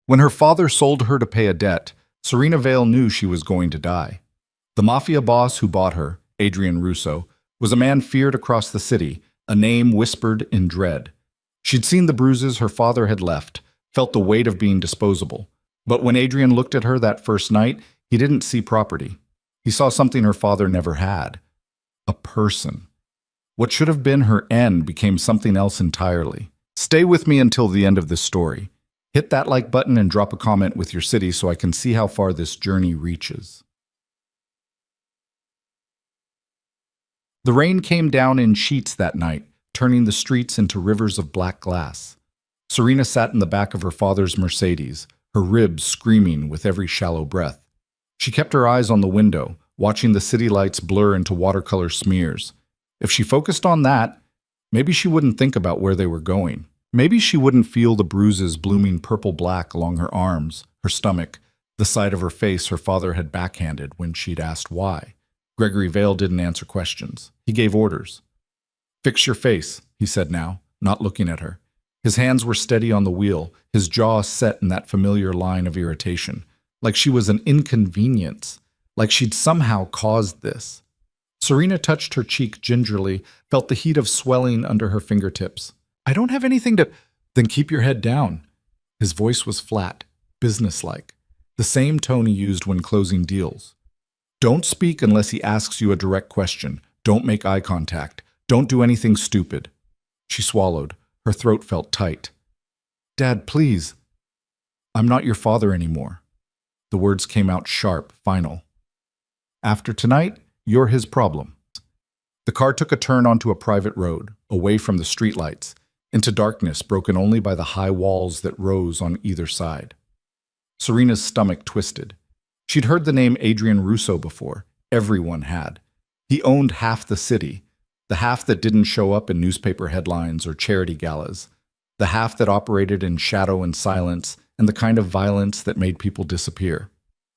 When her father sold her to pay a debt, Serena Vale knew she was going to die. The Mafia boss who bought her, Adrian Russo, was a man feared across the city, a name whispered in dread. She'd seen the bruises her father had left, felt the weight of being disposable. But when Adrian looked at her that first night, he didn't see property. He saw something her father never had. A person. What should have been her end became something else entirely. Stay with me until the end of this story. Hit that like button and drop a comment with your city so I can see how far this journey reaches. The rain came down in sheets that night, turning the streets into rivers of black glass. Serena sat in the back of her father's Mercedes, her ribs screaming with every shallow breath. She kept her eyes on the window, watching the city lights blur into watercolor smears. If she focused on that, maybe she wouldn't think about where they were going. Maybe she wouldn't feel the bruises blooming purple-black along her arms, her stomach, the side of her face her father had backhanded when she'd asked why. Gregory Vale didn't answer questions. He gave orders. "Fix your face," he said now, not looking at her. His hands were steady on the wheel, his jaw set in that familiar line of irritation, like she was an inconvenience, like she'd somehow caused this. Serena touched her cheek gingerly, felt the heat of swelling under her fingertips. "I don't have anything to—" "Then keep your head down." His voice was flat, businesslike, the same tone he used when closing deals. "Don't speak unless he asks you a direct question. Don't make eye contact. Don't do anything stupid." She swallowed. Her throat felt tight. "Dad, please." "I'm not your father anymore." The words came out sharp, final. "After tonight, you're his problem." The car took a turn onto a private road, away from the streetlights, into darkness broken only by the high walls that rose on either side. Serena's stomach twisted. She'd heard the name Adrian Russo before. Everyone had. He owned half the city, the half that didn't show up in newspaper headlines or charity galas, the half that operated in shadow and silence and the kind of violence that made people disappear.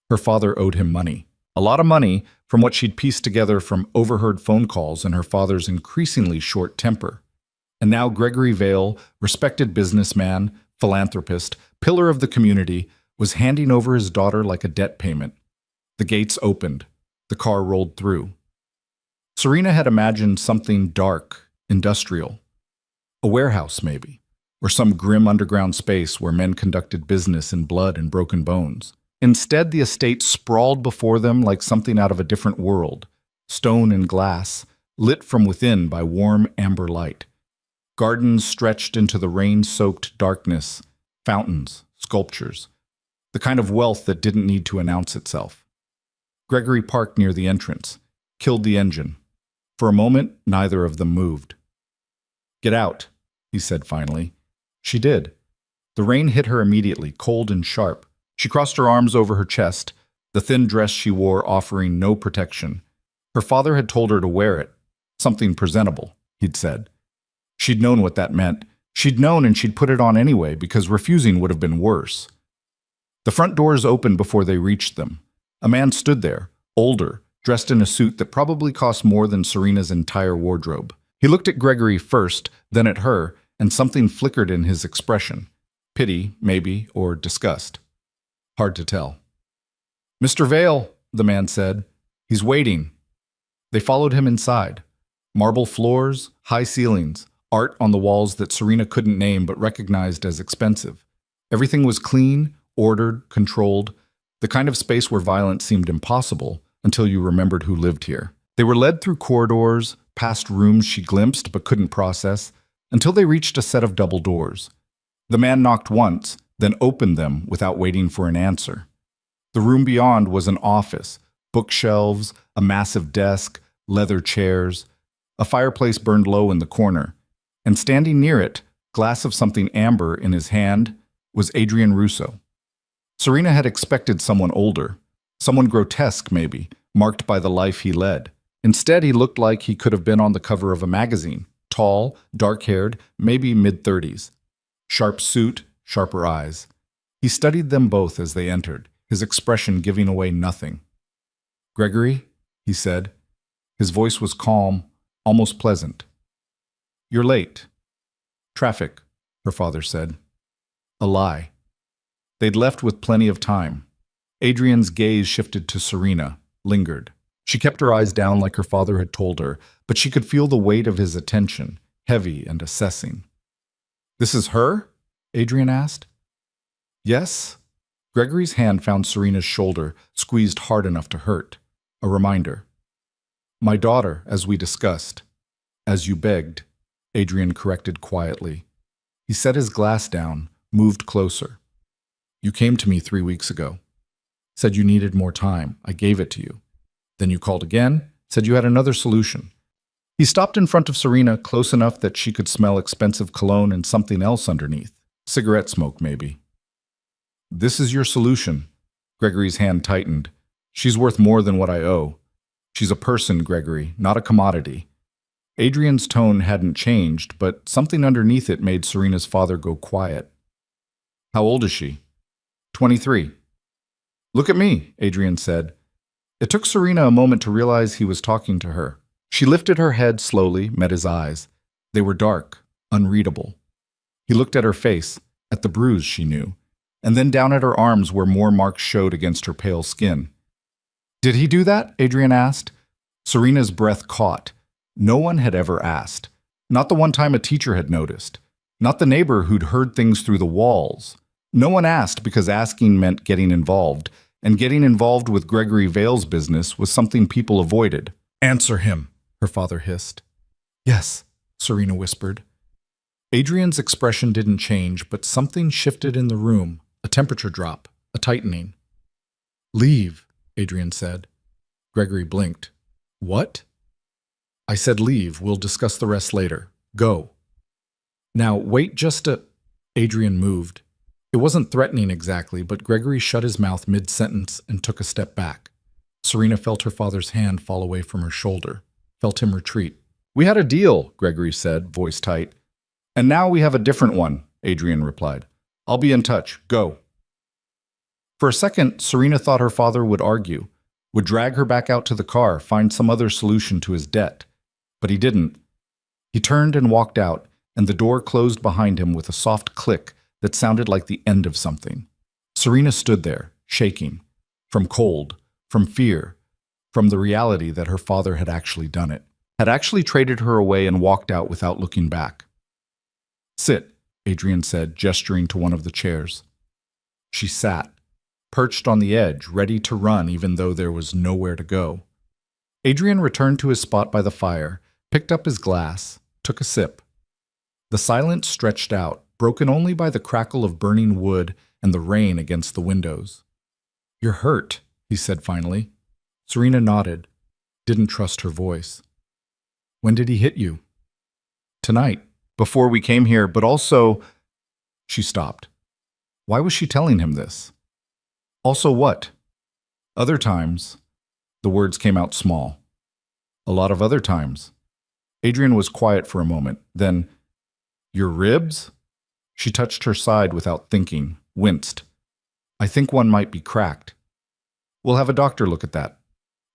Her father owed him money. A lot of money from what she'd pieced together from overheard phone calls and her father's increasingly short temper. And now Gregory Vale, respected businessman, philanthropist, pillar of the community, was handing over his daughter like a debt payment. The gates opened. The car rolled through. Serena had imagined something dark, industrial. A warehouse, maybe, or some grim underground space where men conducted business in blood and broken bones. Instead, the estate sprawled before them like something out of a different world, stone and glass, lit from within by warm amber light. Gardens stretched into the rain-soaked darkness, fountains, sculptures, the kind of wealth that didn't need to announce itself. Gregory parked near the entrance, killed the engine. For a moment, neither of them moved. "Get out," he said finally. She did. The rain hit her immediately, cold and sharp. She crossed her arms over her chest, the thin dress she wore offering no protection. Her father had told her to wear it. Something presentable, he'd said. She'd known what that meant. She'd known and she'd put it on anyway because refusing would have been worse. The front doors opened before they reached them. A man stood there, older, dressed in a suit that probably cost more than Serena's entire wardrobe. He looked at Gregory first, then at her, and something flickered in his expression. Pity, maybe, or disgust. Hard to tell. "Mr. Vale," the man said. "He's waiting." They followed him inside. Marble floors, high ceilings, art on the walls that Serena couldn't name but recognized as expensive. Everything was clean, ordered, controlled, the kind of space where violence seemed impossible until you remembered who lived here. They were led through corridors, past rooms she glimpsed but couldn't process, until they reached a set of double doors. The man knocked once, then opened them without waiting for an answer. The room beyond was an office, bookshelves, a massive desk, leather chairs. A fireplace burned low in the corner, and standing near it, glass of something amber in his hand, was Adrian Russo. Serena had expected someone older, someone grotesque maybe, marked by the life he led. Instead, he looked like he could have been on the cover of a magazine, tall, dark-haired, maybe mid-30s. Sharp suit, sharper eyes. He studied them both as they entered, his expression giving away nothing. "Gregory," he said. His voice was calm, almost pleasant. "You're late." "Traffic," her father said. A lie. They'd left with plenty of time. Adrian's gaze shifted to Serena, lingered. She kept her eyes down like her father had told her, but she could feel the weight of his attention, heavy and assessing. "This is her?" Adrian asked. "Yes." Gregory's hand found Serena's shoulder, squeezed hard enough to hurt. A reminder. "My daughter, as we discussed. As you begged," Adrian corrected quietly. He set his glass down, moved closer. "You came to me 3 weeks ago. Said you needed more time. I gave it to you. Then you called again, said you had another solution." He stopped in front of Serena, close enough that she could smell expensive cologne and something else underneath. Cigarette smoke, maybe. "This is your solution." Gregory's hand tightened. "She's worth more than what I owe. She's a person, Gregory, not a commodity." Adrian's tone hadn't changed, but something underneath it made Serena's father go quiet. "How old is she?" 23. "Look at me," Adrian said. It took Serena a moment to realize he was talking to her. She lifted her head slowly, met his eyes. They were dark, unreadable. He looked at her face, at the bruise she knew, and then down at her arms where more marks showed against her pale skin. "Did he do that?" Adrian asked. Serena's breath caught. No one had ever asked. Not the one time a teacher had noticed. Not the neighbor who'd heard things through the walls. No one asked because asking meant getting involved, and getting involved with Gregory Vale's business was something people avoided. "Answer him," her father hissed. "Yes," Serena whispered. Adrian's expression didn't change, but something shifted in the room, a temperature drop, a tightening. "Leave," Adrian said. Gregory blinked. "What?" "I said leave. We'll discuss the rest later. Go." "Now, wait just a—" Adrian moved. It wasn't threatening exactly, but Gregory shut his mouth mid-sentence and took a step back. Serena felt her father's hand fall away from her shoulder, felt him retreat. "We had a deal," Gregory said, voice tight. "And now we have a different one," Adrian replied. "I'll be in touch. Go." For a second, Serena thought her father would argue, would drag her back out to the car, find some other solution to his debt. But he didn't. He turned and walked out, and the door closed behind him with a soft click that sounded like the end of something. Serena stood there, shaking, from cold, from fear, from the reality that her father had actually done it, had actually traded her away and walked out without looking back. "Sit," Adrian said, gesturing to one of the chairs. She sat, perched on the edge, ready to run even though there was nowhere to go. Adrian returned to his spot by the fire, picked up his glass, took a sip. The silence stretched out, broken only by the crackle of burning wood and the rain against the windows. "You're hurt," he said finally. Serena nodded, didn't trust her voice. "When did he hit you?" "Tonight, before we came here, but also—" She stopped. Why was she telling him this? "Also what?" "Other times." The words came out small. "A lot of other times." Adrian was quiet for a moment, then, "Your ribs?" She touched her side without thinking, winced. "I think one might be cracked." "We'll have a doctor look at that."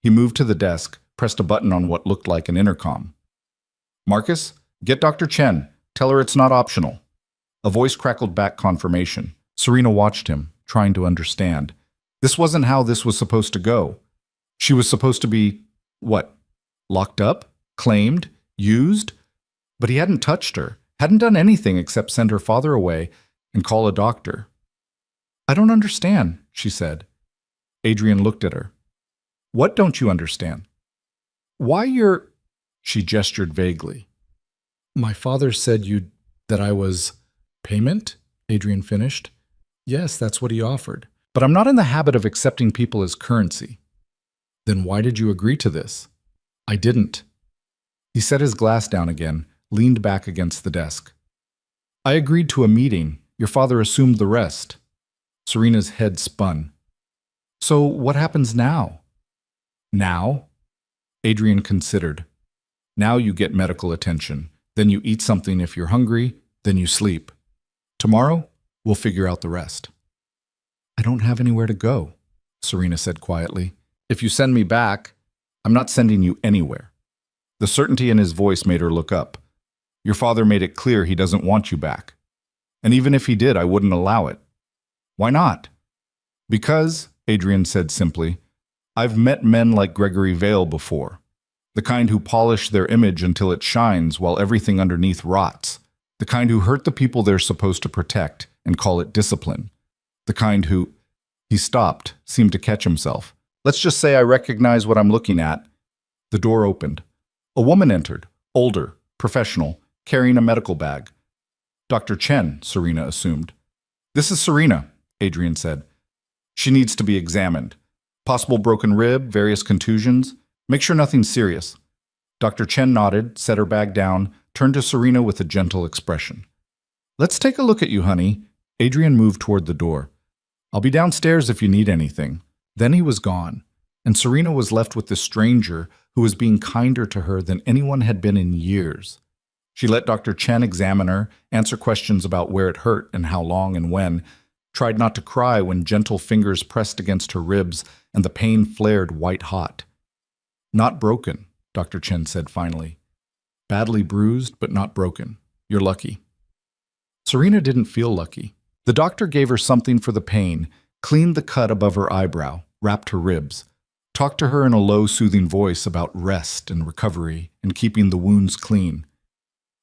He moved to the desk, pressed a button on what looked like an intercom. "Marcus, get Dr. Chen. Tell her it's not optional." A voice crackled back confirmation. Serena watched him, trying to understand. This wasn't how this was supposed to go. She was supposed to be, what, locked up? Claimed? Used? But he hadn't touched her, hadn't done anything except send her father away and call a doctor. "I don't understand," she said. Adrian looked at her. "What don't you understand?" "Why you're—" She gestured vaguely. "My father said that I was—" "Payment?" Adrian finished. "Yes, that's what he offered. But I'm not in the habit of accepting people as currency." "Then why did you agree to this?" "I didn't." He set his glass down again, leaned back against the desk. "I agreed to a meeting. Your father assumed the rest." Serena's head spun. "So what happens now?" "Now?" Adrian considered. "Now you get medical attention. Then you eat something if you're hungry. Then you sleep. Tomorrow, we'll figure out the rest." "I don't have anywhere to go," Serena said quietly. "If you send me back, I'm not sending you anywhere." The certainty in his voice made her look up. "Your father made it clear he doesn't want you back. And even if he did, I wouldn't allow it." Why not? Because, Adrian said simply, I've met men like Gregory Vale before. The kind who polish their image until it shines while everything underneath rots. The kind who hurt the people they're supposed to protect and call it discipline. The kind who... He stopped, seemed to catch himself. Let's just say I recognize what I'm looking at. The door opened. A woman entered, older, professional, carrying a medical bag. Dr. Chen, Serena assumed. This is Serena, Adrian said. She needs to be examined. Possible broken rib, various contusions. Make sure nothing's serious. Dr. Chen nodded, set her bag down, turned to Serena with a gentle expression. Let's take a look at you, honey. Adrian moved toward the door. I'll be downstairs if you need anything. Then he was gone, and Serena was left with this stranger who was being kinder to her than anyone had been in years. She let Dr. Chen examine her, answer questions about where it hurt and how long and when, tried not to cry when gentle fingers pressed against her ribs and the pain flared white-hot. Not broken, Dr. Chen said finally. Badly bruised, but not broken. You're lucky. Serena didn't feel lucky. The doctor gave her something for the pain, cleaned the cut above her eyebrow, wrapped her ribs, talked to her in a low, soothing voice about rest and recovery and keeping the wounds clean.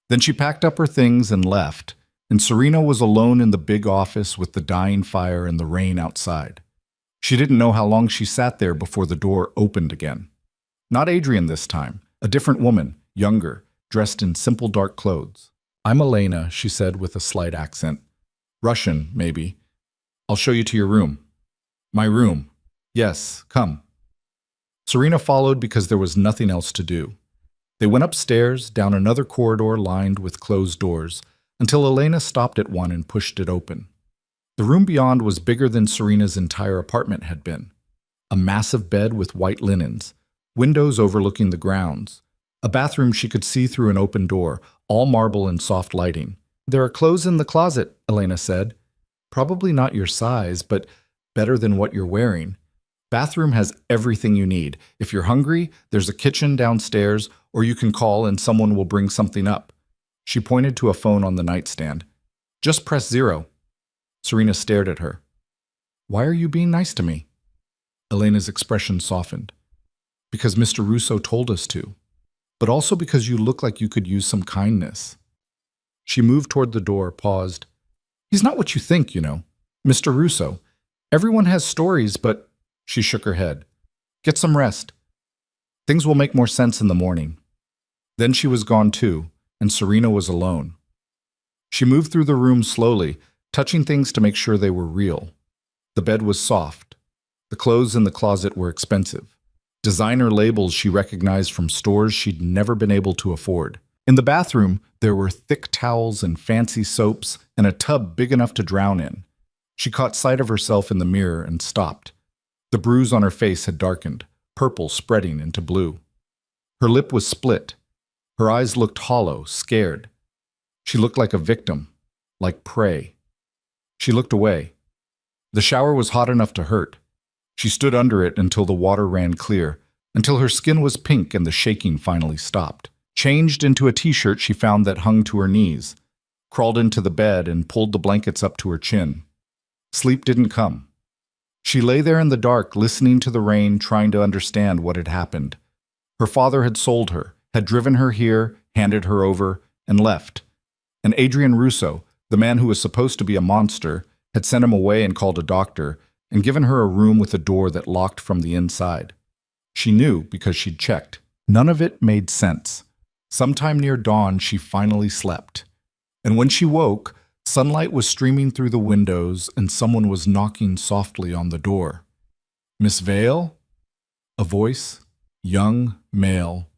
Then she packed up her things and left, and Serena was alone in the big office with the dying fire and the rain outside. She didn't know how long she sat there before the door opened again. Not Adrian this time, a different woman, younger, dressed in simple dark clothes. I'm Elena, she said with a slight accent. Russian, maybe. I'll show you to your room. My room. Yes, come. Serena followed because there was nothing else to do. They went upstairs, down another corridor lined with closed doors, until Elena stopped at one and pushed it open. The room beyond was bigger than Serena's entire apartment had been. A massive bed with white linens, windows overlooking the grounds, a bathroom she could see through an open door, all marble and soft lighting. There are clothes in the closet, Elena said. Probably not your size, but better than what you're wearing. Bathroom has everything you need. If you're hungry, there's a kitchen downstairs, or you can call and someone will bring something up. She pointed to a phone on the nightstand. Just press 0. Serena stared at her. Why are you being nice to me? Elena's expression softened. Because Mr. Russo told us to. But also because you look like you could use some kindness. She moved toward the door, paused. He's not what you think, you know. Mr. Russo. Everyone has stories, but... She shook her head. Get some rest. Things will make more sense in the morning. Then she was gone too, and Serena was alone. She moved through the room slowly, touching things to make sure they were real. The bed was soft. The clothes in the closet were expensive. Designer labels she recognized from stores she'd never been able to afford. In the bathroom, there were thick towels and fancy soaps and a tub big enough to drown in. She caught sight of herself in the mirror and stopped. The bruise on her face had darkened, purple spreading into blue. Her lip was split. Her eyes looked hollow, scared. She looked like a victim, like prey. She looked away. The shower was hot enough to hurt. She stood under it until the water ran clear, until her skin was pink and the shaking finally stopped. Changed into a t-shirt she found that hung to her knees, crawled into the bed and pulled the blankets up to her chin. Sleep didn't come. She lay there in the dark, listening to the rain, trying to understand what had happened. Her father had sold her, had driven her here, handed her over, and left. And Adrian Russo, the man who was supposed to be a monster, had sent him away and called a doctor, and given her a room with a door that locked from the inside. She knew because she'd checked. None of it made sense. Sometime near dawn, she finally slept. And when she woke, sunlight was streaming through the windows and someone was knocking softly on the door. Miss Vale? A voice, young, male.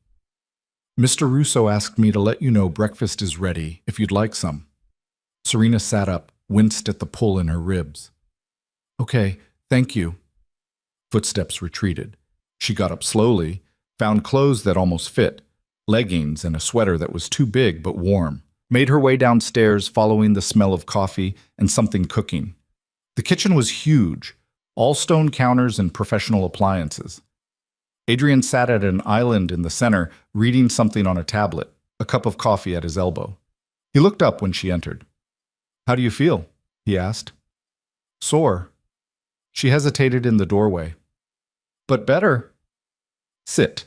Mr. Russo asked me to let you know breakfast is ready, if you'd like some. Serena sat up, winced at the pull in her ribs. Okay, thank you. Footsteps retreated. She got up slowly, found clothes that almost fit, leggings and a sweater that was too big but warm. Made her way downstairs, following the smell of coffee and something cooking. The kitchen was huge, all stone counters and professional appliances. Adrian sat at an island in the center, reading something on a tablet, a cup of coffee at his elbow. He looked up when she entered. How do you feel? He asked. Sore. She hesitated in the doorway. But better. Sit.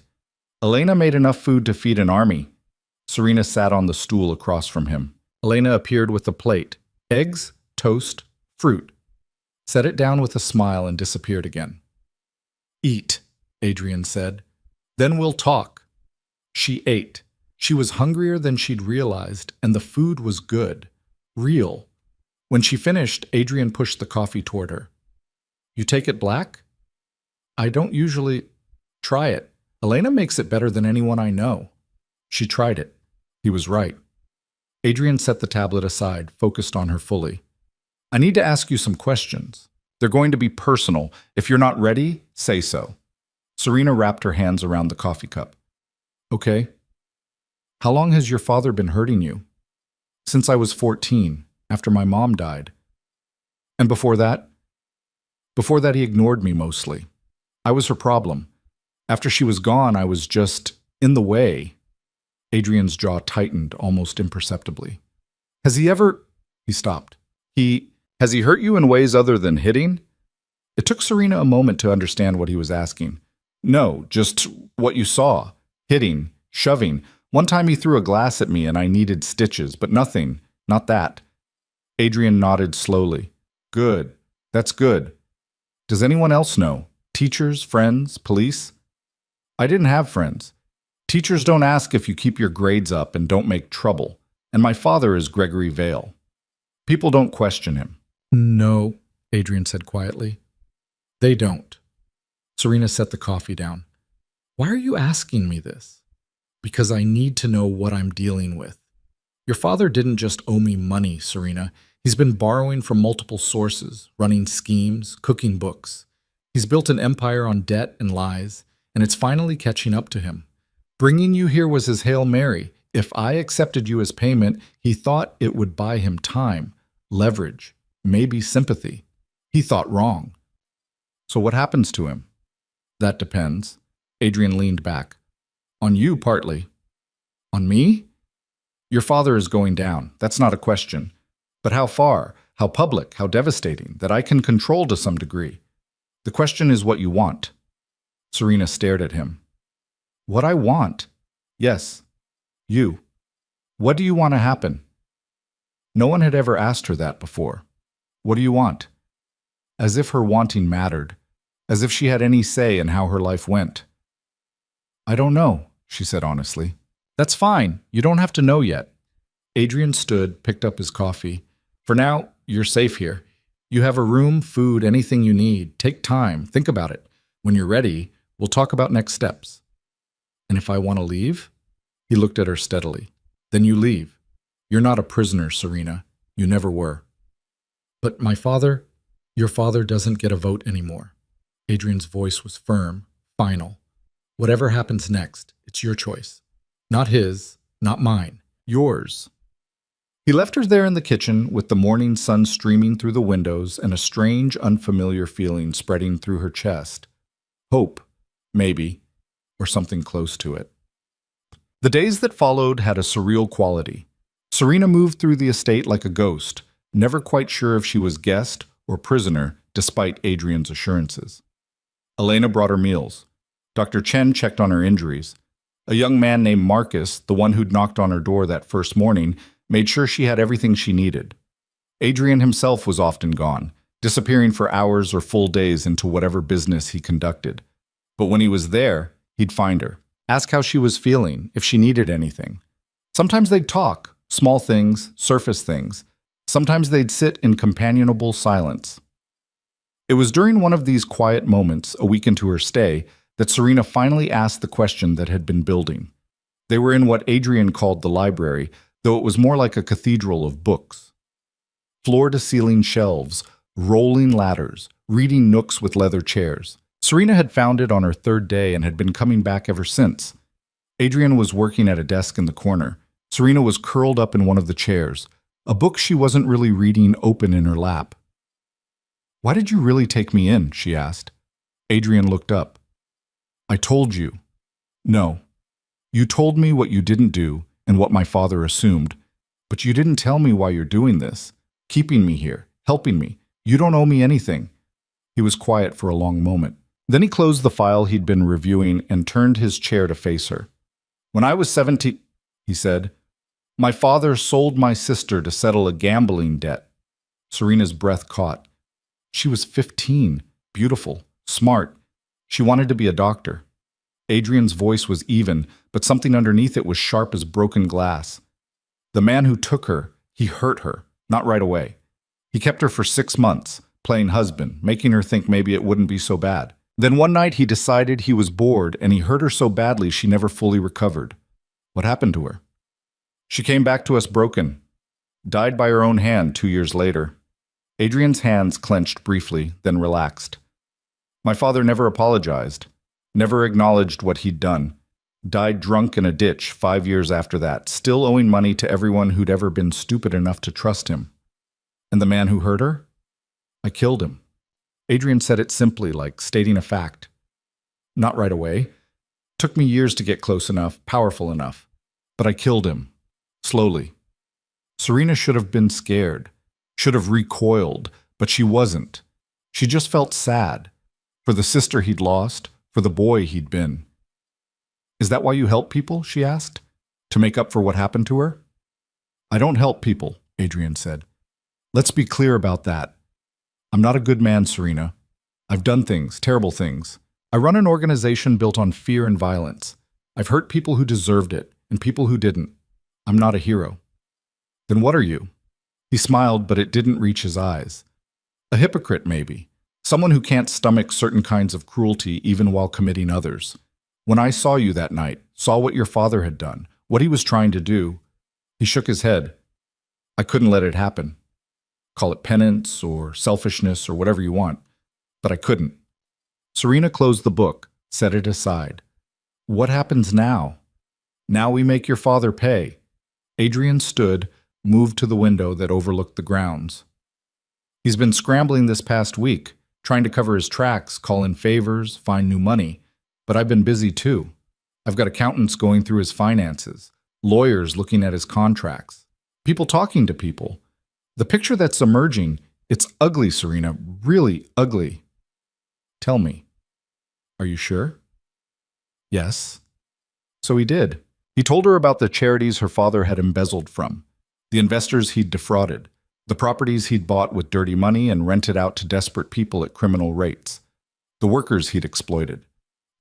Elena made enough food to feed an army. Serena sat on the stool across from him. Elena appeared with a plate. Eggs, toast, fruit. Set it down with a smile and disappeared again. Eat, Adrian said. Then we'll talk. She ate. She was hungrier than she'd realized, and the food was good. Real. When she finished, Adrian pushed the coffee toward her. You take it black? I don't usually. Try it. Elena makes it better than anyone I know. She tried it. He was right. Adrian set the tablet aside, focused on her fully. I need to ask you some questions. They're going to be personal. If you're not ready, say so. Serena wrapped her hands around the coffee cup. Okay. How long has your father been hurting you? Since I was 14, after my mom died. And before that? Before that, he ignored me mostly. I was her problem. After she was gone, I was just in the way. Adrian's jaw tightened almost imperceptibly. Has he ever... He stopped. Has he hurt you in ways other than hitting? It took Serena a moment to understand what he was asking. No, just what you saw. Hitting, shoving. One time he threw a glass at me and I needed stitches, but nothing. Not that. Adrian nodded slowly. Good. That's good. Does anyone else know? Teachers, friends, police? I didn't have friends. Teachers don't ask if you keep your grades up and don't make trouble. And my father is Gregory Vale. People don't question him. No, Adrian said quietly. They don't. Serena set the coffee down. Why are you asking me this? Because I need to know what I'm dealing with. Your father didn't just owe me money, Serena. He's been borrowing from multiple sources, running schemes, cooking books. He's built an empire on debt and lies, and it's finally catching up to him. Bringing you here was his Hail Mary. If I accepted you as payment, he thought it would buy him time, leverage, maybe sympathy. He thought wrong. So what happens to him? That depends. Adrian leaned back. On you, partly. On me? Your father is going down. That's not a question. But how far? How public? How devastating? That I can control to some degree. The question is what you want. Serena stared at him. What I want? Yes. You. What do you want to happen? No one had ever asked her that before. What do you want? As if her wanting mattered. As if she had any say in how her life went. I don't know, she said honestly. That's fine. You don't have to know yet. Adrian stood, picked up his coffee. For now, you're safe here. You have a room, food, anything you need. Take time. Think about it. When you're ready, we'll talk about next steps. And if I want to leave? He looked at her steadily. Then you leave. You're not a prisoner, Serena. You never were. But my father, your father doesn't get a vote anymore. Adrian's voice was firm, final. Whatever happens next, it's your choice. Not his, not mine, yours. He left her there in the kitchen with the morning sun streaming through the windows and a strange, unfamiliar feeling spreading through her chest. Hope, maybe, or something close to it. The days that followed had a surreal quality. Serena moved through the estate like a ghost, never quite sure if she was guest or prisoner, despite Adrian's assurances. Elena brought her meals. Dr. Chen checked on her injuries. A young man named Marcus, the one who'd knocked on her door that first morning, made sure she had everything she needed. Adrian himself was often gone, disappearing for hours or full days into whatever business he conducted. But when he was there, he'd find her, ask how she was feeling, if she needed anything. Sometimes they'd talk, small things, surface things. Sometimes they'd sit in companionable silence. It was during one of these quiet moments, a week into her stay, that Serena finally asked the question that had been building. They were in what Adrian called the library, though it was more like a cathedral of books. Floor-to-ceiling shelves, rolling ladders, reading nooks with leather chairs. Serena had found it on her third day and had been coming back ever since. Adrian was working at a desk in the corner. Serena was curled up in one of the chairs, a book she wasn't really reading open in her lap. Why did you really take me in? She asked. Adrian looked up. I told you. No. You told me what you didn't do and what my father assumed, but you didn't tell me why you're doing this, keeping me here, helping me. You don't owe me anything." He was quiet for a long moment. Then he closed the file he'd been reviewing and turned his chair to face her. "When I was 17, he said, "my father sold my sister to settle a gambling debt." Serena's breath caught. She was 15, beautiful, smart. She wanted to be a doctor. Adrian's voice was even, but something underneath it was sharp as broken glass. The man who took her, he hurt her, not right away. He kept her for 6 months, playing husband, making her think maybe it wouldn't be so bad. Then one night he decided he was bored and he hurt her so badly she never fully recovered. What happened to her? She came back to us broken. Died by her own hand 2 years later. Adrian's hands clenched briefly, then relaxed. My father never apologized, never acknowledged what he'd done. Died drunk in a ditch 5 years after that, still owing money to everyone who'd ever been stupid enough to trust him. And the man who hurt her? I killed him. Adrian said it simply, like stating a fact. Not right away. Took me years to get close enough, powerful enough. But I killed him. Slowly. Serena should have been scared, should have recoiled, but she wasn't. She just felt sad. For the sister he'd lost, for the boy he'd been. Is that why you help people? She asked. To make up for what happened to her? I don't help people, Adrian said. Let's be clear about that. I'm not a good man, Serena. I've done things, terrible things. I run an organization built on fear and violence. I've hurt people who deserved it, and people who didn't. I'm not a hero. Then what are you? He smiled, but it didn't reach his eyes. A hypocrite, maybe. Someone who can't stomach certain kinds of cruelty even while committing others. When I saw you that night, saw what your father had done, what he was trying to do, he shook his head. I couldn't let it happen. Call it penance or selfishness or whatever you want, but I couldn't. Serena closed the book, set it aside. What happens now? Now we make your father pay. Adrian stood, moved to the window that overlooked the grounds. He's been scrambling this past week, trying to cover his tracks, call in favors, find new money. But I've been busy too. I've got accountants going through his finances, lawyers looking at his contracts, people talking to people. The picture that's emerging, it's ugly, Serena, really ugly. Tell me, are you sure? Yes. So he did. He told her about the charities her father had embezzled from, the investors he'd defrauded, the properties he'd bought with dirty money and rented out to desperate people at criminal rates, the workers he'd exploited,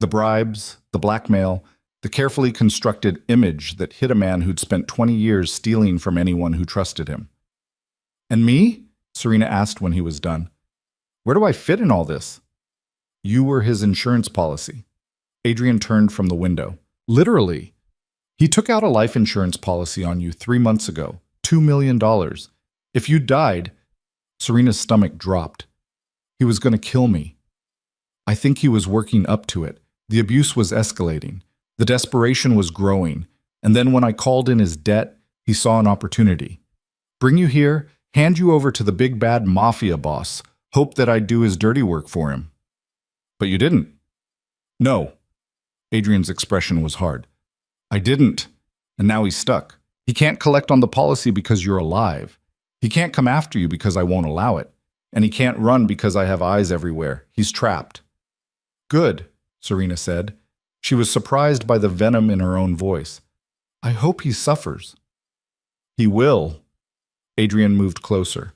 the bribes, the blackmail, the carefully constructed image that hid a man who'd spent 20 years stealing from anyone who trusted him. And me? Serena asked when he was done. Where do I fit in all this? You were his insurance policy. Adrian turned from the window. Literally. He took out a life insurance policy on you 3 months ago, $2 million. If you died, Serena's stomach dropped. He was going to kill me. I think he was working up to it. The abuse was escalating. The desperation was growing. And then when I called in his debt, he saw an opportunity. Bring you here, hand you over to the big bad Mafia boss, hope that I'd do his dirty work for him. But you didn't. No. Adrian's expression was hard. I didn't. And now he's stuck. He can't collect on the policy because you're alive. He can't come after you because I won't allow it. And he can't run because I have eyes everywhere. He's trapped. Good, Serena said. She was surprised by the venom in her own voice. I hope he suffers. He will. Adrian moved closer.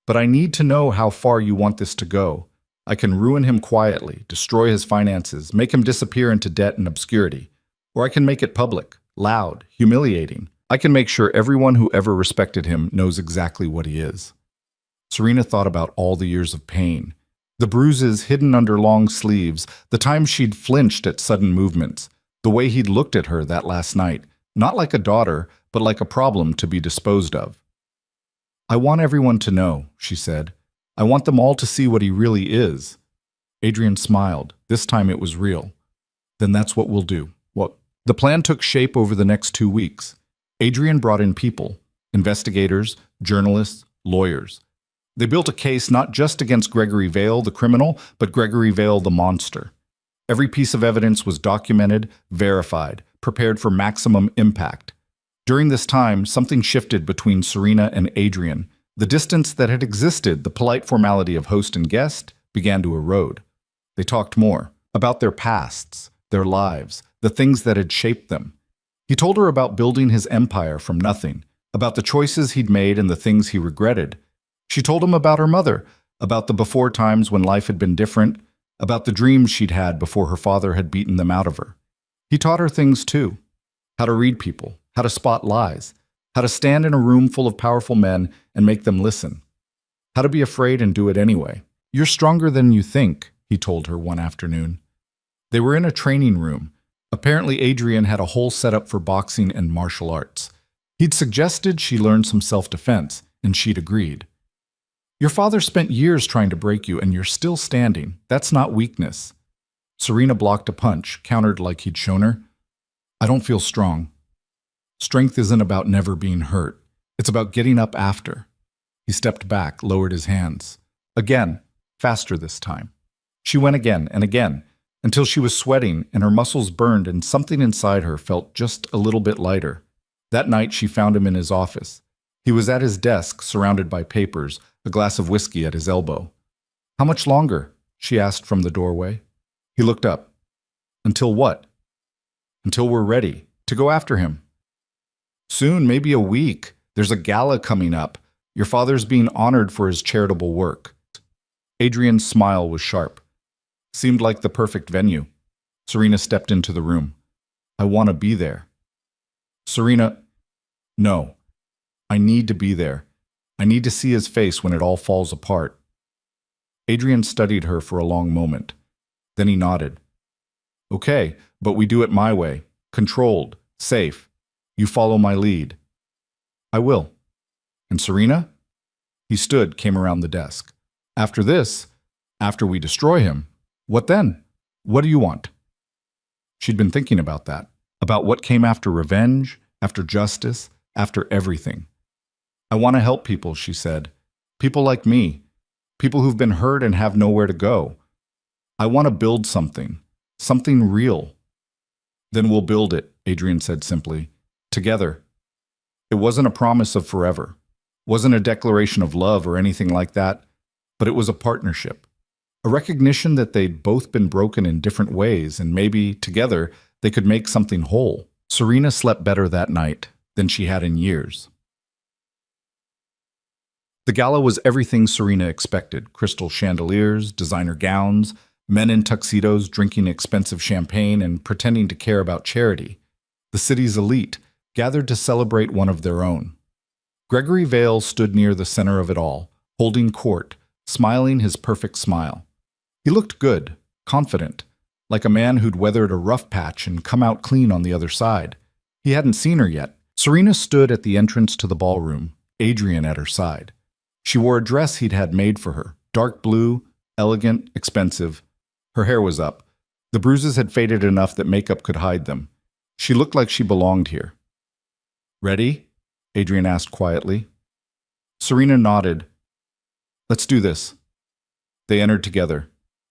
But I need to know how far you want this to go. I can ruin him quietly, destroy his finances, make him disappear into debt and obscurity. Or I can make it public, loud, humiliating. I can make sure everyone who ever respected him knows exactly what he is. Serena thought about all the years of pain. The bruises hidden under long sleeves, the times she'd flinched at sudden movements, the way he'd looked at her that last night, not like a daughter, but like a problem to be disposed of. I want everyone to know, she said. I want them all to see what he really is. Adrian smiled. This time it was real. Then that's what we'll do. What? The plan took shape over the next 2 weeks. Adrian brought in people, investigators, journalists, lawyers. They built a case not just against Gregory Vale, the criminal, but Gregory Vale, the monster. Every piece of evidence was documented, verified, prepared for maximum impact. During this time, something shifted between Serena and Adrian, The distance that had existed, the polite formality of host and guest, began to erode. They talked more about their pasts, their lives, the things that had shaped them. He told her about building his empire from nothing, about the choices he'd made and the things he regretted. She told him about her mother, about the before times when life had been different, about the dreams she'd had before her father had beaten them out of her. He taught her things too: how to read people, how to spot lies, how to stand in a room full of powerful men and make them listen, how to be afraid and do it anyway. "You're stronger than you think," he told her one afternoon. They were in a training room. Apparently, Adrian had a whole setup for boxing and martial arts. He'd suggested she learn some self-defense, and she'd agreed. "Your father spent years trying to break you, and you're still standing. That's not weakness." Serena blocked a punch, countered like he'd shown her. "I don't feel strong." Strength isn't about never being hurt. It's about getting up after. He stepped back, lowered his hands. Again, faster this time. She went again and again, until she was sweating and her muscles burned and something inside her felt just a little bit lighter. That night she found him in his office. He was at his desk, surrounded by papers, a glass of whiskey at his elbow. "How much longer?" she asked from the doorway. He looked up. "Until what?" "Until we're ready to go after him." "Soon, maybe a week. There's a gala coming up. Your father's being honored for his charitable work." Adrian's smile was sharp. Seemed like the perfect venue. Serena stepped into the room. "I want to be there." "Serena, no. I need to be there. I need to see his face when it all falls apart." Adrian studied her for a long moment. Then he nodded. "Okay, but we do it my way. Controlled, safe. You follow my lead." "I will." "And Serena?" He stood, came around the desk. "After this, after we destroy him, what then? What do you want?" She'd been thinking about that, about what came after revenge, after justice, after everything. "I want to help people," she said. "People like me. People who've been hurt and have nowhere to go. I want to build something. Something real." "Then we'll build it," Adrian said simply. "Together." It wasn't a promise of forever. Wasn't a declaration of love or anything like that. But it was a partnership. A recognition that they'd both been broken in different ways, and maybe, together, they could make something whole. Serena slept better that night than she had in years. The gala was everything Serena expected: crystal chandeliers, designer gowns, men in tuxedos drinking expensive champagne and pretending to care about charity. The city's elite gathered to celebrate one of their own. Gregory Vale stood near the center of it all, holding court, smiling his perfect smile. He looked good, confident, like a man who'd weathered a rough patch and come out clean on the other side. He hadn't seen her yet. Serena stood at the entrance to the ballroom, Adrian at her side. She wore a dress he'd had made for her, dark blue, elegant, expensive. Her hair was up. The bruises had faded enough that makeup could hide them. She looked like she belonged here. "Ready?" Adrian asked quietly. Serena nodded. "Let's do this." They entered together.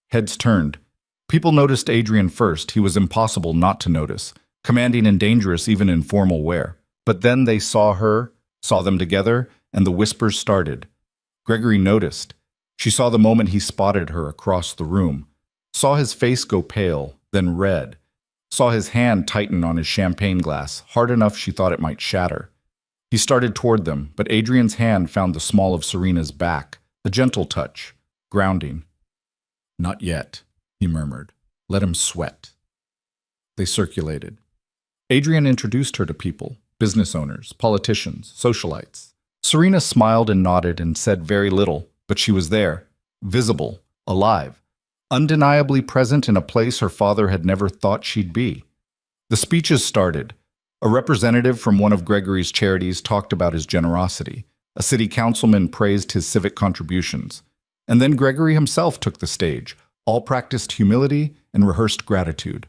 Heads turned. People noticed Adrian first. He was impossible not to notice, commanding and dangerous even in formal wear. But then they saw her, saw them together, and the whispers started. Gregory noticed. She saw the moment he spotted her across the room, saw his face go pale, then red, saw his hand tighten on his champagne glass, hard enough she thought it might shatter. He started toward them, but Adrian's hand found the small of Serena's back, a gentle touch, grounding. "Not yet," he murmured. "Let him sweat." They circulated. Adrian introduced her to people, business owners, politicians, socialites. Serena smiled and nodded and said very little, but she was there, visible, alive, undeniably present in a place her father had never thought she'd be. The speeches started. A representative from one of Gregory's charities talked about his generosity. A city councilman praised his civic contributions. And then Gregory himself took the stage. All practiced humility and rehearsed gratitude.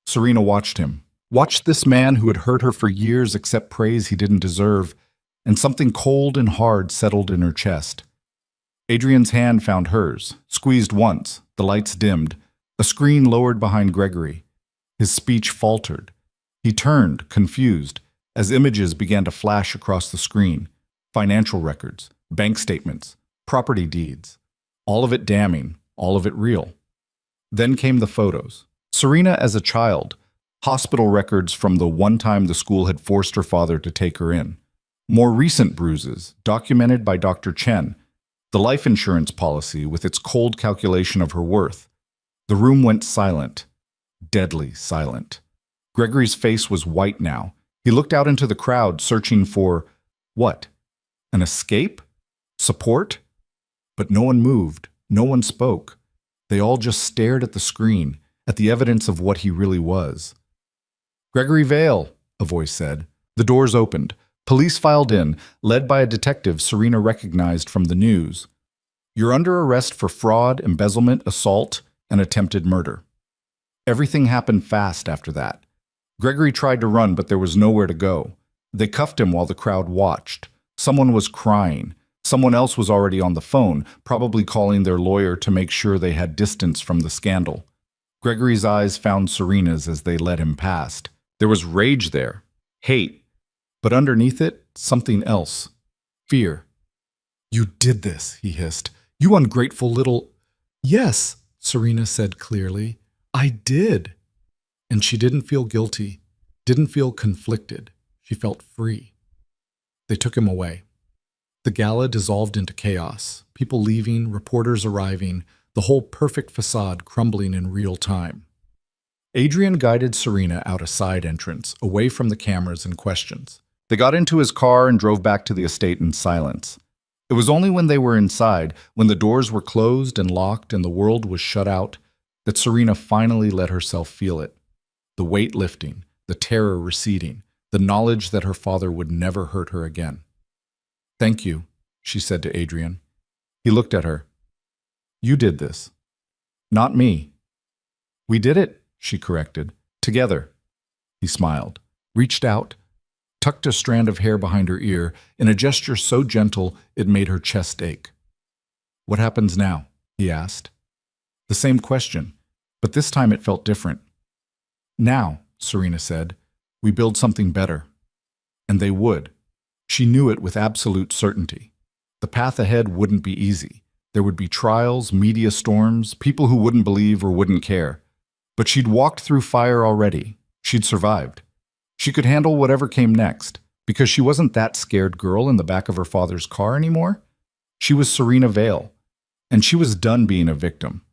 Serena watched him. Watched this man who had hurt her for years accept praise he didn't deserve, and something cold and hard settled in her chest. Adrian's hand found hers, squeezed once, the lights dimmed, a screen lowered behind Gregory. His speech faltered. He turned, confused, as images began to flash across the screen. Financial records, bank statements, property deeds. All of it damning, all of it real. Then came the photos. Serena as a child, hospital records from the one time the school had forced her father to take her in. More recent bruises, documented by Dr. Chen, the life insurance policy with its cold calculation of her worth. The room went silent, deadly silent. Gregory's face was white now. He looked out into the crowd, searching for what? An escape? Support? But no one moved, no one spoke. They all just stared at the screen, at the evidence of what he really was. "Gregory Vale," a voice said. The doors opened. Police filed in, led by a detective Serena recognized from the news. "You're under arrest for fraud, embezzlement, assault, and attempted murder." Everything happened fast after that. Gregory tried to run, but there was nowhere to go. They cuffed him while the crowd watched. Someone was crying. Someone else was already on the phone, probably calling their lawyer to make sure they had distance from the scandal. Gregory's eyes found Serena's as they led him past. There was rage there, hate, but underneath it, something else. Fear. "You did this," he hissed. "You ungrateful little—" "Yes," Serena said clearly. "I did." And she didn't feel guilty, didn't feel conflicted. She felt free. They took him away. The gala dissolved into chaos, people leaving, reporters arriving, the whole perfect facade crumbling in real time. Adrian guided Serena out a side entrance, away from the cameras and questions. They got into his car and drove back to the estate in silence. It was only when they were inside, when the doors were closed and locked and the world was shut out, that Serena finally let herself feel it. The weight lifting, the terror receding, the knowledge that her father would never hurt her again. "Thank you," she said to Adrian. He looked at her. "You did this. Not me." "We did it," she corrected. "Together." He smiled, reached out, tucked a strand of hair behind her ear in a gesture so gentle it made her chest ache. "What happens now?" he asked. The same question, but this time it felt different. "Now," Serena said, "we build something better." And they would. She knew it with absolute certainty. The path ahead wouldn't be easy. There would be trials, media storms, people who wouldn't believe or wouldn't care. But she'd walked through fire already. She'd survived. She could handle whatever came next, because she wasn't that scared girl in the back of her father's car anymore. She was Serena Vale, and she was done being a victim.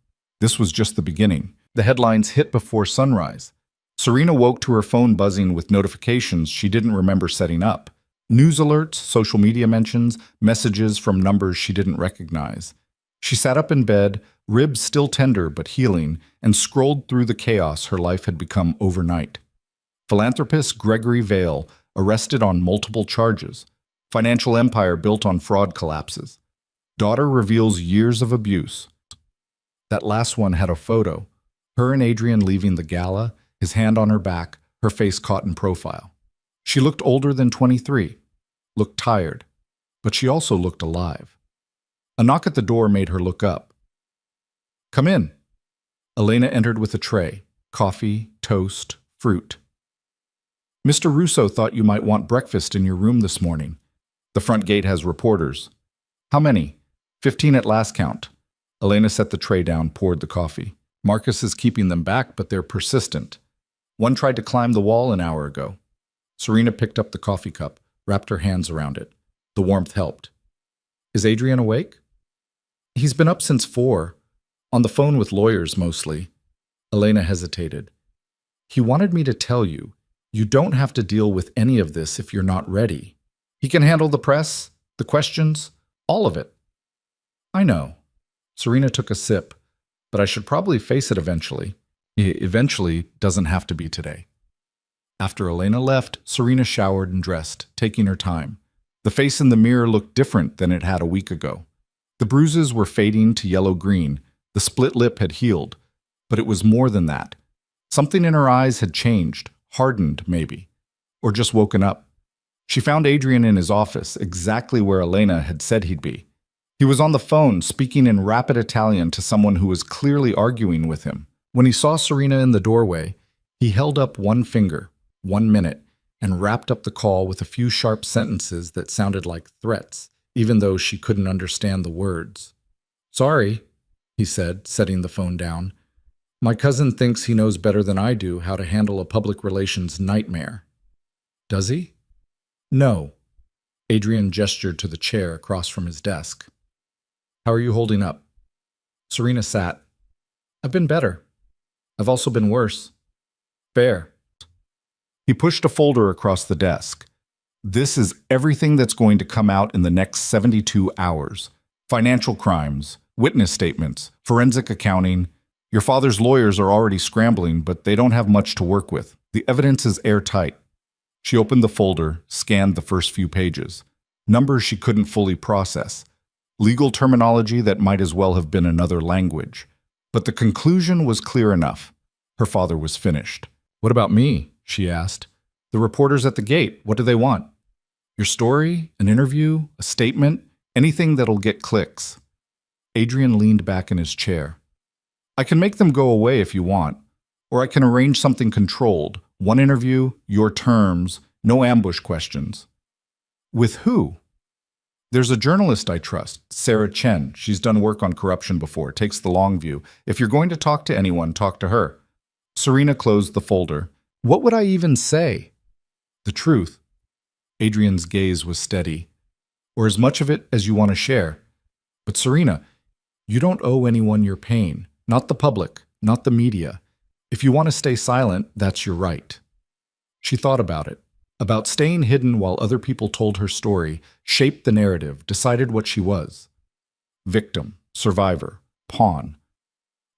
This was just the beginning. The headlines hit before sunrise. Serena woke to her phone buzzing with notifications she didn't remember setting up. News alerts, social media mentions, messages from numbers she didn't recognize. She sat up in bed, ribs still tender but healing, and scrolled through the chaos her life had become overnight. Philanthropist Gregory Vale, arrested on multiple charges. Financial empire built on fraud collapses. Daughter reveals years of abuse. That last one had a photo. Her and Adrian leaving the gala, his hand on her back, her face caught in profile. She looked older than 23, looked tired, but she also looked alive. A knock at the door made her look up. "Come in." Elena entered with a tray, coffee, toast, fruit. "Mr. Russo thought you might want breakfast in your room this morning. The front gate has reporters." "How many?" 15 at last count." Elena set the tray down, poured the coffee. "Marcus is keeping them back, but they're persistent. One tried to climb the wall an hour ago." Serena picked up the coffee cup, wrapped her hands around it. The warmth helped. "Is Adrian awake?" "He's been up since 4. On the phone with lawyers, mostly." Elena hesitated. "He wanted me to tell you, you don't have to deal with any of this if you're not ready. He can handle the press, the questions, all of it." "I know." Serena took a sip. "But I should probably face it eventually." "Eventually doesn't have to be today." After Elena left, Serena showered and dressed, taking her time. The face in the mirror looked different than it had a week ago. The bruises were fading to yellow-green, the split lip had healed, but it was more than that. Something in her eyes had changed, hardened maybe, or just woken up. She found Adrian in his office, exactly where Elena had said he'd be. He was on the phone, speaking in rapid Italian to someone who was clearly arguing with him. When he saw Serena in the doorway, he held up one finger. 1 minute. and wrapped up the call with a few sharp sentences that sounded like threats, even though she couldn't understand the words. "Sorry," he said, setting the phone down. "My cousin thinks he knows better than I do how to handle a public relations nightmare." "Does he?" "No." Adrian gestured to the chair across from his desk. "How are you holding up?" Serena sat. "I've been better. I've also been worse." "Fair." He pushed a folder across the desk. "This is everything that's going to come out in the next 72 hours. Financial crimes, witness statements, forensic accounting. Your father's lawyers are already scrambling, but they don't have much to work with. The evidence is airtight." She opened the folder, scanned the first few pages. Numbers she couldn't fully process. Legal terminology that might as well have been another language. But the conclusion was clear enough. Her father was finished. "What about me?" she asked. "The reporters at the gate, what do they want?" "Your story, an interview, a statement, anything that'll get clicks." Adrian leaned back in his chair. "I can make them go away if you want, or I can arrange something controlled. One interview, your terms, no ambush questions." "With who?" "There's a journalist I trust, Sarah Chen. She's done work on corruption before, takes the long view. If you're going to talk to anyone, talk to her." Serena closed the folder. "What would I even say?" "The truth." Adrian's gaze was steady. "Or as much of it as you want to share. But Serena, you don't owe anyone your pain. Not the public, not the media. If you want to stay silent, that's your right." She thought about it. About staying hidden while other people told her story, shaped the narrative, decided what she was. Victim, survivor, pawn.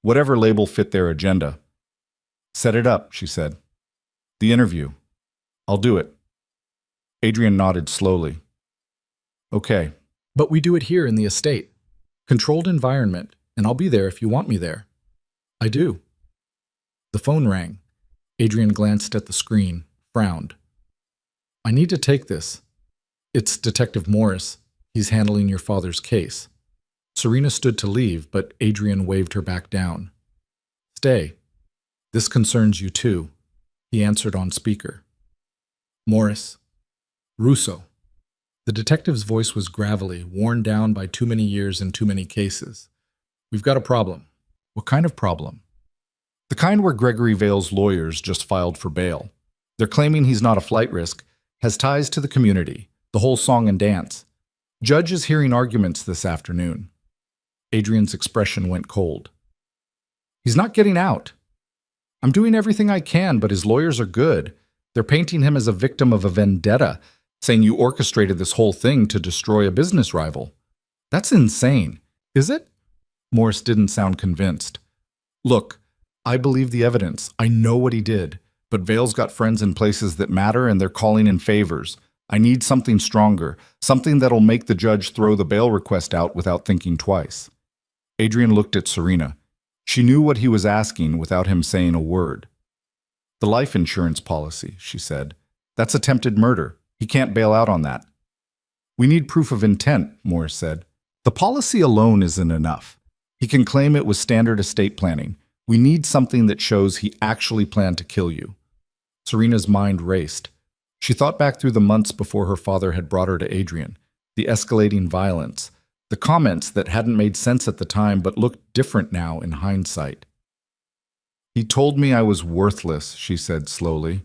Whatever label fit their agenda. "Set it up," she said. "The interview. I'll do it." Adrian nodded slowly. "Okay. But we do it here in the estate. Controlled environment, and I'll be there if you want me there." "I do." The phone rang. Adrian glanced at the screen, frowned. "I need to take this. It's Detective Morris. He's handling your father's case." Serena stood to leave, but Adrian waved her back down. "Stay. This concerns you too," he answered on speaker. "Morris. Russo." The detective's voice was gravelly, worn down by too many years and too many cases. "We've got a problem." "What kind of problem?" "The kind where Gregory Vale's lawyers just filed for bail. They're claiming he's not a flight risk, has ties to the community, the whole song and dance. Judge is hearing arguments this afternoon." Adrian's expression went cold. "He's not getting out. I'm doing everything I can, but his lawyers are good. They're painting him as a victim of a vendetta, saying you orchestrated this whole thing to destroy a business rival. That's insane. Is it?" Morris didn't sound convinced. "Look, I believe the evidence. I know what he did. But Vale's got friends in places that matter and they're calling in favors. I need something stronger, something that'll make the judge throw the bail request out without thinking twice." Adrian looked at Serena. She knew what he was asking without him saying a word. "The life insurance policy," she said. "That's attempted murder. He can't bail out on that." "We need proof of intent," Morris said. "The policy alone isn't enough. He can claim it was standard estate planning. We need something that shows he actually planned to kill you." Serena's mind raced. She thought back through the months before her father had brought her to Adrian, the escalating violence, the comments that hadn't made sense at the time but looked different now in hindsight. "He told me I was worthless," she said slowly,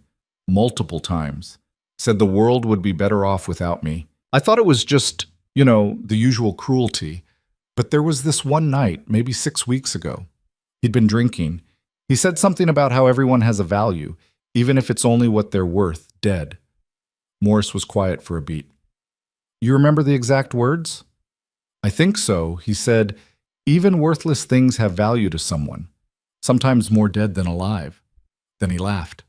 "multiple times. Said the world would be better off without me. I thought it was just, the usual cruelty. But there was this one night, maybe 6 weeks ago. He'd been drinking. He said something about how everyone has a value, even if it's only what they're worth, dead." Morris was quiet for a beat. "You remember the exact words?" "I think so. He said, even worthless things have value to someone, sometimes more dead than alive." Then he laughed.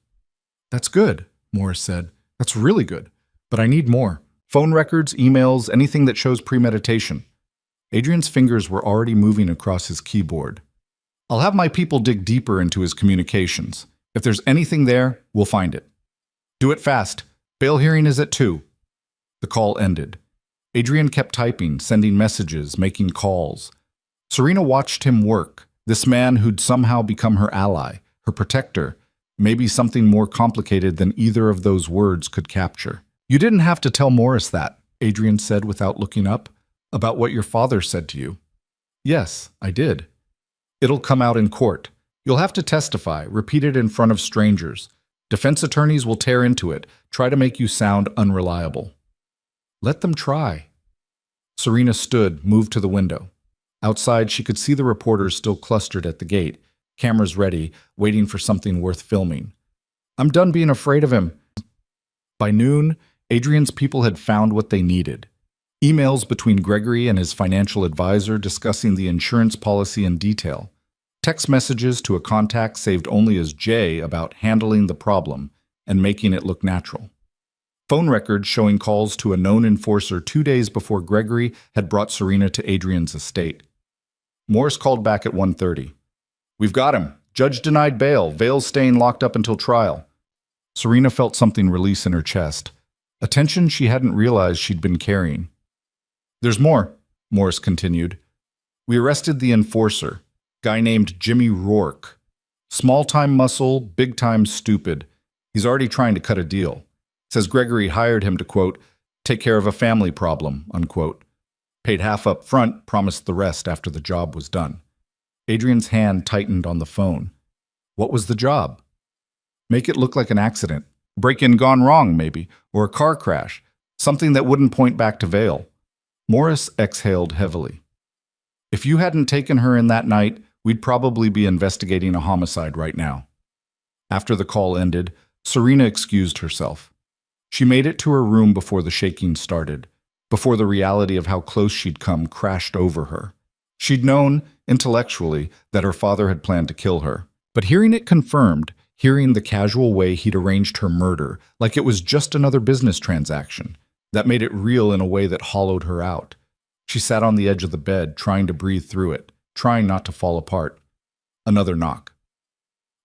"That's good," Morris said. "That's really good. But I need more. Phone records, emails, anything that shows premeditation." Adrian's fingers were already moving across his keyboard. "I'll have my people dig deeper into his communications. If there's anything there, we'll find it. Do it fast. Bail hearing is at 2. The call ended. Adrian kept typing, sending messages, making calls. Serena watched him work, this man who'd somehow become her ally, her protector, Maybe something more complicated than either of those words could capture. You didn't have to tell Morris that, Adrian said without looking up, about what your father said to you. Yes, I did. It'll come out in court. You'll have to testify, repeat it in front of strangers. Defense attorneys will tear into it, try to make you sound unreliable. Let them try. Serena stood, moved to the window. Outside, she could see the reporters still clustered at the gate, cameras ready, waiting for something worth filming. I'm done being afraid of him. By noon, Adrian's people had found what they needed. Emails between Gregory and his financial advisor discussing the insurance policy in detail. Text messages to a contact saved only as Jay about handling the problem and making it look natural. Phone records showing calls to a known enforcer 2 days before Gregory had brought Serena to Adrian's estate. Morris called back at 1:30. We've got him. Judge denied bail. Vale's staying locked up until trial. Serena felt something release in her chest, a tension she hadn't realized she'd been carrying. There's more, Morris continued. We arrested the enforcer, guy named Jimmy Rourke. Small-time muscle, big-time stupid. He's already trying to cut a deal. Says Gregory hired him to, quote, take care of a family problem, unquote. Paid half up front, promised the rest after the job was done. Adrian's hand tightened on the phone. What was the job? Make it look like an accident. Break-in gone wrong, maybe, or a car crash. Something that wouldn't point back to Vale. Morris exhaled heavily. If you hadn't taken her in that night, we'd probably be investigating a homicide right now. After the call ended, Serena excused herself. She made it to her room before the shaking started, before the reality of how close she'd come crashed over her. She'd known, intellectually, that her father had planned to kill her. But hearing it confirmed, hearing the casual way he'd arranged her murder, like it was just another business transaction, that made it real in a way that hollowed her out. She sat on the edge of the bed, trying to breathe through it, trying not to fall apart. Another knock.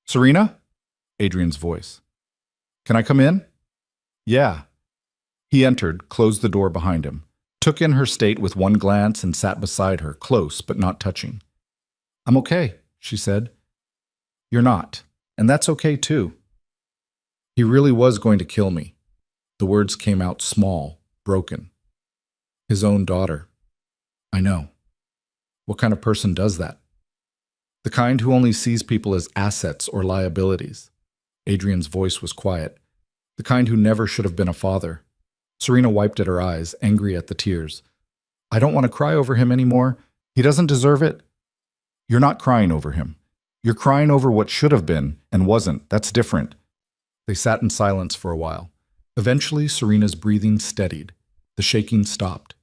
Serena? Adrian's voice. Can I come in? Yeah. He entered, closed the door behind him, took in her state with one glance and sat beside her, close but not touching. I'm okay, she said. You're not, and that's okay too. He really was going to kill me. The words came out small, broken. His own daughter. I know. What kind of person does that? The kind who only sees people as assets or liabilities. Adrian's voice was quiet. The kind who never should have been a father. Serena wiped at her eyes, angry at the tears. I don't want to cry over him anymore. He doesn't deserve it. You're not crying over him. You're crying over what should have been and wasn't. That's different. They sat in silence for a while. Eventually, Serena's breathing steadied. The shaking stopped.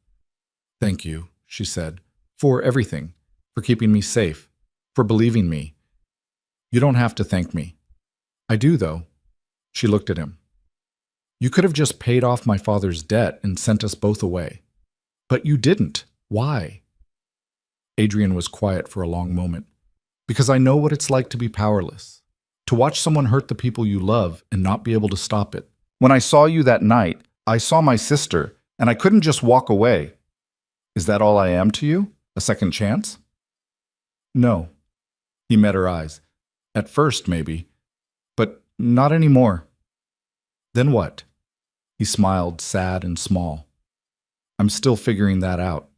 Thank you, she said, for everything, for keeping me safe, for believing me. You don't have to thank me. I do, though. She looked at him. You could have just paid off my father's debt and sent us both away. But you didn't. Why? Adrian was quiet for a long moment. Because I know what it's like to be powerless. To watch someone hurt the people you love and not be able to stop it. When I saw you that night, I saw my sister, and I couldn't just walk away. Is that all I am to you? A second chance? No. He met her eyes. At first, maybe. But not anymore. Then what? He smiled, sad and small. I'm still figuring that out.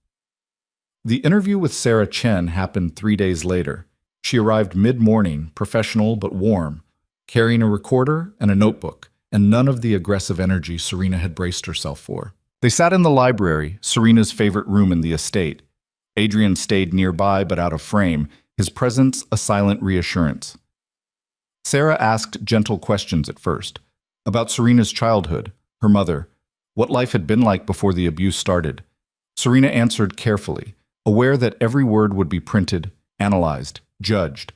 The interview with Sarah Chen happened 3 days later. She arrived mid-morning, professional but warm, carrying a recorder and a notebook, and none of the aggressive energy Serena had braced herself for. They sat in the library, Serena's favorite room in the estate. Adrian stayed nearby but out of frame, his presence a silent reassurance. Sarah asked gentle questions at first, about Serena's childhood, her mother, what life had been like before the abuse started. Serena answered carefully, aware that every word would be printed, analyzed, judged.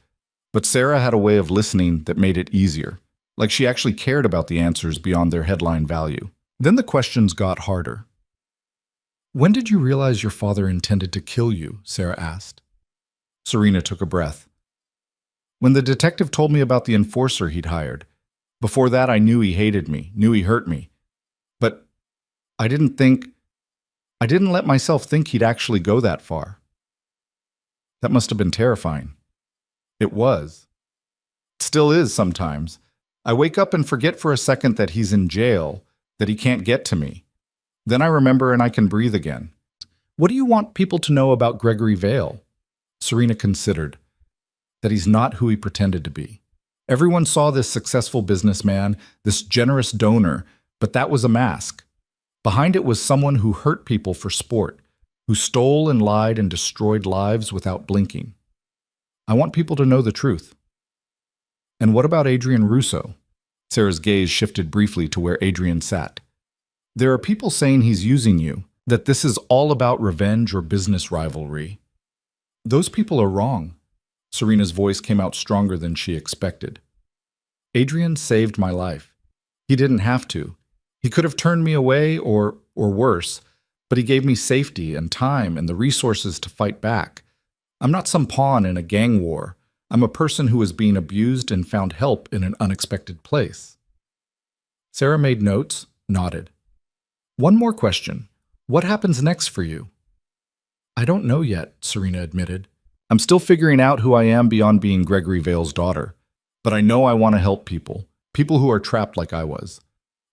But Sarah had a way of listening that made it easier, like she actually cared about the answers beyond their headline value. Then the questions got harder. When did you realize your father intended to kill you? Sarah asked. Serena took a breath. When the detective told me about the enforcer he'd hired. Before that, I knew he hated me, knew he hurt me. But I didn't let myself think he'd actually go that far. That must have been terrifying. It was. It still is sometimes. I wake up and forget for a second that he's in jail, that he can't get to me. Then I remember and I can breathe again. What do you want people to know about Gregory Vale? Serena considered. That he's not who he pretended to be. Everyone saw this successful businessman, this generous donor, but that was a mask. Behind it was someone who hurt people for sport, who stole and lied and destroyed lives without blinking. I want people to know the truth. And what about Adrian Russo? Sarah's gaze shifted briefly to where Adrian sat. There are people saying he's using you, that this is all about revenge or business rivalry. Those people are wrong. Serena's voice came out stronger than she expected. Adrian saved my life. He didn't have to. He could have turned me away or worse, but he gave me safety and time and the resources to fight back. I'm not some pawn in a gang war. I'm a person who was being abused and found help in an unexpected place. Sarah made notes, nodded. One more question. What happens next for you? I don't know yet, Serena admitted. I'm still figuring out who I am beyond being Gregory Vale's daughter. But I know I want to help people who are trapped like I was.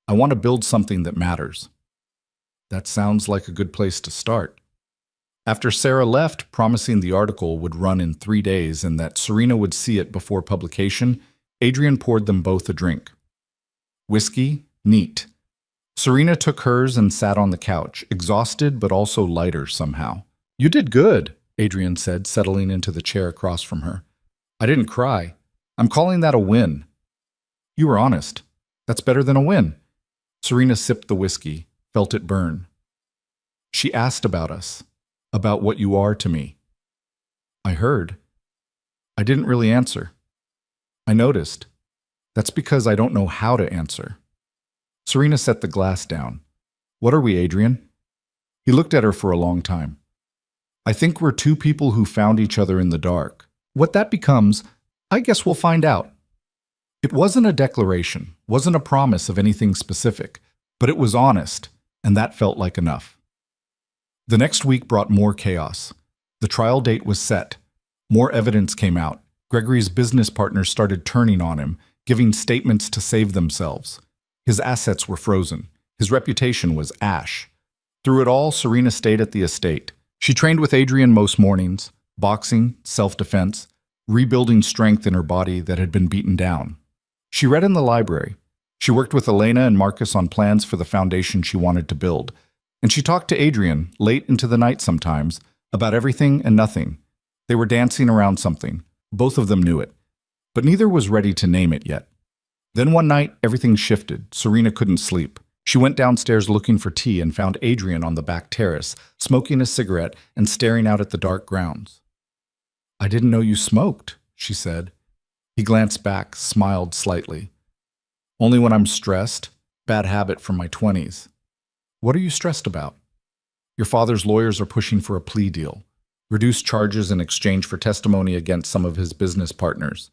I want to build something that matters. That sounds like a good place to start. After Sarah left, promising the article would run in 3 days and that Serena would see it before publication, Adrian poured them both a drink. Whiskey, neat. Serena took hers and sat on the couch, exhausted but also lighter somehow. You did good, Adrian said, settling into the chair across from her. I didn't cry. I'm calling that a win. You were honest. That's better than a win. Serena sipped the whiskey, felt it burn. She asked about us, about what you are to me. I heard. I didn't really answer. I noticed. That's because I don't know how to answer. Serena set the glass down. What are we, Adrian? He looked at her for a long time. I think we're two people who found each other in the dark. What that becomes, I guess we'll find out. It wasn't a declaration, wasn't a promise of anything specific, but it was honest, and that felt like enough. The next week brought more chaos. The trial date was set. More evidence came out. Gregory's business partners started turning on him, giving statements to save themselves. His assets were frozen. His reputation was ash. Through it all, Serena stayed at the estate. She trained with Adrian most mornings, boxing, self-defense, rebuilding strength in her body that had been beaten down. She read in the library. She worked with Elena and Marcus on plans for the foundation she wanted to build. And she talked to Adrian, late into the night sometimes, about everything and nothing. They were dancing around something. Both of them knew it. But neither was ready to name it yet. Then one night, everything shifted. Serena couldn't sleep. She went downstairs looking for tea and found Adrian on the back terrace, smoking a cigarette and staring out at the dark grounds. I didn't know you smoked, she said. He glanced back, smiled slightly. Only when I'm stressed. Bad habit from my 20s. What are you stressed about? Your father's lawyers are pushing for a plea deal. Reduced charges in exchange for testimony against some of his business partners.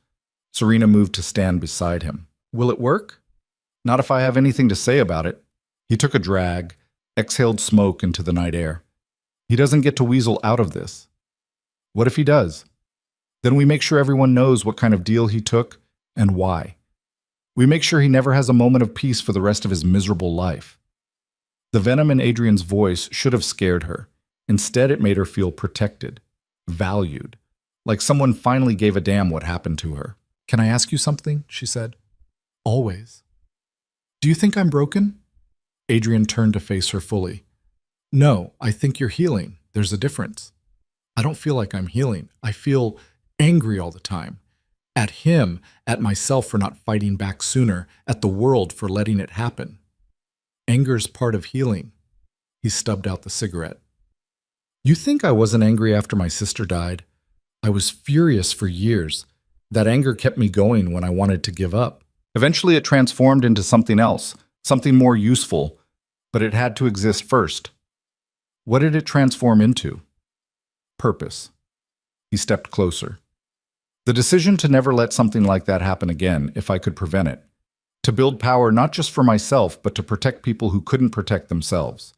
Serena moved to stand beside him. Will it work? Not if I have anything to say about it. He took a drag, exhaled smoke into the night air. He doesn't get to weasel out of this. What if he does? Then we make sure everyone knows what kind of deal he took and why. We make sure he never has a moment of peace for the rest of his miserable life. The venom in Adrian's voice should have scared her. Instead, it made her feel protected, valued, like someone finally gave a damn what happened to her. Can I ask you something? She said. Always. Do you think I'm broken? Adrian turned to face her fully. No, I think you're healing. There's a difference. I don't feel like I'm healing. I feel angry all the time. At him, at myself for not fighting back sooner, at the world for letting it happen. Anger's part of healing. He stubbed out the cigarette. You think I wasn't angry after my sister died? I was furious for years. That anger kept me going when I wanted to give up. Eventually it transformed into something else, something more useful, but it had to exist first. What did it transform into? Purpose. He stepped closer. The decision to never let something like that happen again, if I could prevent it. To build power not just for myself, but to protect people who couldn't protect themselves.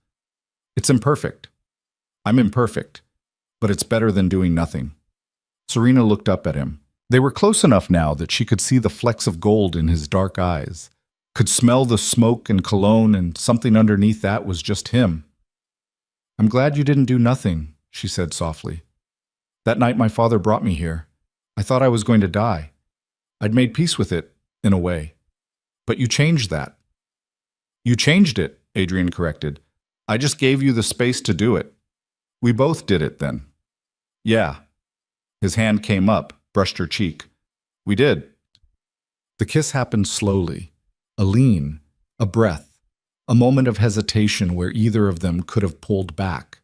It's imperfect. I'm imperfect, but it's better than doing nothing. Serena looked up at him. They were close enough now that she could see the flecks of gold in his dark eyes, could smell the smoke and cologne, and something underneath that was just him. "I'm glad you didn't do nothing," she said softly. "That night my father brought me here. I thought I was going to die. I'd made peace with it, in a way. But you changed that." "You changed it," Adrian corrected. "I just gave you the space to do it. We both did it then." "Yeah." His hand came up, brushed her cheek. "We did." The kiss happened slowly, a lean, a breath, a moment of hesitation where either of them could have pulled back,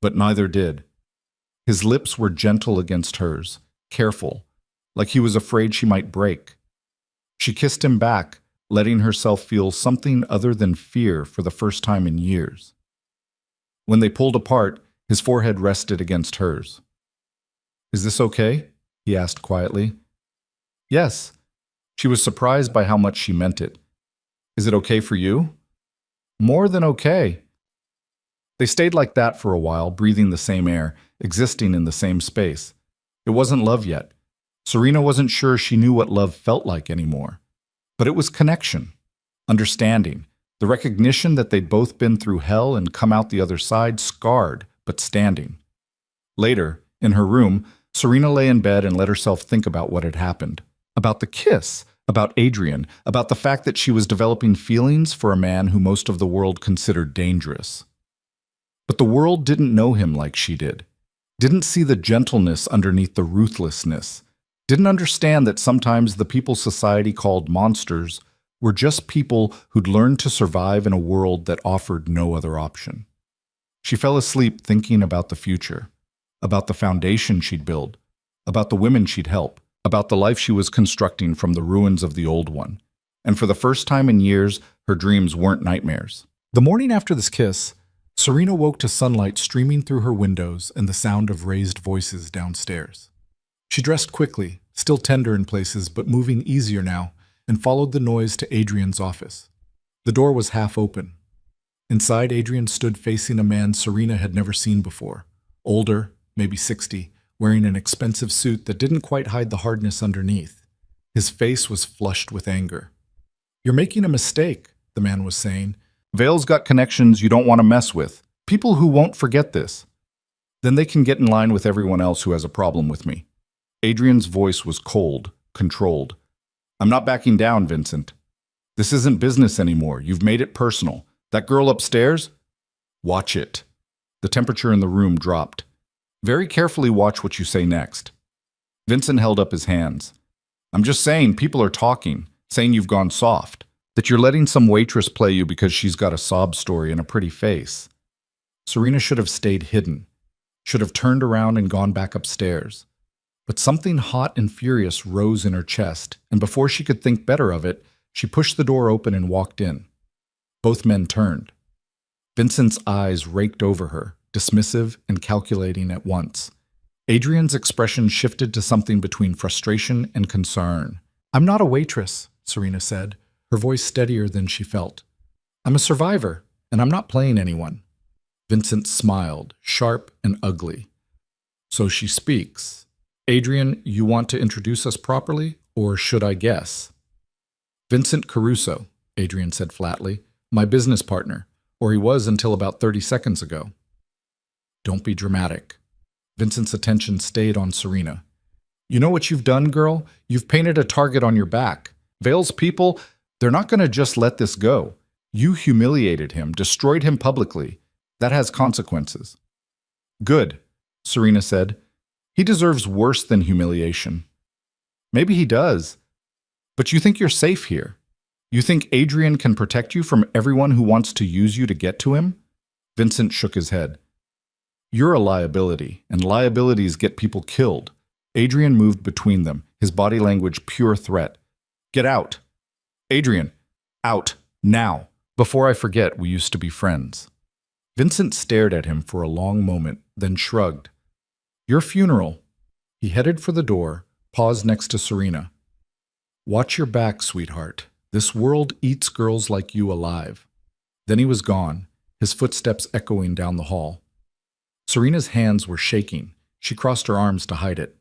but neither did. His lips were gentle against hers, careful, like he was afraid she might break. She kissed him back, letting herself feel something other than fear for the first time in years. When they pulled apart, his forehead rested against hers. "Is this okay?" he asked quietly. "Yes." She was surprised by how much she meant it. "Is it okay for you?" "More than okay." They stayed like that for a while, breathing the same air, existing in the same space. It wasn't love yet. Serena wasn't sure she knew what love felt like anymore. But it was connection, understanding, the recognition that they'd both been through hell and come out the other side scarred, but standing. Later, in her room, Serena lay in bed and let herself think about what had happened. About the kiss, about Adrian, about the fact that she was developing feelings for a man who most of the world considered dangerous. But the world didn't know him like she did, didn't see the gentleness underneath the ruthlessness, didn't understand that sometimes the people society called monsters were just people who'd learned to survive in a world that offered no other option. She fell asleep thinking about the future, about the foundation she'd build, about the women she'd help, about the life she was constructing from the ruins of the old one. And for the first time in years, her dreams weren't nightmares. The morning after this kiss, Serena woke to sunlight streaming through her windows and the sound of raised voices downstairs. She dressed quickly, still tender in places but moving easier now, and followed the noise to Adrian's office. The door was half open. Inside, Adrian stood facing a man Serena had never seen before. Older, maybe 60, wearing an expensive suit that didn't quite hide the hardness underneath. His face was flushed with anger. "You're making a mistake," the man was saying. "Vale's got connections you don't want to mess with. People who won't forget this. Then they can get in line with everyone else who has a problem with me." Adrian's voice was cold, controlled. "I'm not backing down, Vincent. This isn't business anymore. You've made it personal. That girl upstairs? Watch it." The temperature in the room dropped. "Very carefully watch what you say next." Vincent held up his hands. "I'm just saying people are talking, saying you've gone soft, that you're letting some waitress play you because she's got a sob story and a pretty face." Serena should have stayed hidden, should have turned around and gone back upstairs. But something hot and furious rose in her chest, and before she could think better of it, she pushed the door open and walked in. Both men turned. Vincent's eyes raked over her, dismissive and calculating at once. Adrian's expression shifted to something between frustration and concern. "I'm not a waitress," Serena said, her voice steadier than she felt. "I'm a survivor, and I'm not playing anyone." Vincent smiled, sharp and ugly. "So she speaks. Adrian, you want to introduce us properly, or should I guess?" "Vincent Caruso," Adrian said flatly, "my business partner, or he was until about 30 seconds ago." "Don't be dramatic." Vincent's attention stayed on Serena. "You know what you've done, girl? You've painted a target on your back. Vale's people, they're not going to just let this go. You humiliated him, destroyed him publicly. That has consequences." "Good," Serena said. "He deserves worse than humiliation." "Maybe he does. But you think you're safe here? You think Adrian can protect you from everyone who wants to use you to get to him?" Vincent shook his head. "You're a liability, and liabilities get people killed." Adrian moved between them, his body language pure threat. "Get out. Adrian, out, now. Before I forget, we used to be friends." Vincent stared at him for a long moment, then shrugged. "Your funeral." He headed for the door, paused next to Serena. "Watch your back, sweetheart. This world eats girls like you alive." Then he was gone, his footsteps echoing down the hall. Serena's hands were shaking. She crossed her arms to hide it.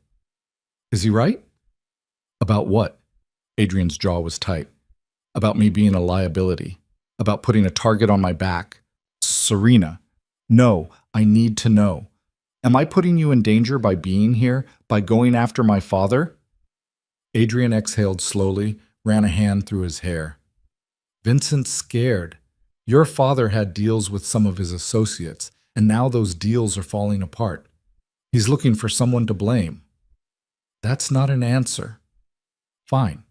"Is he right?" About what? Adrian's jaw was tight. About me being a liability. About putting a target on my back. Serena. No, I need to know. Am I putting you in danger by being here, by going after my father? Adrian exhaled slowly, ran a hand through his hair. Vincent's scared. Your father had deals with some of his associates, and now those deals are falling apart. He's looking for someone to blame. That's not an answer. Fine.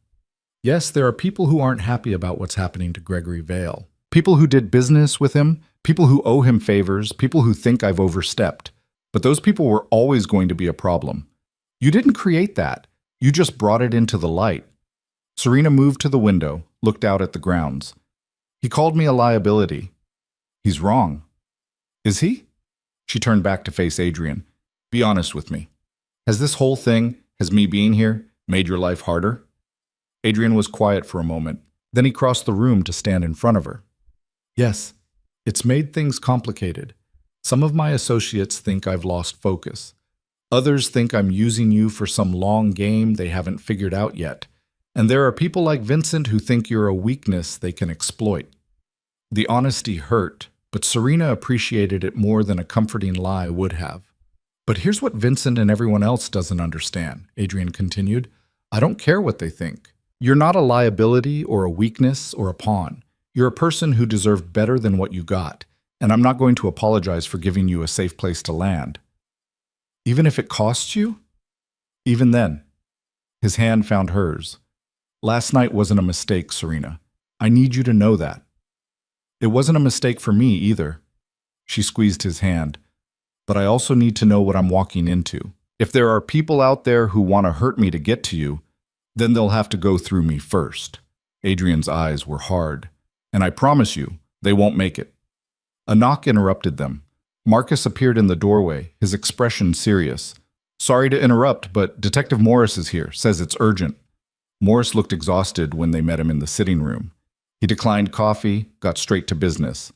Yes, there are people who aren't happy about what's happening to Gregory Vale. People who did business with him, people who owe him favors, people who think I've overstepped. But those people were always going to be a problem. You didn't create that. You just brought it into the light. Serena moved to the window, looked out at the grounds. He called me a liability. He's wrong. Is he? She turned back to face Adrian. Be honest with me. Has this whole thing, has me being here, made your life harder? Adrian was quiet for a moment. Then he crossed the room to stand in front of her. Yes, it's made things complicated. Some of my associates think I've lost focus. Others think I'm using you for some long game they haven't figured out yet. And there are people like Vincent who think you're a weakness they can exploit. The honesty hurt, but Serena appreciated it more than a comforting lie would have. But here's what Vincent and everyone else doesn't understand, Adrian continued. I don't care what they think. You're not a liability or a weakness or a pawn. You're a person who deserved better than what you got, and I'm not going to apologize for giving you a safe place to land. Even if it costs you? Even then. His hand found hers. Last night wasn't a mistake, Serena. I need you to know that. It wasn't a mistake for me either. She squeezed his hand. But I also need to know what I'm walking into. If there are people out there who want to hurt me to get to you, then they'll have to go through me first. Adrian's eyes were hard. And I promise you, they won't make it. A knock interrupted them. Marcus appeared in the doorway, his expression serious. Sorry to interrupt, but Detective Morris is here, says it's urgent. Morris looked exhausted when they met him in the sitting room. He declined coffee, got straight to business.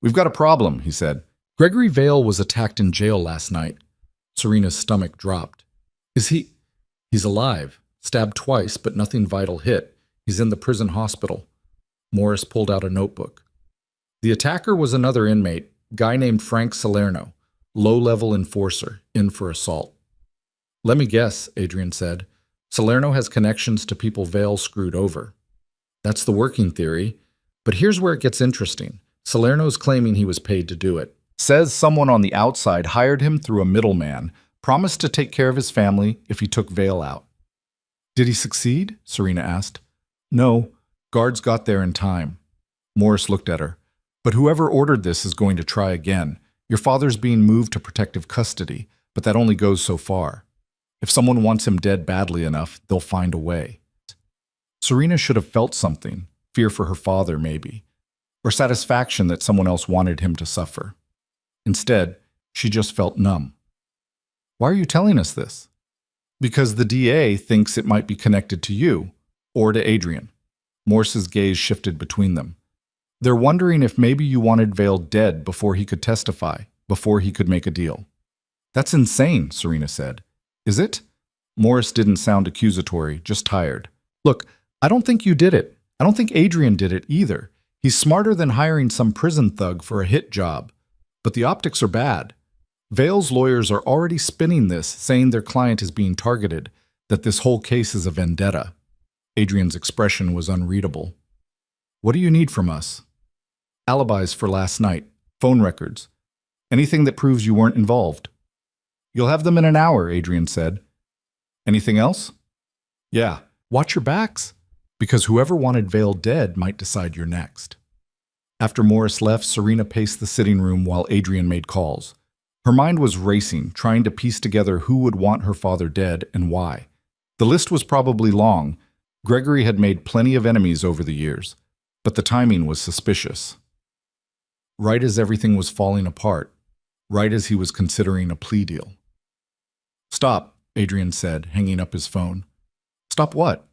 We've got a problem, he said. Gregory Vale was attacked in jail last night. Serena's stomach dropped. Is he? He's alive. Stabbed twice, but nothing vital hit. He's in the prison hospital. Morris pulled out a notebook. The attacker was another inmate, guy named Frank Salerno, low-level enforcer, in for assault. Let me guess, Adrian said. Salerno has connections to people Vale screwed over. That's the working theory, but here's where it gets interesting. Salerno's claiming he was paid to do it. Says someone on the outside hired him through a middleman, promised to take care of his family if he took Vale out. Did he succeed? Serena asked. No, guards got there in time. Morris looked at her. But whoever ordered this is going to try again. Your father's being moved to protective custody, but that only goes so far. If someone wants him dead badly enough, they'll find a way. Serena should have felt something, fear for her father maybe, or satisfaction that someone else wanted him to suffer. Instead, she just felt numb. Why are you telling us this? Because the DA thinks it might be connected to you, or to Adrian. Morse's gaze shifted between them. They're wondering if maybe you wanted Vale dead before he could testify, before he could make a deal. That's insane, Serena said. Is it? Morris didn't sound accusatory, just tired. Look, I don't think you did it. I don't think Adrian did it either. He's smarter than hiring some prison thug for a hit job. But the optics are bad. Vale's lawyers are already spinning this, saying their client is being targeted, that this whole case is a vendetta. Adrian's expression was unreadable. What do you need from us? Alibis for last night, phone records, anything that proves you weren't involved. You'll have them in an hour, Adrian said. Anything else? Yeah, watch your backs, because whoever wanted Vale dead might decide you're next. After Morris left, Serena paced the sitting room while Adrian made calls. Her mind was racing, trying to piece together who would want her father dead and why. The list was probably long. Gregory had made plenty of enemies over the years, but the timing was suspicious. Right as everything was falling apart, right as he was considering a plea deal. Stop, Adrian said, hanging up his phone. Stop what?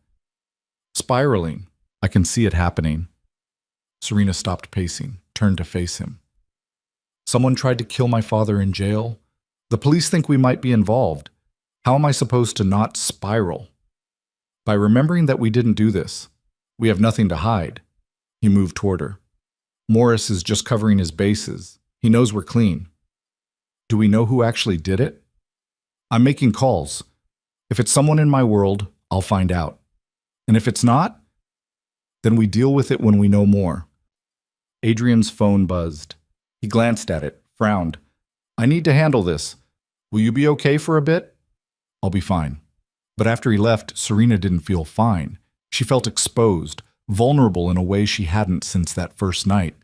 Spiraling. I can see it happening. Serena stopped pacing, turned to face him. Someone tried to kill my father in jail. The police think we might be involved. How am I supposed to not spiral? By remembering that we didn't do this. We have nothing to hide. He moved toward her. Morris is just covering his bases. He knows we're clean. Do we know who actually did it? I'm making calls. If it's someone in my world, I'll find out. And if it's not, then we deal with it when we know more. Adrian's phone buzzed. He glanced at it, frowned. I need to handle this. Will you be okay for a bit? I'll be fine. But after he left, Serena didn't feel fine. She felt exposed, vulnerable in a way she hadn't since that first night.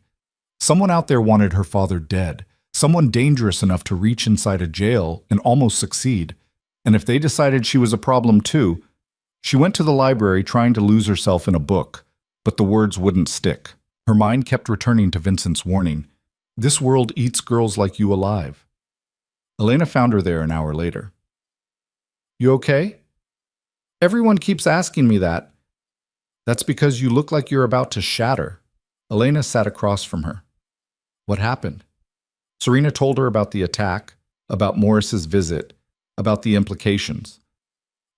Someone out there wanted her father dead. Someone dangerous enough to reach inside a jail and almost succeed. And if they decided she was a problem too, she went to the library trying to lose herself in a book, but the words wouldn't stick. Her mind kept returning to Vincent's warning. This world eats girls like you alive. Elena found her there an hour later. You okay? Everyone keeps asking me that. That's because you look like you're about to shatter. Elena sat across from her. What happened? Serena told her about the attack, about Morris's visit, about the implications.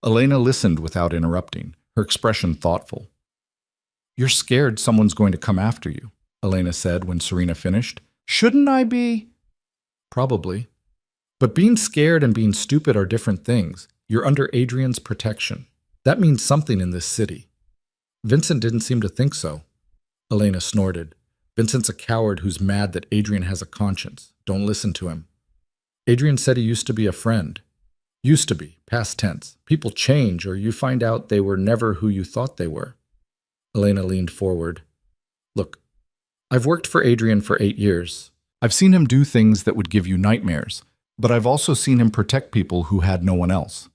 Elena listened without interrupting, her expression thoughtful. You're scared someone's going to come after you, Elena said when Serena finished. Shouldn't I be? Probably. But being scared and being stupid are different things. You're under Adrian's protection. That means something in this city. Vincent didn't seem to think so. Elena snorted. Vincent's a coward who's mad that Adrian has a conscience. Don't listen to him. Adrian said he used to be a friend. Used to be, past tense. People change, or you find out they were never who you thought they were. Elena leaned forward. Look, I've worked for Adrian for 8 years. I've seen him do things that would give you nightmares, but I've also seen him protect people who had no one else.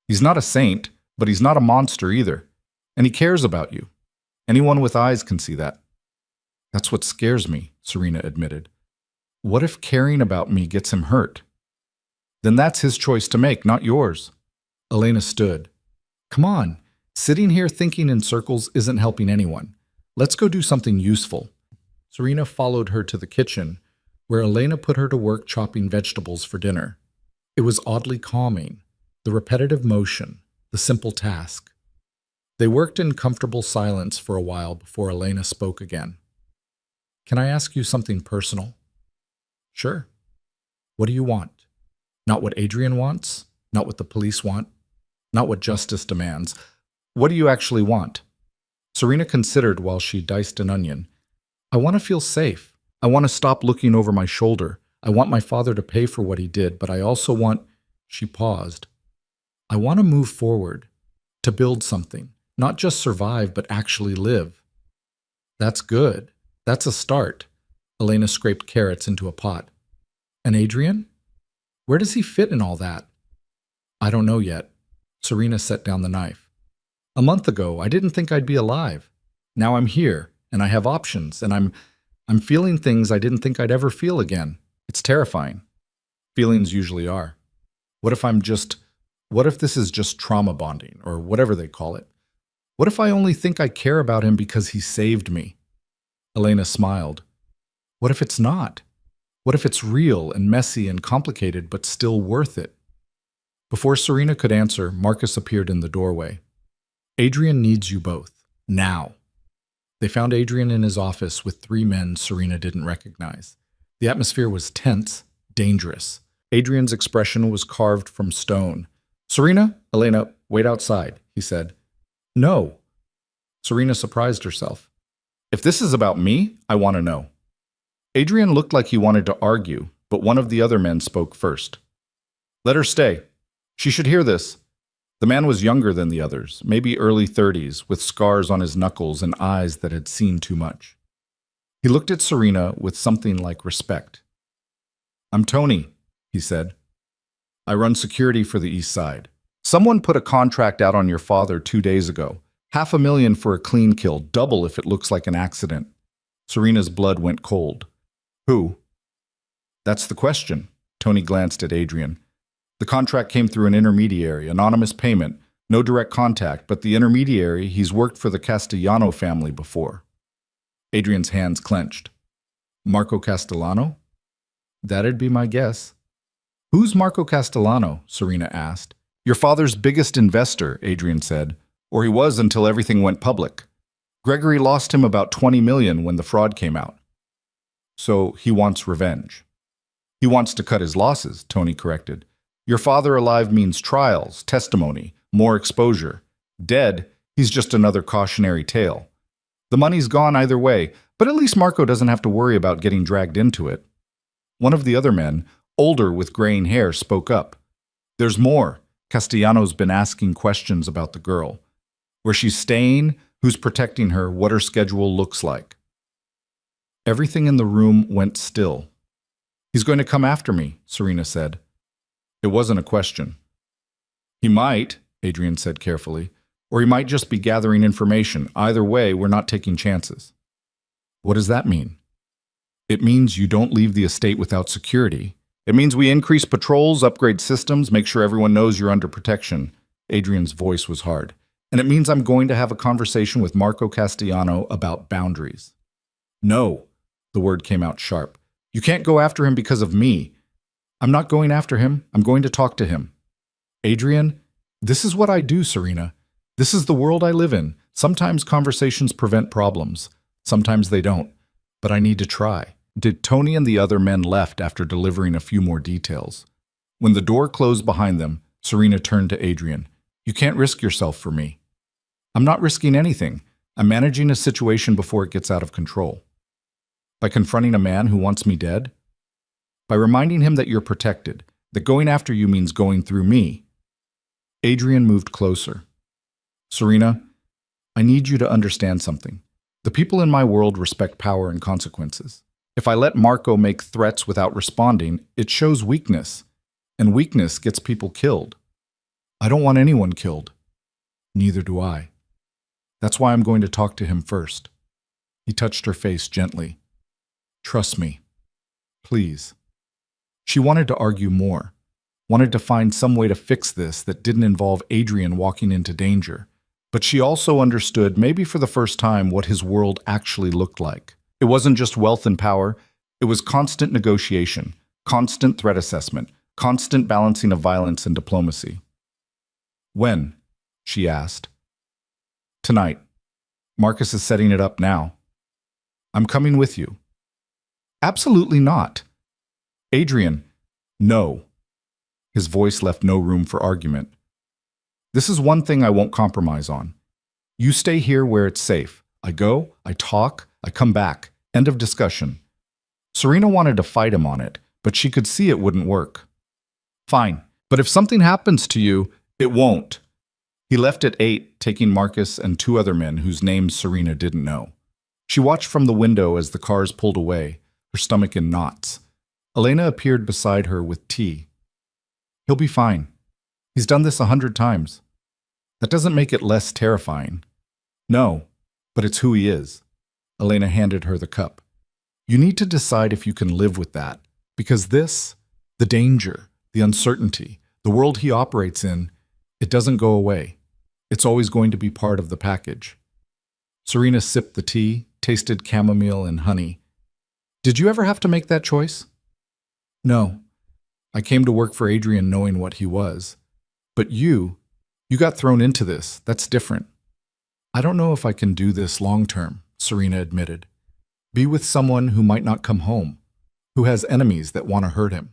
He's not a saint, but he's not a monster either. And he cares about you. Anyone with eyes can see that. That's what scares me, Serena admitted. What if caring about me gets him hurt? Then that's his choice to make, not yours. Elena stood. Come on, sitting here thinking in circles isn't helping anyone. Let's go do something useful. Serena followed her to the kitchen, where Elena put her to work chopping vegetables for dinner. It was oddly calming, the repetitive motion, the simple task. They worked in comfortable silence for a while before Elena spoke again. Can I ask you something personal? Sure. What do you want? Not what Adrian wants, not what the police want, not what justice demands. What do you actually want? Serena considered while she diced an onion. I want to feel safe. I want to stop looking over my shoulder. I want my father to pay for what he did, but I also want... She paused. I want to move forward, to build something, not just survive, but actually live. That's good. That's a start. Elena scraped carrots into a pot. And Adrian? Where does he fit in all that? I don't know yet. Serena set down the knife. A month ago, I didn't think I'd be alive. Now I'm here, and I have options, and I'm feeling things I didn't think I'd ever feel again. It's terrifying. Feelings usually are. What if this is just trauma bonding, or whatever they call it? What if I only think I care about him because he saved me? Elena smiled. What if it's not? What if it's real and messy and complicated, but still worth it? Before Serena could answer, Marcus appeared in the doorway. Adrian needs you both. Now. They found Adrian in his office with 3 men Serena didn't recognize. The atmosphere was tense, dangerous. Adrian's expression was carved from stone. Serena, Elena, wait outside, he said. No. Serena surprised herself. If this is about me, I want to know. Adrian looked like he wanted to argue, but one of the other men spoke first. Let her stay. She should hear this. The man was younger than the others, maybe early 30s, with scars on his knuckles and eyes that had seen too much. He looked at Serena with something like respect. I'm Tony, he said. I run security for the East Side. Someone put a contract out on your father 2 days ago. $500,000 for a clean kill, double if it looks like an accident. Serena's blood went cold. Who? That's the question. Tony glanced at Adrian. The contract came through an intermediary, anonymous payment, no direct contact, but the intermediary, he's worked for the Castellano family before. Adrian's hands clenched. Marco Castellano? That'd be my guess. Who's Marco Castellano? Serena asked. Your father's biggest investor, Adrian said. Or he was until everything went public. Gregory lost him about 20 million when the fraud came out. So he wants revenge. He wants to cut his losses, Tony corrected. Your father alive means trials, testimony, more exposure. Dead, he's just another cautionary tale. The money's gone either way, but at least Marco doesn't have to worry about getting dragged into it. One of the other men, older with graying hair, spoke up. There's more. Castellano's been asking questions about the girl. Where she's staying, who's protecting her, what her schedule looks like. Everything in the room went still. He's going to come after me, Serena said. It wasn't a question. He might, Adrian said carefully, or he might just be gathering information. Either way, we're not taking chances. What does that mean? It means you don't leave the estate without security. It means we increase patrols, upgrade systems, make sure everyone knows you're under protection. Adrian's voice was hard. And it means I'm going to have a conversation with Marco Castellano about boundaries. No, the word came out sharp. You can't go after him because of me. I'm not going after him. I'm going to talk to him. Adrian, this is what I do, Serena. This is the world I live in. Sometimes conversations prevent problems. Sometimes they don't. But I need to try. Did Tony and the other men left after delivering a few more details? When the door closed behind them, Serena turned to Adrian. You can't risk yourself for me. I'm not risking anything. I'm managing a situation before it gets out of control. By confronting a man who wants me dead? By reminding him that you're protected, that going after you means going through me. Adrian moved closer. Serena, I need you to understand something. The people in my world respect power and consequences. If I let Marco make threats without responding, it shows weakness, and weakness gets people killed. I don't want anyone killed. Neither do I. That's why I'm going to talk to him first. He touched her face gently. Trust me. Please. She wanted to argue more, wanted to find some way to fix this that didn't involve Adrian walking into danger. But she also understood, maybe for the first time, what his world actually looked like. It wasn't just wealth and power. It was constant negotiation, constant threat assessment, constant balancing of violence and diplomacy. When? She asked. Tonight. Marcus is setting it up now. I'm coming with you. Absolutely not. Adrian, no. His voice left no room for argument. This is one thing I won't compromise on. You stay here where it's safe. I go, I talk, I come back. End of discussion. Serena wanted to fight him on it, but she could see it wouldn't work. Fine, but if something happens to you, it won't. He left at 8, taking Marcus and 2 other men whose names Serena didn't know. She watched from the window as the cars pulled away, her stomach in knots. Elena appeared beside her with tea. He'll be fine. He's done this 100 times. That doesn't make it less terrifying. No, but it's who he is. Elena handed her the cup. You need to decide if you can live with that, because this, the danger, the uncertainty, the world he operates in, it doesn't go away. It's always going to be part of the package. Serena sipped the tea, tasted chamomile and honey. Did you ever have to make that choice? No. I came to work for Adrian knowing what he was. But you got thrown into this. That's different. I don't know if I can do this long term, Serena admitted. Be with someone who might not come home, who has enemies that want to hurt him.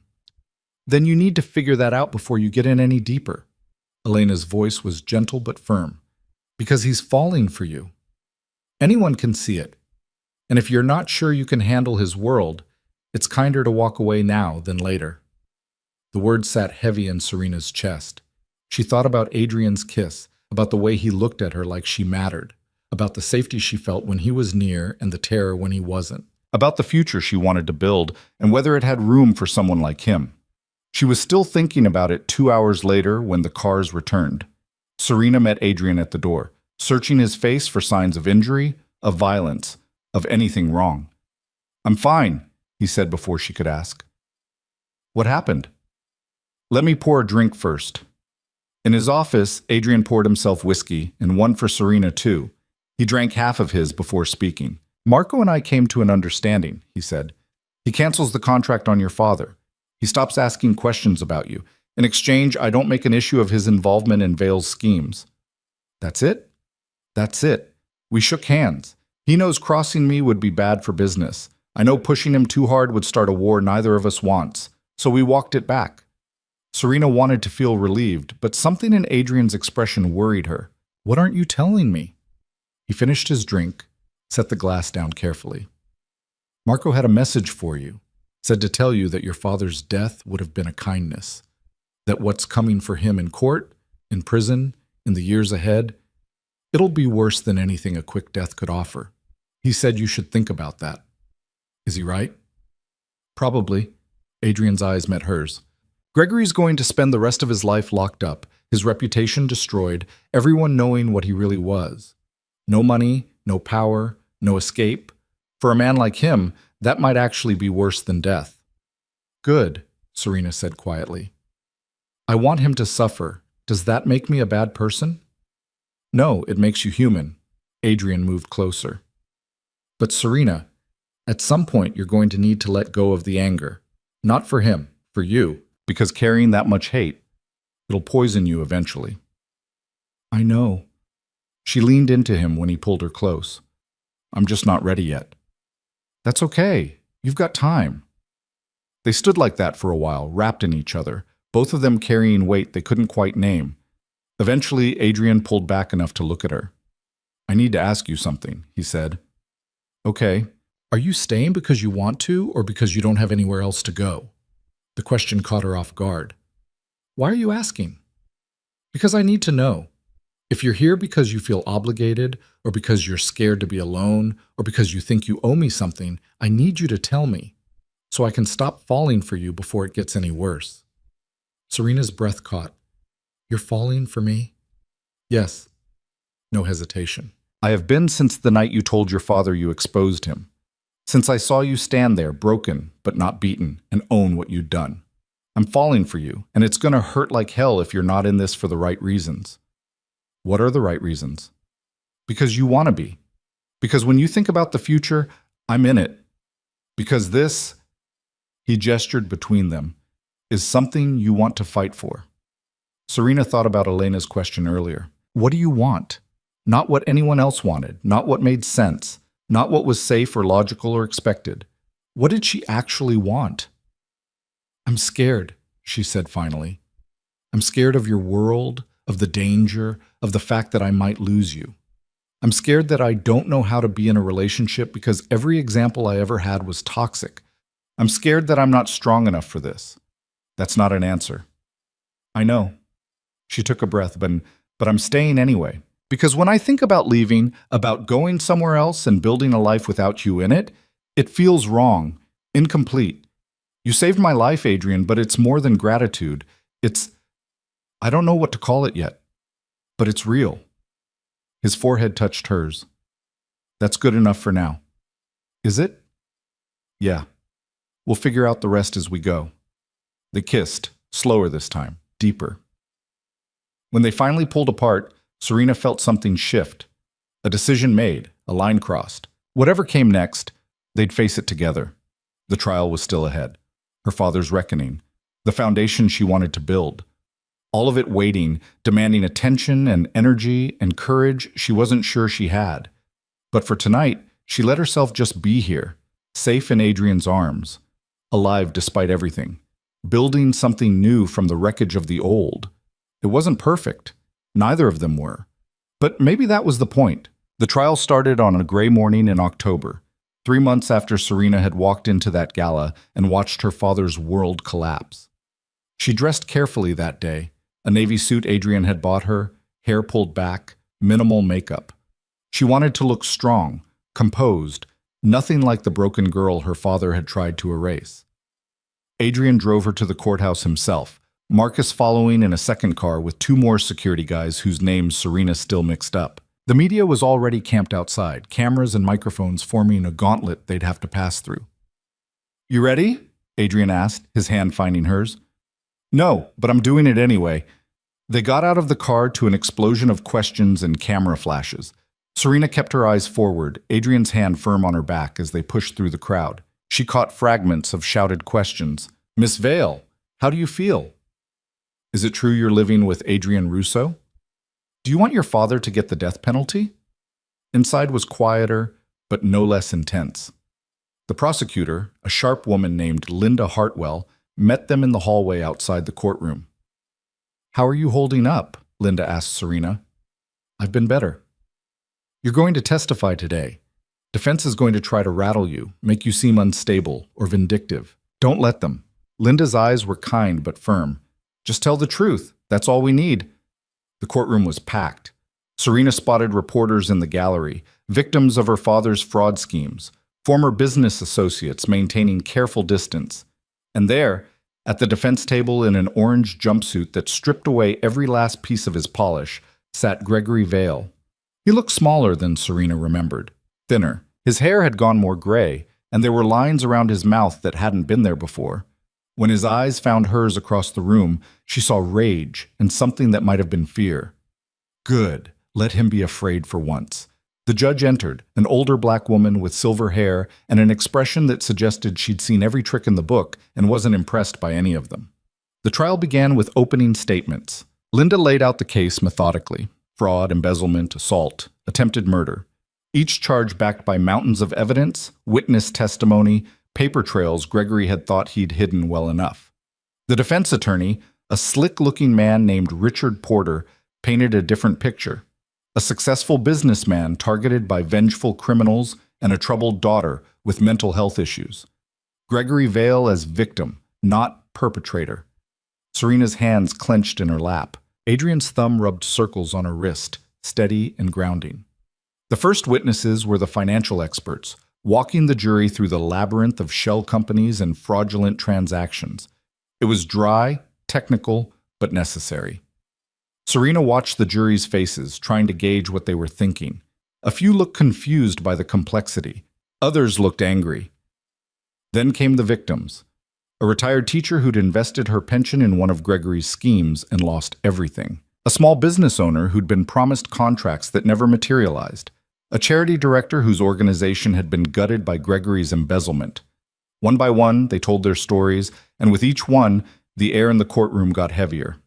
Then you need to figure that out before you get in any deeper. Elena's voice was gentle but firm. Because he's falling for you. Anyone can see it. And if you're not sure you can handle his world, it's kinder to walk away now than later. The words sat heavy in Serena's chest. She thought about Adrian's kiss, about the way he looked at her like she mattered, about the safety she felt when he was near and the terror when he wasn't, about the future she wanted to build and whether it had room for someone like him. She was still thinking about it 2 hours later when the cars returned. Serena met Adrian at the door, searching his face for signs of injury, of violence, of anything wrong. I'm fine, he said before she could ask. What happened? Let me pour a drink first. In his office, Adrian poured himself whiskey, and one for Serena too. He drank half of his before speaking. Marco and I came to an understanding, he said. He cancels the contract on your father. He stops asking questions about you. In exchange, I don't make an issue of his involvement in Vale's schemes. That's it? That's it. We shook hands. He knows crossing me would be bad for business. I know pushing him too hard would start a war neither of us wants. So we walked it back. Serena wanted to feel relieved, but something in Adrian's expression worried her. What aren't you telling me? He finished his drink, set the glass down carefully. Marco had a message for you. Said to tell you that your father's death would have been a kindness. That what's coming for him in court, in prison, in the years ahead, it'll be worse than anything a quick death could offer. He said you should think about that. Is he right? Probably. Adrian's eyes met hers. Gregory's going to spend the rest of his life locked up, his reputation destroyed, everyone knowing what he really was. No money, no power, no escape. For a man like him, that might actually be worse than death. Good, Serena said quietly. I want him to suffer. Does that make me a bad person? No, it makes you human. Adrian moved closer. But Serena, at some point you're going to need to let go of the anger. Not for him, for you, because carrying that much hate, it'll poison you eventually. I know. She leaned into him when he pulled her close. I'm just not ready yet. That's okay. You've got time. They stood like that for a while, wrapped in each other, both of them carrying weight they couldn't quite name. Eventually, Adrian pulled back enough to look at her. I need to ask you something, he said. Okay. Are you staying because you want to, or because you don't have anywhere else to go? The question caught her off guard. Why are you asking? Because I need to know. If you're here because you feel obligated, or because you're scared to be alone, or because you think you owe me something, I need you to tell me, so I can stop falling for you before it gets any worse. Serena's breath caught. You're falling for me? Yes. No hesitation. I have been since the night you told your father you exposed him. Since I saw you stand there, broken, but not beaten, and own what you'd done. I'm falling for you, and it's going to hurt like hell if you're not in this for the right reasons. What are the right reasons? Because you want to be. Because when you think about the future, I'm in it. Because this, he gestured between them, is something you want to fight for. Serena thought about Elena's question earlier. What do you want? Not what anyone else wanted, not what made sense, not what was safe or logical or expected. What did she actually want? I'm scared, she said finally. I'm scared of your world, of the danger, of the fact that I might lose you. I'm scared that I don't know how to be in a relationship because every example I ever had was toxic. I'm scared that I'm not strong enough for this. That's not an answer. I know. She took a breath, but I'm staying anyway. Because when I think about leaving, about going somewhere else and building a life without you in it, it feels wrong, incomplete. You saved my life, Adrian, but it's more than gratitude. I don't know what to call it yet, but it's real. His forehead touched hers. That's good enough for now. Is it? Yeah. We'll figure out the rest as we go. They kissed, slower this time, deeper. When they finally pulled apart, Serena felt something shift. A decision made, a line crossed. Whatever came next, they'd face it together. The trial was still ahead. Her father's reckoning. The foundation she wanted to build. All of it waiting, demanding attention and energy and courage she wasn't sure she had. But for tonight, she let herself just be here, safe in Adrian's arms, alive despite everything, building something new from the wreckage of the old. It wasn't perfect. Neither of them were. But maybe that was the point. The trial started on a gray morning in October, 3 months after Serena had walked into that gala and watched her father's world collapse. She dressed carefully that day, a navy suit Adrian had bought her, hair pulled back, minimal makeup. She wanted to look strong, composed, nothing like the broken girl her father had tried to erase. Adrian drove her to the courthouse himself, Marcus following in a second car with 2 more security guys whose names Serena still mixed up. The media was already camped outside, cameras and microphones forming a gauntlet they'd have to pass through. You ready? Adrian asked, his hand finding hers. No, but I'm doing it anyway. They got out of the car to an explosion of questions and camera flashes. Serena kept her eyes forward, Adrian's hand firm on her back as they pushed through the crowd. She caught fragments of shouted questions. Miss Vale, how do you feel? Is it true you're living with Adrian Russo? Do you want your father to get the death penalty? Inside was quieter, but no less intense. The prosecutor, a sharp woman named Linda Hartwell, met them in the hallway outside the courtroom. "How are you holding up?" Linda asked Serena. "I've been better." "You're going to testify today. Defense is going to try to rattle you, make you seem unstable or vindictive. Don't let them." Linda's eyes were kind but firm. "Just tell the truth. That's all we need." The courtroom was packed. Serena spotted reporters in the gallery, victims of her father's fraud schemes, former business associates maintaining careful distance. And there, at the defense table in an orange jumpsuit that stripped away every last piece of his polish, sat Gregory Vale. He looked smaller than Serena remembered, thinner. His hair had gone more gray, and there were lines around his mouth that hadn't been there before. When his eyes found hers across the room, she saw rage and something that might have been fear. Good. Let him be afraid for once. The judge entered, an older black woman with silver hair and an expression that suggested she'd seen every trick in the book and wasn't impressed by any of them. The trial began with opening statements. Linda laid out the case methodically: fraud, embezzlement, assault, attempted murder. Each charge backed by mountains of evidence, witness testimony, paper trails Gregory had thought he'd hidden well enough. The defense attorney, a slick-looking man named Richard Porter, painted a different picture. A successful businessman targeted by vengeful criminals and a troubled daughter with mental health issues. Gregory Vale as victim, not perpetrator. Serena's hands clenched in her lap. Adrian's thumb rubbed circles on her wrist, steady and grounding. The first witnesses were the financial experts, walking the jury through the labyrinth of shell companies and fraudulent transactions. It was dry, technical, but necessary. Serena watched the jury's faces, trying to gauge what they were thinking. A few looked confused by the complexity. Others looked angry. Then came the victims. A retired teacher who'd invested her pension in one of Gregory's schemes and lost everything. A small business owner who'd been promised contracts that never materialized. A charity director whose organization had been gutted by Gregory's embezzlement. One by one, they told their stories, and with each one, the air in the courtroom got heavier.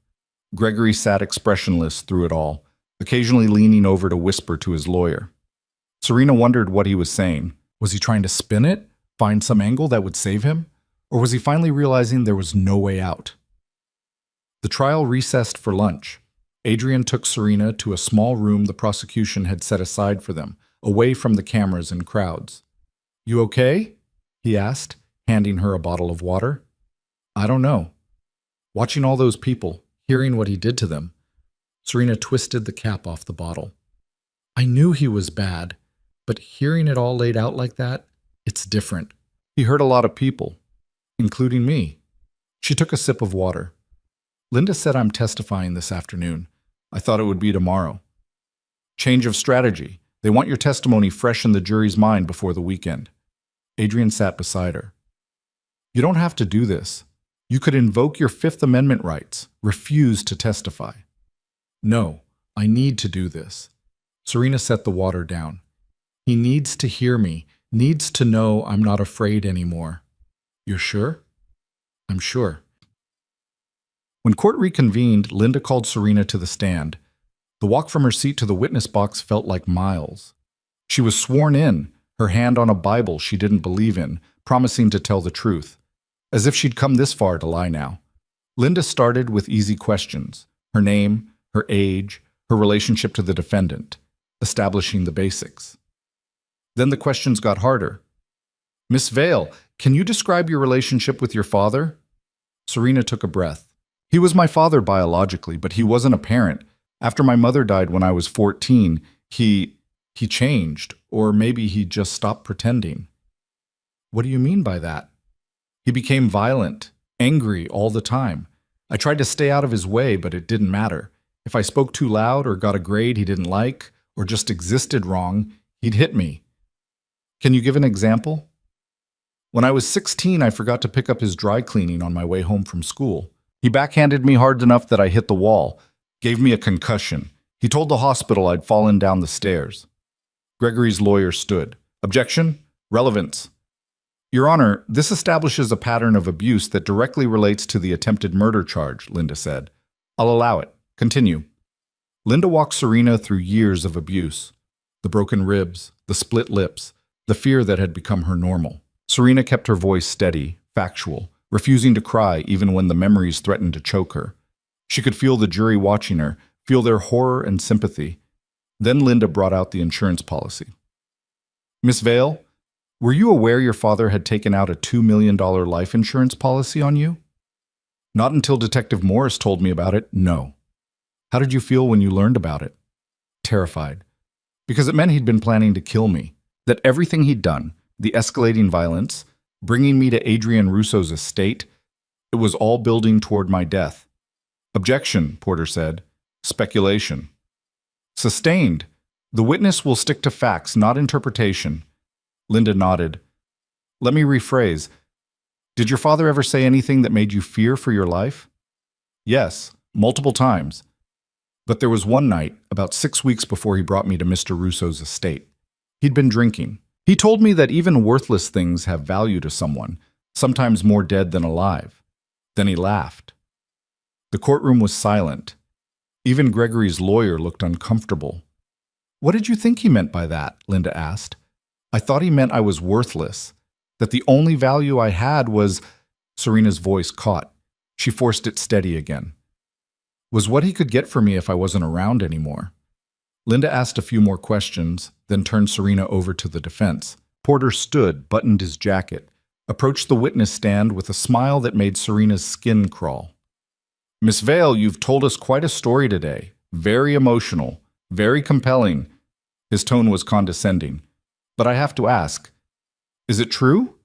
Gregory sat expressionless through it all, occasionally leaning over to whisper to his lawyer. Serena wondered what he was saying. Was he trying to spin it, find some angle that would save him? Or was he finally realizing there was no way out? The trial recessed for lunch. Adrian took Serena to a small room the prosecution had set aside for them, away from the cameras and crowds. "You okay?" he asked, handing her a bottle of water. "I don't know." Watching all those people, hearing what he did to them, Serena twisted the cap off the bottle. "I knew he was bad, but hearing it all laid out like that, it's different. He hurt a lot of people, including me." She took a sip of water. "Linda said I'm testifying this afternoon. I thought it would be tomorrow." "Change of strategy. They want your testimony fresh in the jury's mind before the weekend." Adrian sat beside her. "You don't have to do this. You could invoke your Fifth Amendment rights, refuse to testify." "No, I need to do this." Serena set the water down. "He needs to hear me, needs to know I'm not afraid anymore." "You're sure?" "I'm sure." When court reconvened, Linda called Serena to the stand. The walk from her seat to the witness box felt like miles. She was sworn in, her hand on a Bible she didn't believe in, promising to tell the truth. As if she'd come this far to lie now. Linda started with easy questions: her name, her age, her relationship to the defendant, establishing the basics. Then the questions got harder. "Miss Vale, can you describe your relationship with your father?" Serena took a breath. "He was my father biologically, but he wasn't a parent. After my mother died when I was 14, he changed, or maybe he just stopped pretending." "What do you mean by that?" "He became violent, angry all the time. I tried to stay out of his way, but it didn't matter. If I spoke too loud or got a grade he didn't like, or just existed wrong, he'd hit me." "Can you give an example?" "When I was 16, I forgot to pick up his dry cleaning on my way home from school. He backhanded me hard enough that I hit the wall, gave me a concussion. He told the hospital I'd fallen down the stairs." Gregory's lawyer stood. "Objection? Relevance." "Your Honor, this establishes a pattern of abuse that directly relates to the attempted murder charge," Linda said. "I'll allow it. Continue." Linda walked Serena through years of abuse. The broken ribs, the split lips, the fear that had become her normal. Serena kept her voice steady, factual, refusing to cry even when the memories threatened to choke her. She could feel the jury watching her, feel their horror and sympathy. Then Linda brought out the insurance policy. Miss Vale, were you aware your father had taken out a $2 million life insurance policy on you? Not until Detective Morris told me about it, no. How did you feel when you learned about it? Terrified. Because it meant he'd been planning to kill me. That everything he'd done, the escalating violence, bringing me to Adrian Russo's estate, it was all building toward my death. Objection, Porter said. Speculation. Sustained. The witness will stick to facts, not interpretation. Linda nodded. Let me rephrase. Did your father ever say anything that made you fear for your life? Yes, multiple times. But there was one night, about 6 weeks before he brought me to Mr. Russo's estate. He'd been drinking. He told me that even worthless things have value to someone, sometimes more dead than alive. Then he laughed. The courtroom was silent. Even Gregory's lawyer looked uncomfortable. What did you think he meant by that? Linda asked. I thought he meant I was worthless, that the only value I had was… Serena's voice caught. She forced it steady again. Was what he could get for me if I wasn't around anymore. Linda asked a few more questions, then turned Serena over to the defense. Porter stood, buttoned his jacket, approached the witness stand with a smile that made Serena's skin crawl. Miss Vale, you've told us quite a story today. Very emotional, very compelling. His tone was condescending. But I have to ask, is it true?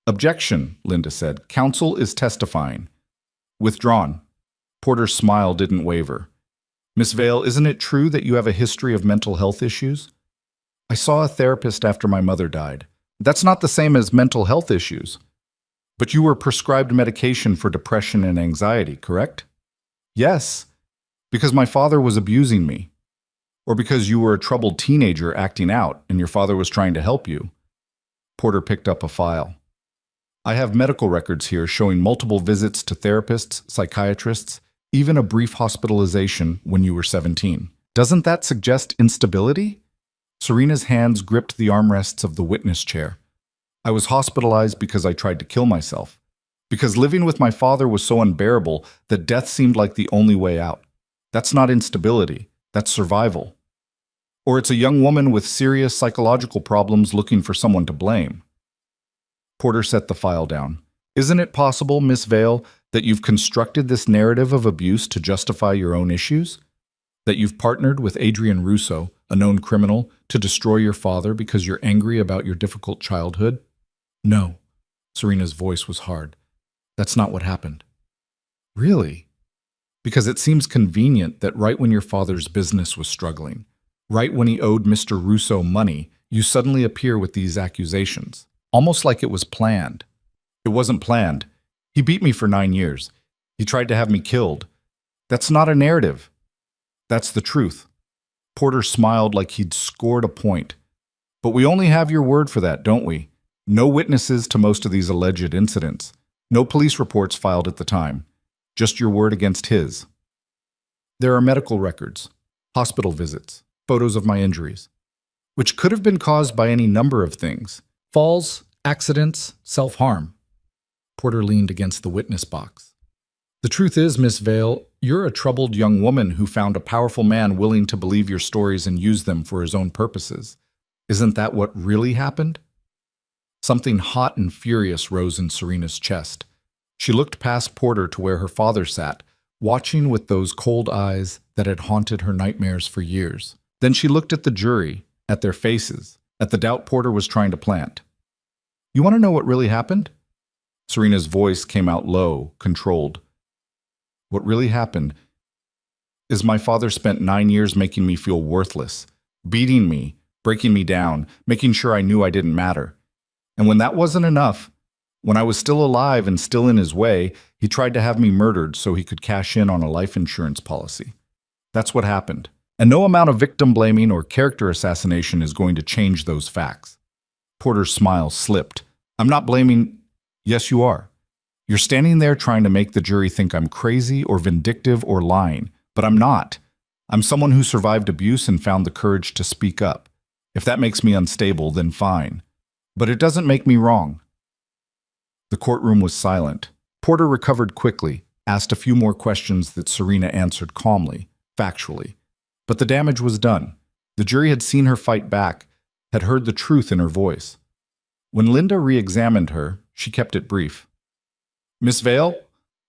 Objection, Linda said. Counsel is testifying. Withdrawn. Porter's smile didn't waver. Miss Vale, isn't it true that you have a history of mental health issues? I saw a therapist after my mother died. That's not the same as mental health issues. But you were prescribed medication for depression and anxiety, correct? Yes, because my father was abusing me. Or because you were a troubled teenager acting out and your father was trying to help you. Porter picked up a file. I have medical records here showing multiple visits to therapists, psychiatrists, even a brief hospitalization when you were 17. Doesn't that suggest instability? Serena's hands gripped the armrests of the witness chair. I was hospitalized because I tried to kill myself. Because living with my father was so unbearable that death seemed like the only way out. That's not instability. That's survival. Or it's a young woman with serious psychological problems looking for someone to blame. Porter set the file down. Isn't it possible, Miss Vale, that you've constructed this narrative of abuse to justify your own issues? That you've partnered with Adrian Russo, a known criminal, to destroy your father because you're angry about your difficult childhood? No. Serena's voice was hard. That's not what happened. Really? Because it seems convenient that right when your father's business was struggling, right when he owed Mr. Russo money, you suddenly appear with these accusations. Almost like it was planned. It wasn't planned. He beat me for 9 years. He tried to have me killed. That's not a narrative. That's the truth. Porter smiled like he'd scored a point. But we only have your word for that, don't we? No witnesses to most of these alleged incidents. No police reports filed at the time. Just your word against his. There are medical records, hospital visits, photos of my injuries, which could have been caused by any number of things. Falls, accidents, self-harm. Porter leaned against the witness box. The truth is, Miss Vale, you're a troubled young woman who found a powerful man willing to believe your stories and use them for his own purposes. Isn't that what really happened? Something hot and furious rose in Serena's chest. She looked past Porter to where her father sat, watching with those cold eyes that had haunted her nightmares for years. Then she looked at the jury, at their faces, at the doubt Porter was trying to plant. You want to know what really happened? Serena's voice came out low, controlled. What really happened is my father spent 9 years making me feel worthless, beating me, breaking me down, making sure I knew I didn't matter. And when that wasn't enough, when I was still alive and still in his way, he tried to have me murdered so he could cash in on a life insurance policy. That's what happened. And no amount of victim blaming or character assassination is going to change those facts. Porter's smile slipped. I'm not blaming… Yes, you are. You're standing there trying to make the jury think I'm crazy or vindictive or lying, but I'm not. I'm someone who survived abuse and found the courage to speak up, If that makes me unstable, then fine. But it doesn't make me wrong. The courtroom was silent. Porter recovered quickly, asked a few more questions that Serena answered calmly, factually. But the damage was done. The jury had seen her fight back, had heard the truth in her voice. When Linda re-examined her, she kept it brief. Miss Vale,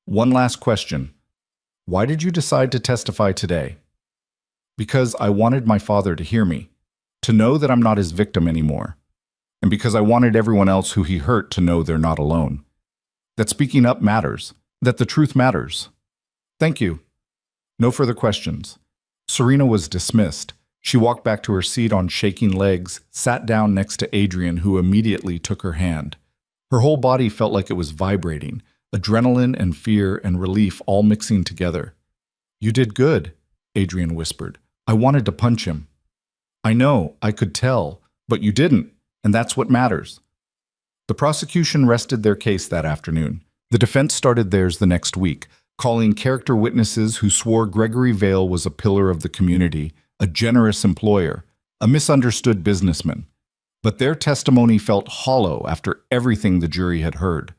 one last question. Why did you decide to testify today? Because I wanted my father to hear me, to know that I'm not his victim anymore, and because I wanted everyone else who he hurt to know they're not alone. That speaking up matters, that the truth matters. Thank you. No further questions. Serena was dismissed. She walked back to her seat on shaking legs, sat down next to Adrian, who immediately took her hand. Her whole body felt like it was vibrating, adrenaline and fear and relief all mixing together. You did good, Adrian whispered. I wanted to punch him. I know, I could tell, but you didn't, and that's what matters. The prosecution rested their case that afternoon. The defense started theirs the next week, calling character witnesses who swore Gregory Vale was a pillar of the community, a generous employer, a misunderstood businessman. But their testimony felt hollow after everything the jury had heard.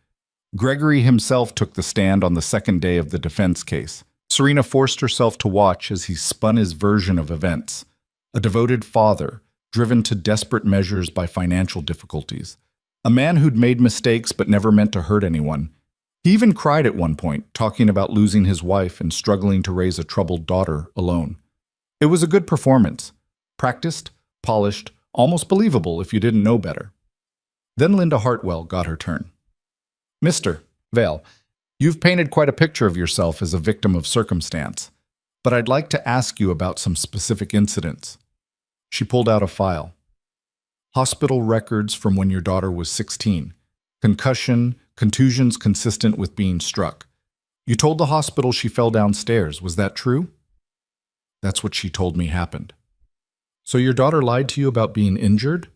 Gregory himself took the stand on the second day of the defense case. Serena forced herself to watch as he spun his version of events. A devoted father, driven to desperate measures by financial difficulties. A man who'd made mistakes but never meant to hurt anyone. He even cried at one point, talking about losing his wife and struggling to raise a troubled daughter alone. It was a good performance. Practiced, polished, almost believable if you didn't know better. Then Linda Hartwell got her turn. Mr. Vale, you've painted quite a picture of yourself as a victim of circumstance, but I'd like to ask you about some specific incidents. She pulled out a file. Hospital records from when your daughter was 16. Concussion, contusions consistent with being struck. You told the hospital she fell downstairs. Was that true? That's what she told me happened. So your daughter lied to you about being injured?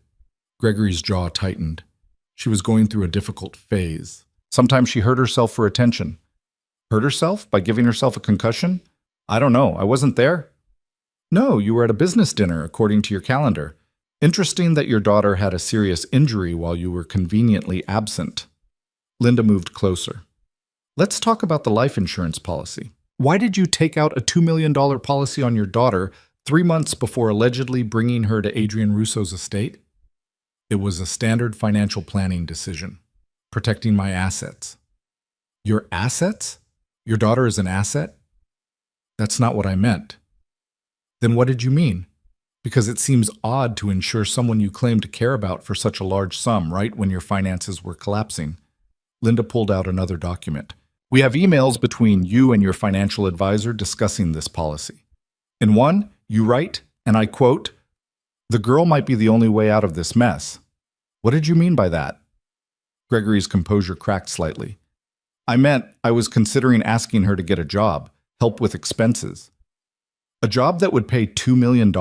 Gregory's jaw tightened. She was going through a difficult phase. Sometimes she hurt herself for attention. Hurt herself by giving herself a concussion? I don't know. I wasn't there. No, you were at a business dinner, according to your calendar. Interesting that your daughter had a serious injury while you were conveniently absent. Linda moved closer. Let's talk about the life insurance policy. Why did you take out a $2 million policy on your daughter 3 months before allegedly bringing her to Adrian Russo's estate? It was a standard financial planning decision. Protecting my assets. Your assets? Your daughter is an asset? That's not what I meant. Then what did you mean? Because it seems odd to insure someone you claim to care about for such a large sum, right when your finances were collapsing. Linda pulled out another document. We have emails between you and your financial advisor discussing this policy. In one, you write, and I quote, "The girl might be the only way out of this mess." What did you mean by that? Gregory's composure cracked slightly. I meant I was considering asking her to get a job, help with expenses. A job that would pay $2 million?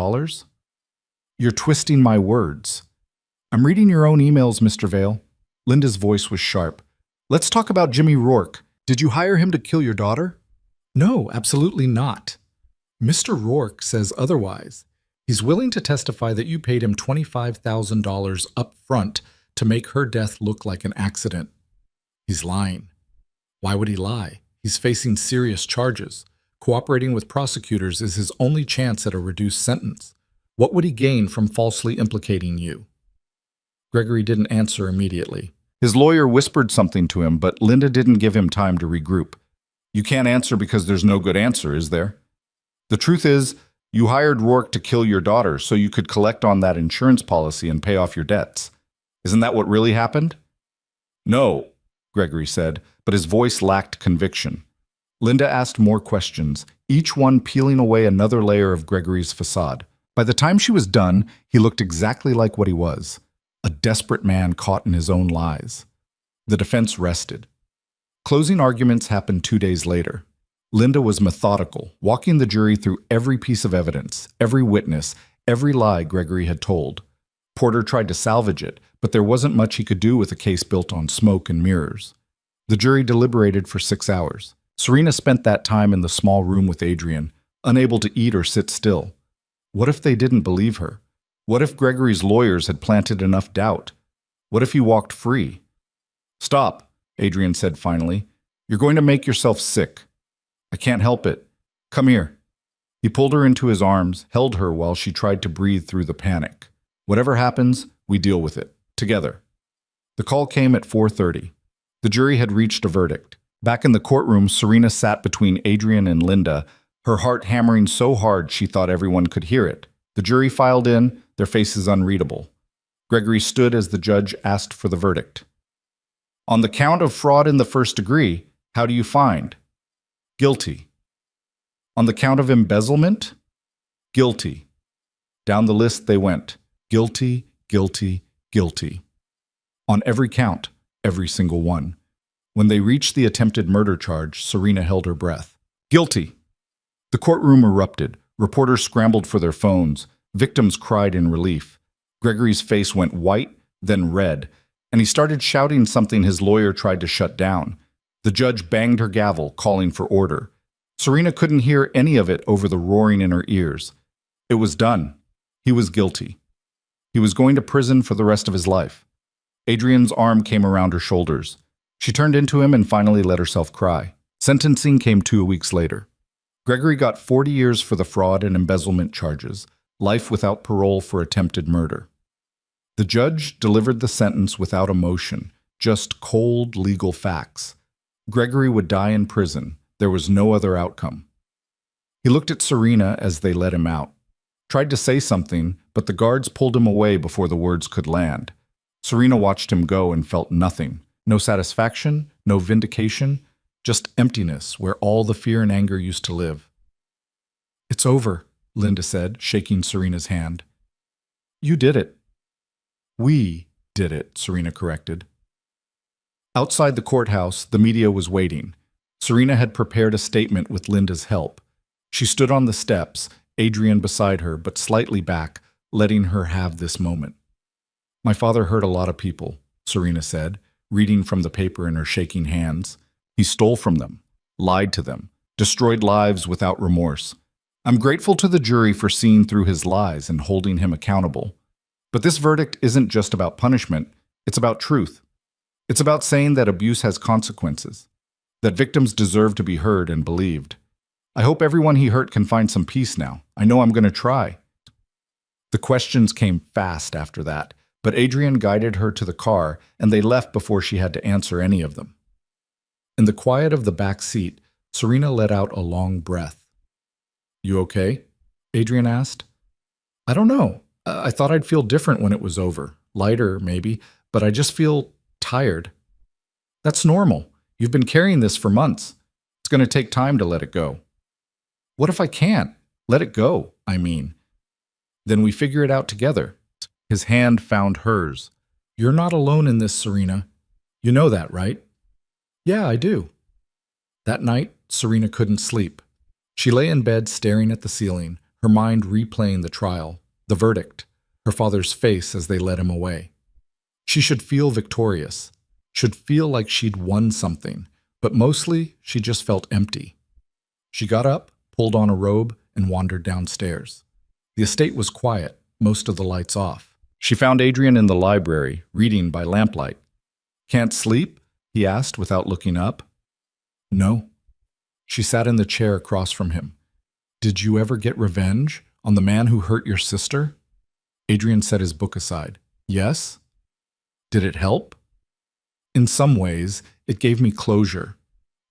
You're twisting my words. I'm reading your own emails, Mr. Vale. Linda's voice was sharp. Let's talk about Jimmy Rourke. Did you hire him to kill your daughter? No, absolutely not. Mr. Rourke says otherwise. He's willing to testify that you paid him $25,000 up front to make her death look like an accident. He's lying. Why would he lie? He's facing serious charges. Cooperating with prosecutors is his only chance at a reduced sentence. What would he gain from falsely implicating you? Gregory didn't answer immediately. His lawyer whispered something to him, but Linda didn't give him time to regroup. You can't answer because there's no good answer, is there? The truth is, you hired Rourke to kill your daughter so you could collect on that insurance policy and pay off your debts. Isn't that what really happened? No, Gregory said, but his voice lacked conviction. Linda asked more questions, each one peeling away another layer of Gregory's facade. By the time she was done, he looked exactly like what he was, a desperate man caught in his own lies. The defense rested. Closing arguments happened 2 days later. Linda was methodical, walking the jury through every piece of evidence, every witness, every lie Gregory had told. Porter tried to salvage it, but there wasn't much he could do with a case built on smoke and mirrors. The jury deliberated for 6 hours. Serena spent that time in the small room with Adrian, unable to eat or sit still. What if they didn't believe her? What if Gregory's lawyers had planted enough doubt? What if he walked free? Stop, Adrian said finally. You're going to make yourself sick. I can't help it. Come here. He pulled her into his arms, held her while she tried to breathe through the panic. Whatever happens, we deal with it. Together. The call came at 4:30. The jury had reached a verdict. Back in the courtroom, Serena sat between Adrian and Linda, her heart hammering so hard she thought everyone could hear it. The jury filed in, their faces unreadable. Gregory stood as the judge asked for the verdict. On the count of fraud in the first degree, how do you find? Guilty. On the count of embezzlement? Guilty. Down the list they went. Guilty, guilty, guilty. On every count, every single one. When they reached the attempted murder charge, Serena held her breath. Guilty. The courtroom erupted. Reporters scrambled for their phones. Victims cried in relief. Gregory's face went white, then red, and he started shouting something his lawyer tried to shut down. The judge banged her gavel, calling for order. Serena couldn't hear any of it over the roaring in her ears. It was done. He was guilty. He was going to prison for the rest of his life. Adrian's arm came around her shoulders. She turned into him and finally let herself cry. Sentencing came 2 weeks later. Gregory got 40 years for the fraud and embezzlement charges, life without parole for attempted murder. The judge delivered the sentence without emotion, just cold legal facts. Gregory would die in prison. There was no other outcome. He looked at Serena as they let him out. Tried to say something, but the guards pulled him away before the words could land. Serena watched him go and felt nothing. No satisfaction, no vindication, just emptiness where all the fear and anger used to live. It's over, Linda said, shaking Serena's hand. You did it. We did it, Serena corrected. Outside the courthouse, the media was waiting. Serena had prepared a statement with Linda's help. She stood on the steps, Adrian beside her, but slightly back, letting her have this moment. My father hurt a lot of people, Serena said, reading from the paper in her shaking hands. He stole from them, lied to them, destroyed lives without remorse. I'm grateful to the jury for seeing through his lies and holding him accountable. But this verdict isn't just about punishment, it's about truth. It's about saying that abuse has consequences, that victims deserve to be heard and believed. I hope everyone he hurt can find some peace now. I know I'm going to try. The questions came fast after that, but Adrian guided her to the car, and they left before she had to answer any of them. In the quiet of the back seat, Serena let out a long breath. You okay? Adrian asked. I don't know. I thought I'd feel different when it was over. Lighter, maybe, but I just feel tired. That's normal. You've been carrying this for months. It's going to take time to let it go. What if I can't? Let it go, I mean. Then we figure it out together. His hand found hers. You're not alone in this, Serena. You know that, right? Yeah, I do. That night, Serena couldn't sleep. She lay in bed staring at the ceiling, her mind replaying the trial, the verdict, her father's face as they led him away. She should feel victorious, should feel like she'd won something, but mostly she just felt empty. She got up, pulled on a robe, and wandered downstairs. The estate was quiet, most of the lights off. She found Adrian in the library, reading by lamplight. Can't sleep? He asked without looking up. No. She sat in the chair across from him. Did you ever get revenge on the man who hurt your sister? Adrian set his book aside. Yes. Did it help? In some ways, it gave me closure.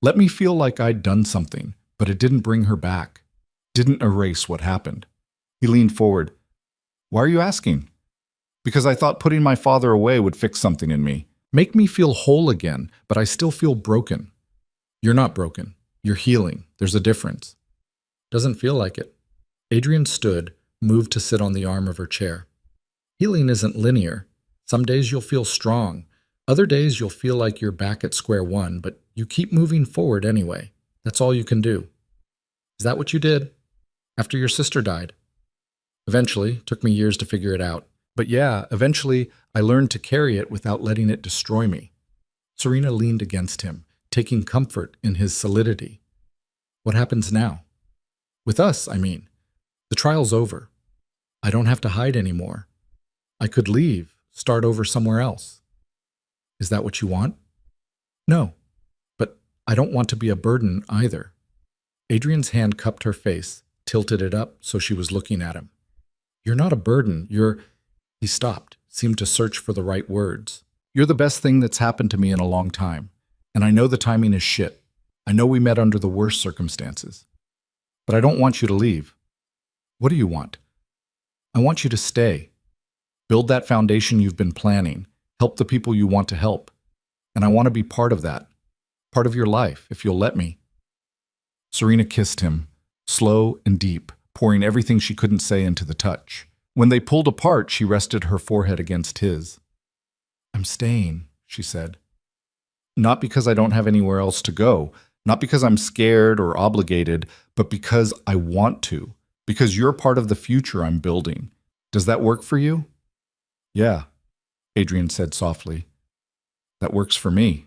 Let me feel like I'd done something, but it didn't bring her back. Didn't erase what happened. He leaned forward. Why are you asking? Because I thought putting my father away would fix something in me. Make me feel whole again, but I still feel broken. You're not broken. You're healing. There's a difference. Doesn't feel like it. Adrian stood, moved to sit on the arm of her chair. Healing isn't linear. Some days you'll feel strong. Other days you'll feel like you're back at square one, but you keep moving forward anyway. That's all you can do. Is that what you did? After your sister died? Eventually, took me years to figure it out. But yeah, eventually I learned to carry it without letting it destroy me. Serena leaned against him, taking comfort in his solidity. What happens now? With us, I mean. The trial's over. I don't have to hide anymore. I could leave, start over somewhere else. Is that what you want? No, but I don't want to be a burden either. Adrian's hand cupped her face, tilted it up so she was looking at him. You're not a burden, you're… He stopped, seemed to search for the right words. You're the best thing that's happened to me in a long time, and I know the timing is shit. I know we met under the worst circumstances. But I don't want you to leave. What do you want? I want you to stay. Build that foundation you've been planning. Help the people you want to help. And I want to be part of that. Part of your life, if you'll let me. Serena kissed him, slow and deep, pouring everything she couldn't say into the touch. When they pulled apart, she rested her forehead against his. I'm staying, she said. Not because I don't have anywhere else to go, not because I'm scared or obligated, but because I want to, because you're part of the future I'm building. Does that work for you? Yeah, Adrian said softly. That works for me.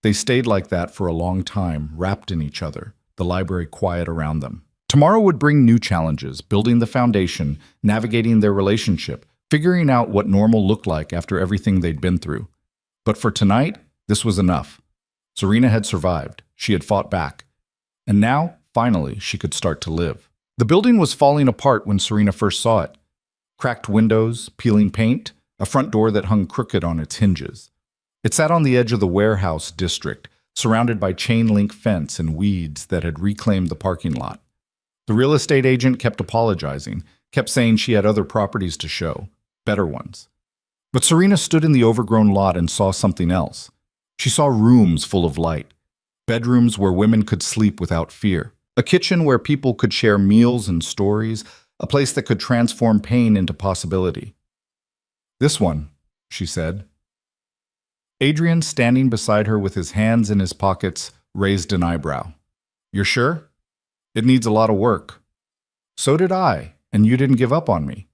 They stayed like that for a long time, wrapped in each other, the library quiet around them. Tomorrow would bring new challenges, building the foundation, navigating their relationship, figuring out what normal looked like after everything they'd been through. But for tonight, this was enough. Serena had survived. She had fought back. And now, finally, she could start to live. The building was falling apart when Serena first saw it. Cracked windows, peeling paint, a front door that hung crooked on its hinges. It sat on the edge of the warehouse district, surrounded by chain-link fence and weeds that had reclaimed the parking lot. The real estate agent kept apologizing, kept saying she had other properties to show, better ones. But Serena stood in the overgrown lot and saw something else. She saw rooms full of light, bedrooms where women could sleep without fear, a kitchen where people could share meals and stories, a place that could transform pain into possibility. This one, she said. Adrian, standing beside her with his hands in his pockets, raised an eyebrow. You're sure? It needs a lot of work. So did I, and you didn't give up on me.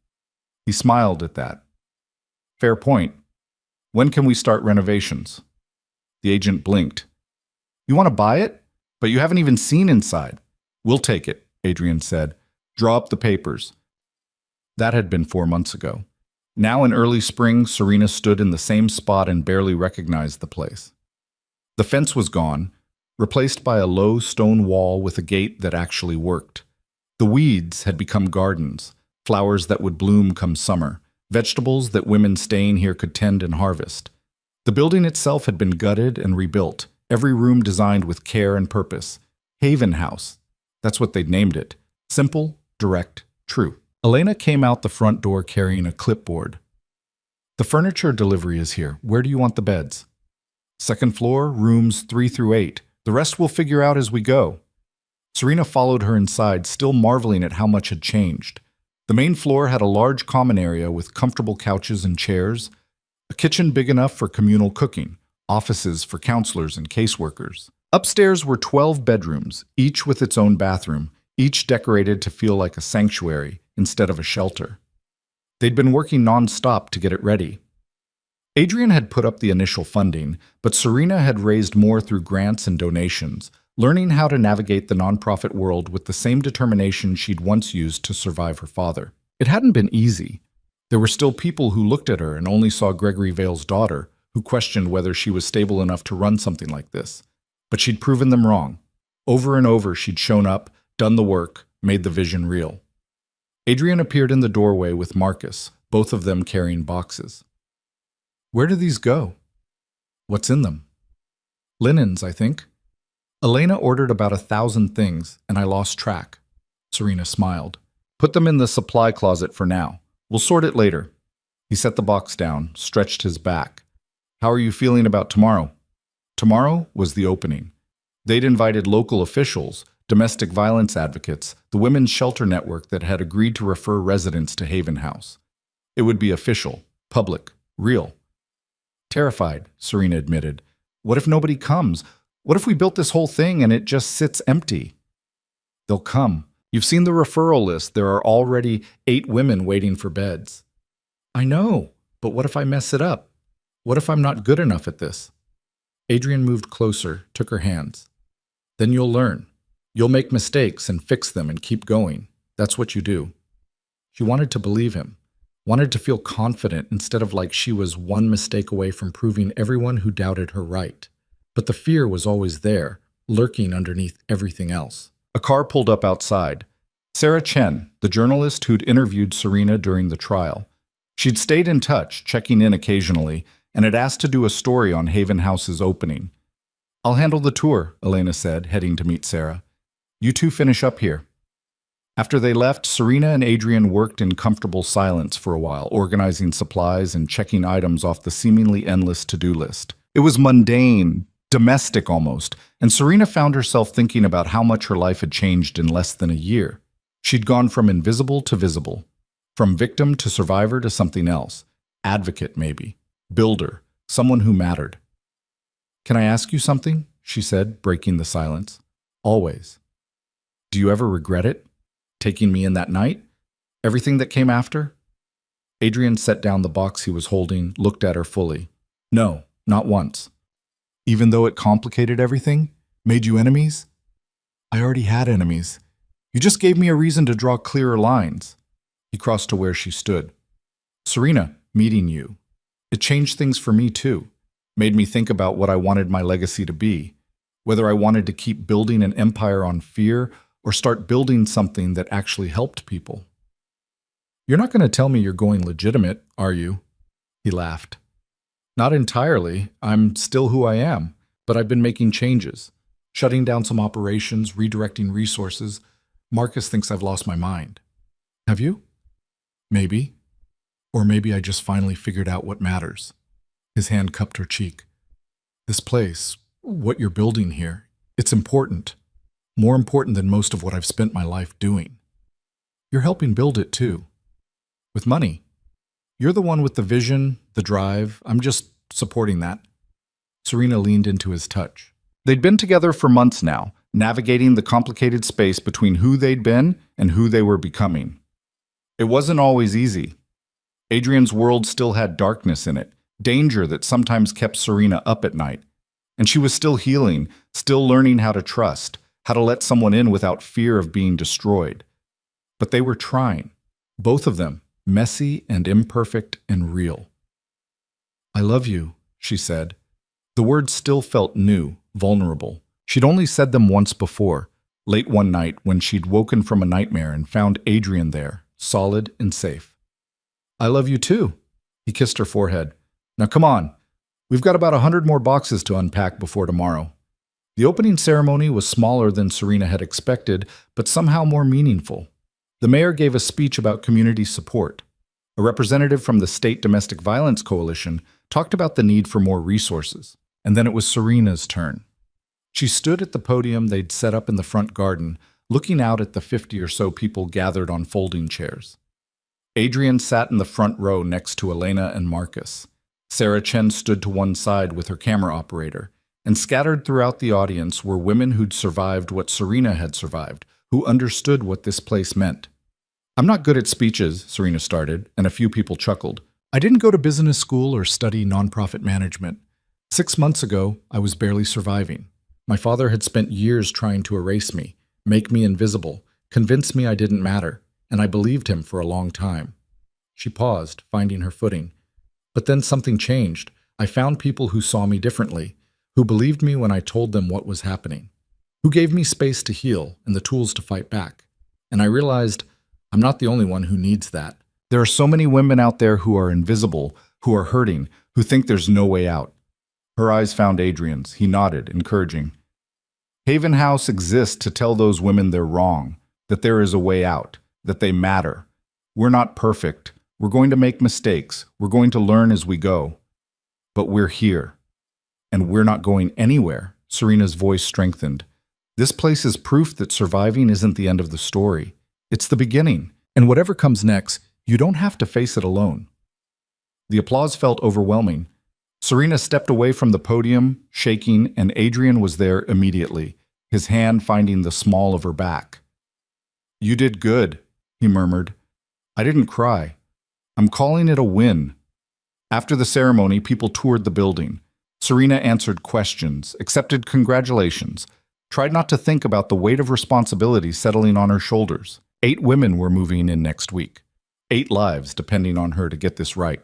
He smiled at that. Fair point. When can we start renovations? The agent blinked. You want to buy it? But you haven't even seen inside. We'll take it, Adrian said. Draw up the papers. That had been 4 months ago. Now in early spring, Serena stood in the same spot and barely recognized the place. The fence was gone, replaced by a low stone wall with a gate that actually worked. The weeds had become gardens, flowers that would bloom come summer, vegetables that women staying here could tend and harvest. The building itself had been gutted and rebuilt, every room designed with care and purpose. Haven House. That's what they'd named it. Simple, direct, true. Elena came out the front door carrying a clipboard. The furniture delivery is here. Where do you want the beds? Second floor, rooms 3 through 8. The rest we'll figure out as we go. Serena followed her inside, still marveling at how much had changed. The main floor had a large common area with comfortable couches and chairs, a kitchen big enough for communal cooking, offices for counselors and caseworkers. Upstairs were 12 bedrooms, each with its own bathroom, each decorated to feel like a sanctuary instead of a shelter. They'd been working non-stop to get it ready. Adrian had put up the initial funding, but Serena had raised more through grants and donations, learning how to navigate the nonprofit world with the same determination she'd once used to survive her father. It hadn't been easy. There were still people who looked at her and only saw Gregory Vale's daughter, who questioned whether she was stable enough to run something like this. But she'd proven them wrong. Over and over she'd shown up, done the work, made the vision real. Adrian appeared in the doorway with Marcus, both of them carrying boxes. Where do these go? What's in them? Linens, I think. Elena ordered about 1,000 things, and I lost track. Serena smiled. Put them in the supply closet for now. We'll sort it later. He set the box down, stretched his back. How are you feeling about tomorrow? Tomorrow was the opening. They'd invited local officials, domestic violence advocates, the women's shelter network that had agreed to refer residents to Haven House. It would be official, public, real. Terrified, Serena admitted. What if nobody comes? What if we built this whole thing and it just sits empty? They'll come. You've seen the referral list. There are already 8 women waiting for beds. I know, but what if I mess it up? What if I'm not good enough at this? Adrian moved closer, took her hands. Then you'll learn. You'll make mistakes and fix them and keep going. That's what you do. She wanted to believe him, wanted to feel confident instead of like she was one mistake away from proving everyone who doubted her right. But the fear was always there, lurking underneath everything else. A car pulled up outside. Sarah Chen, the journalist who'd interviewed Serena during the trial. She'd stayed in touch, checking in occasionally, and had asked to do a story on Haven House's opening. "I'll handle the tour," Elena said, heading to meet Sarah. "You two finish up here." After they left, Serena and Adrian worked in comfortable silence for a while, organizing supplies and checking items off the seemingly endless to-do list. It was mundane, domestic almost, and Serena found herself thinking about how much her life had changed in less than a year. She'd gone from invisible to visible, from victim to survivor to something else. Advocate, maybe. Builder. Someone who mattered. "Can I ask you something?" she said, breaking the silence. "Always. Do you ever regret it? Taking me in that night? Everything that came after?" Adrian set down the box he was holding, looked at her fully. "No, not once." "Even though it complicated everything? Made you enemies?" "I already had enemies. You just gave me a reason to draw clearer lines." He crossed to where she stood. "Serena, meeting you. It changed things for me too. Made me think about what I wanted my legacy to be. Whether I wanted to keep building an empire on fear or start building something that actually helped people." "You're not going to tell me you're going legitimate, are you?" He laughed. "Not entirely. I'm still who I am, but I've been making changes. Shutting down some operations, redirecting resources. Marcus thinks I've lost my mind." "Have you?" "Maybe. Or maybe I just finally figured out what matters." His hand cupped her cheek. "This place, what you're building here, it's important. More important than most of what I've spent my life doing. You're helping build it too. With money. You're the one with the vision, the drive. I'm just supporting that." Serena leaned into his touch. They'd been together for months now, navigating the complicated space between who they'd been and who they were becoming. It wasn't always easy. Adrian's world still had darkness in it, danger that sometimes kept Serena up at night. And she was still healing, still learning how to trust, how to let someone in without fear of being destroyed. But they were trying, both of them, messy and imperfect and real. "I love you," she said. The words still felt new, vulnerable. She'd only said them once before, late one night when she'd woken from a nightmare and found Adrian there, solid and safe. "I love you too." He kissed her forehead. "Now come on. We've got about 100 more boxes to unpack before tomorrow." The opening ceremony was smaller than Serena had expected, but somehow more meaningful. The mayor gave a speech about community support. A representative from the State Domestic Violence Coalition talked about the need for more resources. And then it was Serena's turn. She stood at the podium they'd set up in the front garden, looking out at the 50 or so people gathered on folding chairs. Adrian sat in the front row next to Elena and Marcus. Sarah Chen stood to one side with her camera operator, and scattered throughout the audience were women who'd survived what Serena had survived, who understood what this place meant. "I'm not good at speeches," Serena started, and a few people chuckled. "I didn't go to business school or study nonprofit management. 6 months ago, I was barely surviving. My father had spent years trying to erase me, make me invisible, convince me I didn't matter, and I believed him for a long time." She paused, finding her footing. "But then something changed. I found people who saw me differently, who believed me when I told them what was happening, who gave me space to heal and the tools to fight back. And I realized I'm not the only one who needs that. There are so many women out there who are invisible, who are hurting, who think there's no way out." Her eyes found Adrian's. He nodded, encouraging. "Haven House exists to tell those women they're wrong, that there is a way out, that they matter. We're not perfect. We're going to make mistakes. We're going to learn as we go. But we're here. And we're not going anywhere." Serena's voice strengthened. "This place is proof that surviving isn't the end of the story. It's the beginning. And whatever comes next, you don't have to face it alone." The applause felt overwhelming. Serena stepped away from the podium, shaking, and Adrian was there immediately, his hand finding the small of her back. "You did good," he murmured. "I didn't cry. I'm calling it a win." After the ceremony, people toured the building. Serena answered questions, accepted congratulations, tried not to think about the weight of responsibility settling on her shoulders. 8 women were moving in next week. 8 lives depending on her to get this right.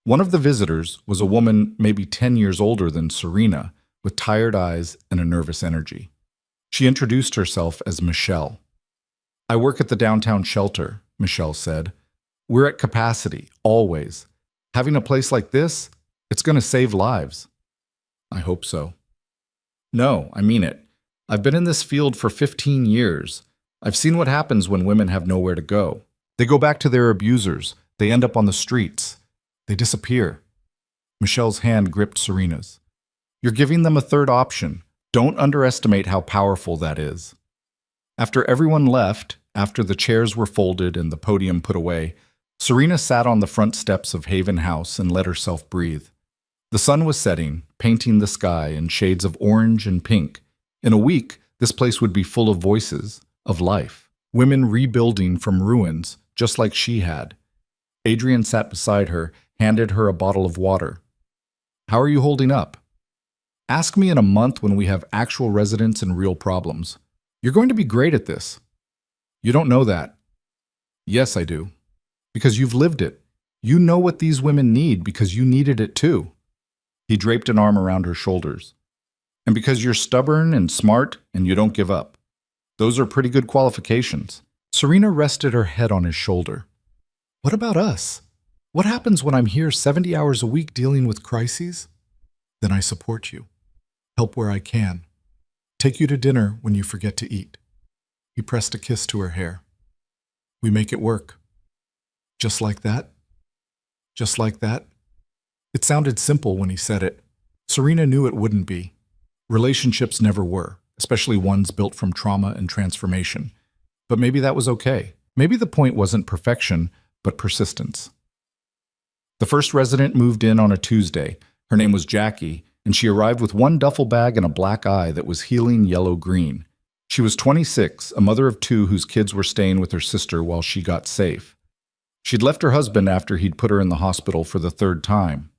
One of the visitors was a woman maybe 10 years older than Serena, with tired eyes and a nervous energy. She introduced herself as Michelle. "I work at the downtown shelter," Michelle said. "We're at capacity, always. Having a place like this, it's going to save lives." "I hope so." "No, I mean it. I've been in this field for 15 years. I've seen what happens when women have nowhere to go. They go back to their abusers. They end up on the streets. They disappear." Michelle's hand gripped Serena's. "You're giving them a third option. Don't underestimate how powerful that is." After everyone left, after the chairs were folded and the podium put away, Serena sat on the front steps of Haven House and let herself breathe. The sun was setting, painting the sky in shades of orange and pink. In a week, this place would be full of voices, of life. Women rebuilding from ruins, just like she had. Adrian sat beside her, handed her a bottle of water. "How are you holding up? Ask me in a month when we have actual residents and real problems. You're going to be great at this." "You don't know that." "Yes, I do. Because you've lived it. You know what these women need because you needed it too." He draped an arm around her shoulders. "And because you're stubborn and smart and you don't give up. Those are pretty good qualifications." Serena rested her head on his shoulder. "What about us? What happens when I'm here 70 hours a week dealing with crises? Then I support you. Help where I can. Take you to dinner when you forget to eat." He pressed a kiss to her hair. "We make it work." "Just like that? Just like that?" It sounded simple when he said it. Serena knew it wouldn't be. Relationships never were, especially ones built from trauma and transformation. But maybe that was okay. Maybe the point wasn't perfection, but persistence. The first resident moved in on a Tuesday. Her name was Jackie, and she arrived with one duffel bag and a black eye that was healing yellow-green. She was 26, a mother of 2 whose kids were staying with her sister while she got safe. She'd left her husband after he'd put her in the hospital for the 3rd time.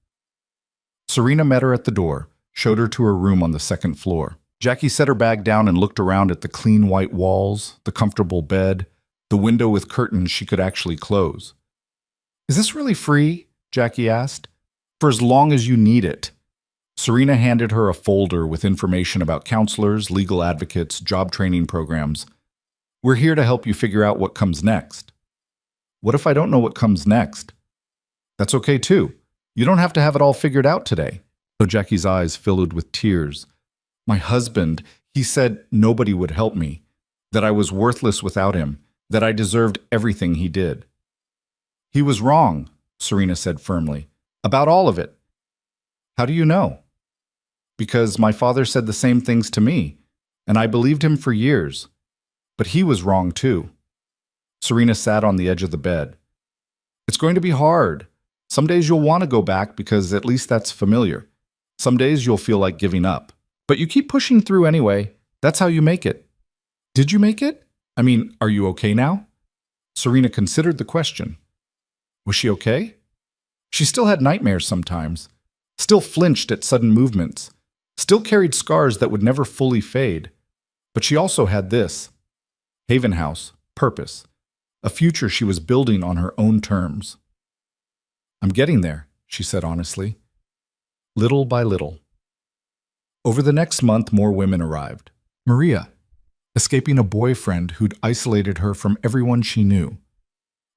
Serena met her at the door, showed her to her room on the 2nd floor. Jackie set her bag down and looked around at the clean white walls, the comfortable bed, the window with curtains she could actually close. "Is this really free?" Jackie asked. "For as long as you need it." Serena handed her a folder with information about counselors, legal advocates, job training programs. "We're here to help you figure out what comes next." "What if I don't know what comes next?" "That's okay too. You don't have to have it all figured out today." So Jackie's eyes filled with tears. "My husband, he said nobody would help me, that I was worthless without him, that I deserved everything he did." "He was wrong," Serena said firmly, "about all of it." "How do you know?" "Because my father said the same things to me, and I believed him for years. But he was wrong too." Serena sat on the edge of the bed. "It's going to be hard. Some days you'll want to go back because at least that's familiar. Some days you'll feel like giving up. But you keep pushing through anyway. That's how you make it." "Did you make it? I mean, are you okay now?" Serena considered the question. Was she okay? She still had nightmares sometimes, still flinched at sudden movements, still carried scars that would never fully fade. But she also had this: Haven House, purpose, a future she was building on her own terms. "I'm getting there," she said honestly. Little by little. Over the next month, more women arrived. Maria, escaping a boyfriend who'd isolated her from everyone she knew.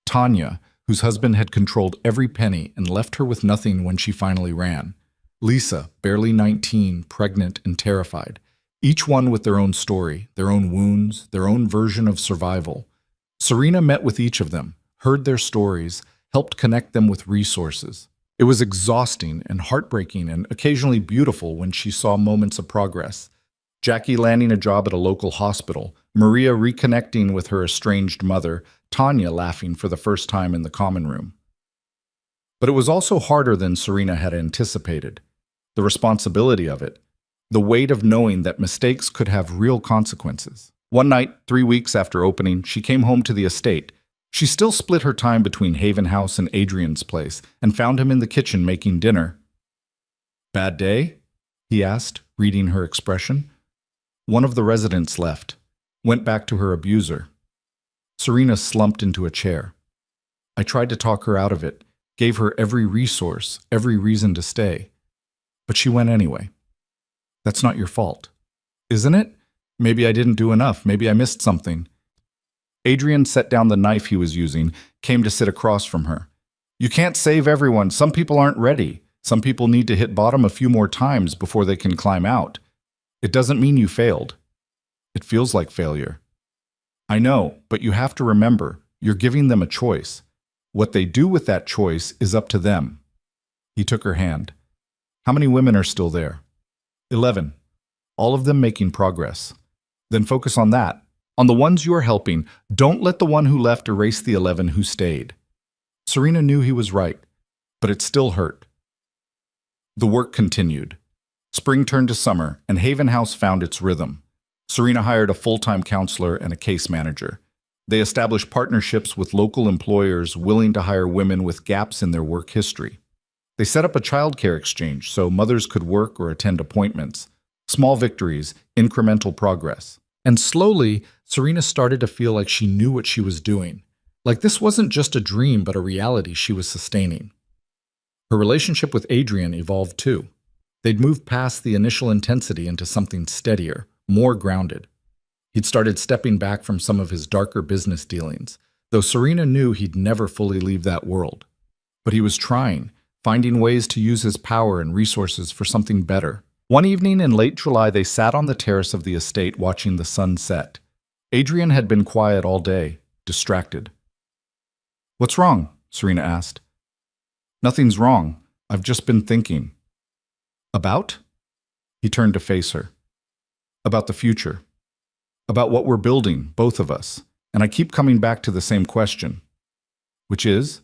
Tanya, whose husband had controlled every penny and left her with nothing when she finally ran. Lisa, barely 19, pregnant and terrified. Each one with their own story, their own wounds, their own version of survival. Serena met with each of them, heard their stories, helped connect them with resources. It was exhausting and heartbreaking and occasionally beautiful when she saw moments of progress. Jackie landing a job at a local hospital, Maria reconnecting with her estranged mother, Tanya laughing for the first time in the common room. But it was also harder than Serena had anticipated. The responsibility of it, the weight of knowing that mistakes could have real consequences. One night, 3 weeks after opening, she came home to the estate. She still split her time between Haven House and Adrian's place and found him in the kitchen making dinner. "Bad day?" he asked, reading her expression. One of the residents left, went back to her abuser. Serena slumped into a chair. I tried to talk her out of it, gave her every resource, every reason to stay. But she went anyway. That's not your fault. Isn't it? Maybe I didn't do enough. Maybe I missed something. Adrian set down the knife he was using, came to sit across from her. You can't save everyone. Some people aren't ready. Some people need to hit bottom a few more times before they can climb out. It doesn't mean you failed. It feels like failure. I know, but you have to remember, you're giving them a choice. What they do with that choice is up to them. He took her hand. How many women are still there? 11. All of them making progress. Then focus on that. On the ones you are helping, don't let the one who left erase the 11 who stayed. Serena knew he was right, but it still hurt. The work continued. Spring turned to summer, and Haven House found its rhythm. Serena hired a full-time counselor and a case manager. They established partnerships with local employers willing to hire women with gaps in their work history. They set up a childcare exchange so mothers could work or attend appointments. Small victories, incremental progress. And slowly, Serena started to feel like she knew what she was doing. Like this wasn't just a dream, but a reality she was sustaining. Her relationship with Adrian evolved too. They'd moved past the initial intensity into something steadier, more grounded. He'd started stepping back from some of his darker business dealings, though Serena knew he'd never fully leave that world. But he was trying, finding ways to use his power and resources for something better. One evening in late July, they sat on the terrace of the estate watching the sun set. Adrian had been quiet all day, distracted. What's wrong? Serena asked. Nothing's wrong. I've just been thinking. About? He turned to face her. About the future. About what we're building, both of us. And I keep coming back to the same question. Which is?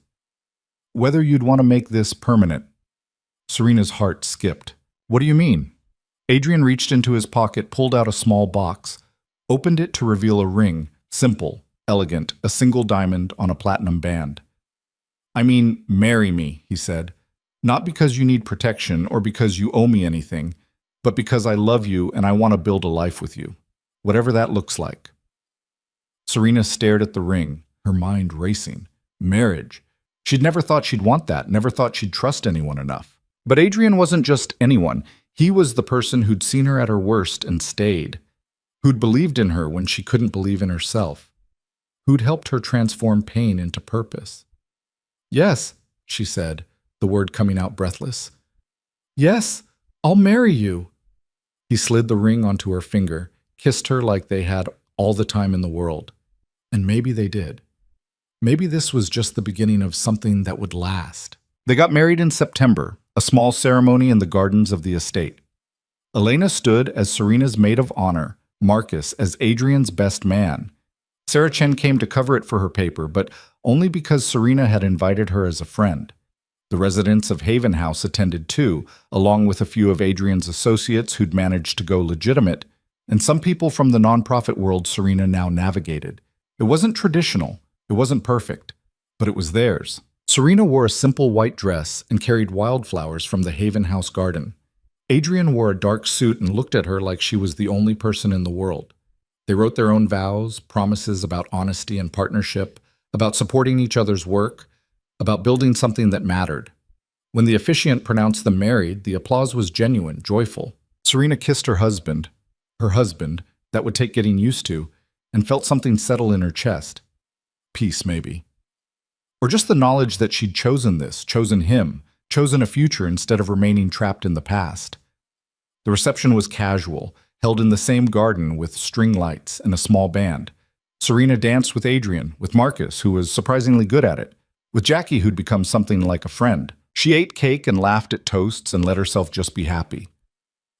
Whether you'd want to make this permanent. Serena's heart skipped. What do you mean? Adrian reached into his pocket, pulled out a small box, opened it to reveal a ring, simple, elegant, a single diamond on a platinum band. I mean, marry me, he said. Not because you need protection or because you owe me anything, but because I love you and I want to build a life with you, whatever that looks like. Serena stared at the ring, her mind racing. Marriage. She'd never thought she'd want that, never thought she'd trust anyone enough. But Adrian wasn't just anyone. He was the person who'd seen her at her worst and stayed, who'd believed in her when she couldn't believe in herself, who'd helped her transform pain into purpose. Yes, she said, the word coming out breathless. Yes, I'll marry you. He slid the ring onto her finger, kissed her like they had all the time in the world. And maybe they did. Maybe this was just the beginning of something that would last. They got married in September, a small ceremony in the gardens of the estate. Elena stood as Serena's maid of honor, Marcus as Adrian's best man. Sarah Chen came to cover it for her paper, but only because Serena had invited her as a friend. The residents of Haven House attended too, along with a few of Adrian's associates who'd managed to go legitimate, and some people from the nonprofit world Serena now navigated. It wasn't traditional, it wasn't perfect, but it was theirs. Serena wore a simple white dress and carried wildflowers from the Haven House garden. Adrian wore a dark suit and looked at her like she was the only person in the world. They wrote their own vows, promises about honesty and partnership, about supporting each other's work, about building something that mattered. When the officiant pronounced them married, the applause was genuine, joyful. Serena kissed her husband, that would take getting used to, and felt something settle in her chest. Peace, maybe. Or just the knowledge that she'd chosen this, chosen him, chosen a future instead of remaining trapped in the past. The reception was casual, held in the same garden with string lights and a small band. Serena danced with Adrian, with Marcus, who was surprisingly good at it, with Jackie, who'd become something like a friend. She ate cake and laughed at toasts and let herself just be happy.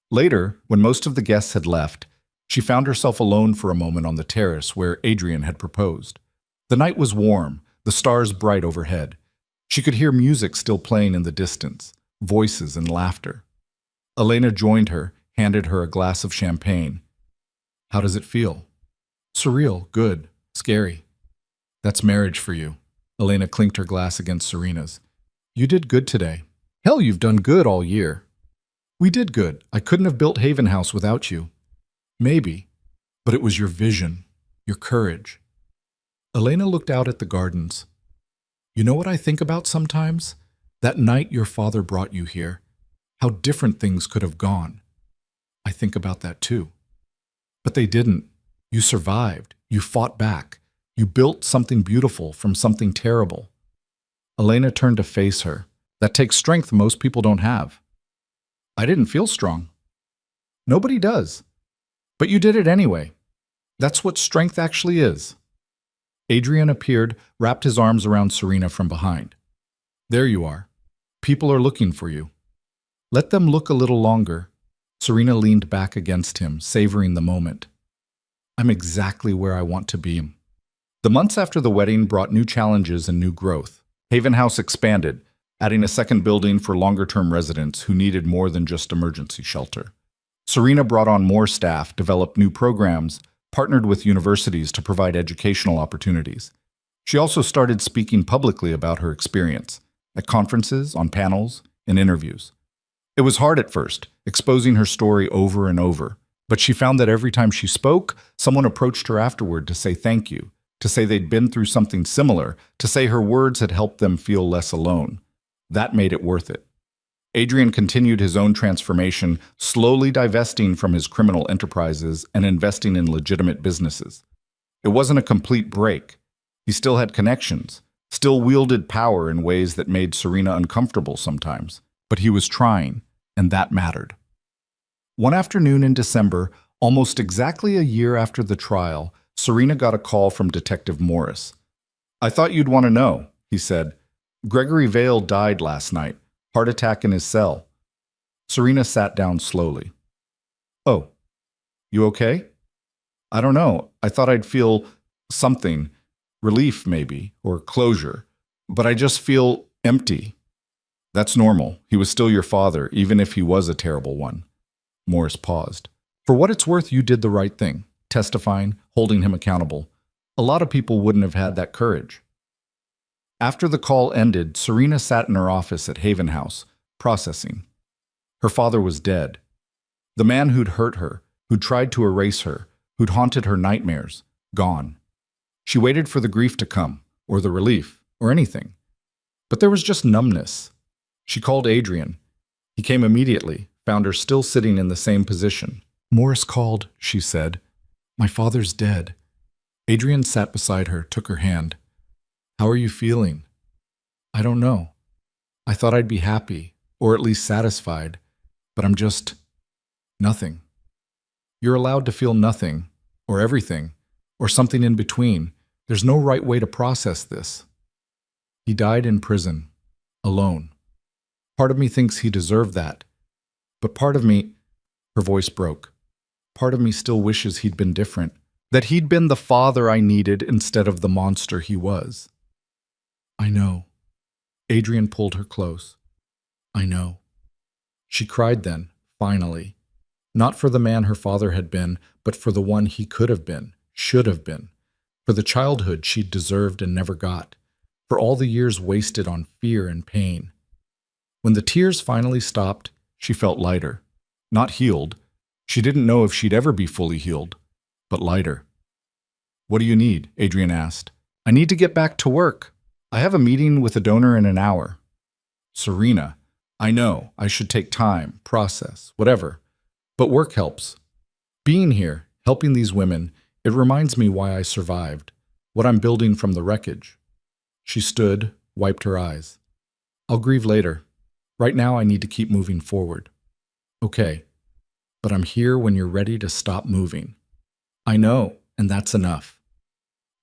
Later, when most of the guests had left, she found herself alone for a moment on the terrace where Adrian had proposed. The night was warm, the stars bright overhead. She could hear music still playing in the distance, voices and laughter. Elena joined her, handed her a glass of champagne. How does it feel? Surreal, good, scary. That's marriage for you. Elena clinked her glass against Serena's. You did good today. Hell, you've done good all year. We did good. I couldn't have built Haven House without you. Maybe, but it was your vision, your courage. Elena looked out at the gardens. You know what I think about sometimes? That night your father brought you here. How different things could have gone. I think about that too. But they didn't. You survived. You fought back. You built something beautiful from something terrible. Elena turned to face her. That takes strength most people don't have. I didn't feel strong. Nobody does. But you did it anyway. That's what strength actually is. Adrian appeared, wrapped his arms around Serena from behind. There you are. People are looking for you. Let them look a little longer. Serena leaned back against him, savoring the moment. I'm exactly where I want to be. The months after the wedding brought new challenges and new growth. Haven House expanded, adding a second building for longer-term residents who needed more than just emergency shelter. Serena brought on more staff, developed new programs, partnered with universities to provide educational opportunities. She also started speaking publicly about her experience, at conferences, on panels, and interviews. It was hard at first, exposing her story over and over, but she found that every time she spoke, someone approached her afterward to say thank you, to say they'd been through something similar, to say her words had helped them feel less alone. That made it worth it. Adrian continued his own transformation, slowly divesting from his criminal enterprises and investing in legitimate businesses. It wasn't a complete break. He still had connections, still wielded power in ways that made Serena uncomfortable sometimes, but he was trying, and that mattered. One afternoon in December, almost exactly a year after the trial, Serena got a call from Detective Morris. I thought you'd want to know, he said. Gregory Vale died last night. Heart attack in his cell. Serena sat down slowly. Oh, you okay? I don't know. I thought I'd feel something, relief maybe, or closure, but I just feel empty. That's normal. He was still your father, even if he was a terrible one. Morris paused. For what it's worth, you did the right thing, testifying, holding him accountable. A lot of people wouldn't have had that courage. After the call ended, Serena sat in her office at Haven House, processing. Her father was dead. The man who'd hurt her, who'd tried to erase her, who'd haunted her nightmares, gone. She waited for the grief to come, or the relief, or anything. But there was just numbness. She called Adrian. He came immediately, found her still sitting in the same position. Morris called, she said. My father's dead. Adrian sat beside her, took her hand. How are you feeling? I don't know. I thought I'd be happy, or at least satisfied, but I'm just nothing. You're allowed to feel nothing, or everything, or something in between. There's no right way to process this. He died in prison, alone. Part of me thinks he deserved that, but part of me, her voice broke, part of me still wishes he'd been different, that he'd been the father I needed instead of the monster he was. I know. Adrian pulled her close. I know. She cried then, finally. Not for the man her father had been, but for the one he could have been, should have been. For the childhood she'd deserved and never got. For all the years wasted on fear and pain. When the tears finally stopped, she felt lighter. Not healed. She didn't know if she'd ever be fully healed, but lighter. What do you need? Adrian asked. I need to get back to work. I have a meeting with a donor in an hour. Serena, I know, I should take time, process, whatever. But work helps. Being here, helping these women, it reminds me why I survived, what I'm building from the wreckage. She stood, wiped her eyes. I'll grieve later. Right now I need to keep moving forward. Okay, but I'm here when you're ready to stop moving. I know, and that's enough.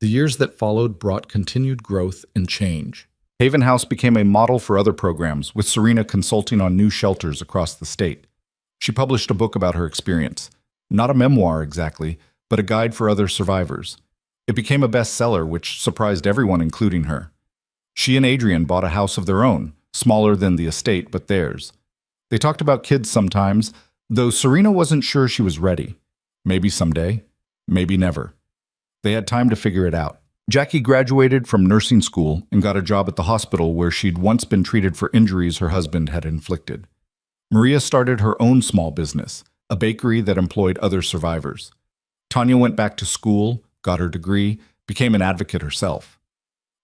The years that followed brought continued growth and change. Haven House became a model for other programs, with Serena consulting on new shelters across the state. She published a book about her experience. Not a memoir exactly, but a guide for other survivors. It became a bestseller, which surprised everyone, including her. She and Adrian bought a house of their own, smaller than the estate, but theirs. They talked about kids sometimes, though Serena wasn't sure she was ready. Maybe someday, maybe never. They had time to figure it out. Jackie graduated from nursing school and got a job at the hospital where she'd once been treated for injuries her husband had inflicted. Maria started her own small business, a bakery that employed other survivors. Tanya went back to school, got her degree, became an advocate herself.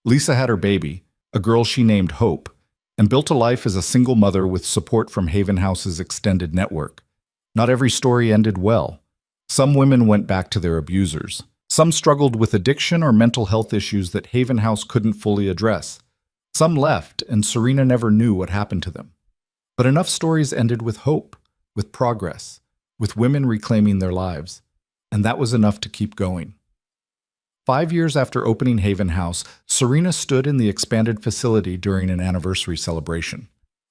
Lisa had her baby, a girl she named Hope, and built a life as a single mother with support from Haven House's extended network. Not every story ended well. Some women went back to their abusers. Some struggled with addiction or mental health issues that Haven House couldn't fully address. Some left, and Serena never knew what happened to them. But enough stories ended with hope, with progress, with women reclaiming their lives. And that was enough to keep going. 5 years after opening Haven House, Serena stood in the expanded facility during an anniversary celebration.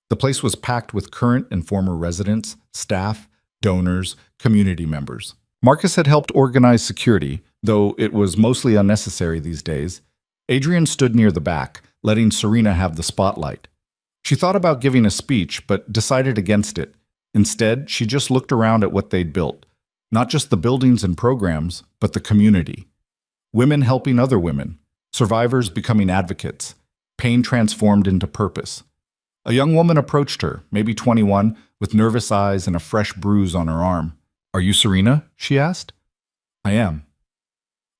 The place was packed with current and former residents, staff, donors, community members. Marcus had helped organize security, though it was mostly unnecessary these days. Adrian stood near the back, letting Serena have the spotlight. She thought about giving a speech, but decided against it. Instead, she just looked around at what they'd built. Not just the buildings and programs, but the community. Women helping other women, survivors becoming advocates, pain transformed into purpose. A young woman approached her, maybe 21, with nervous eyes and a fresh bruise on her arm. "Are you Serena?" she asked. "I am."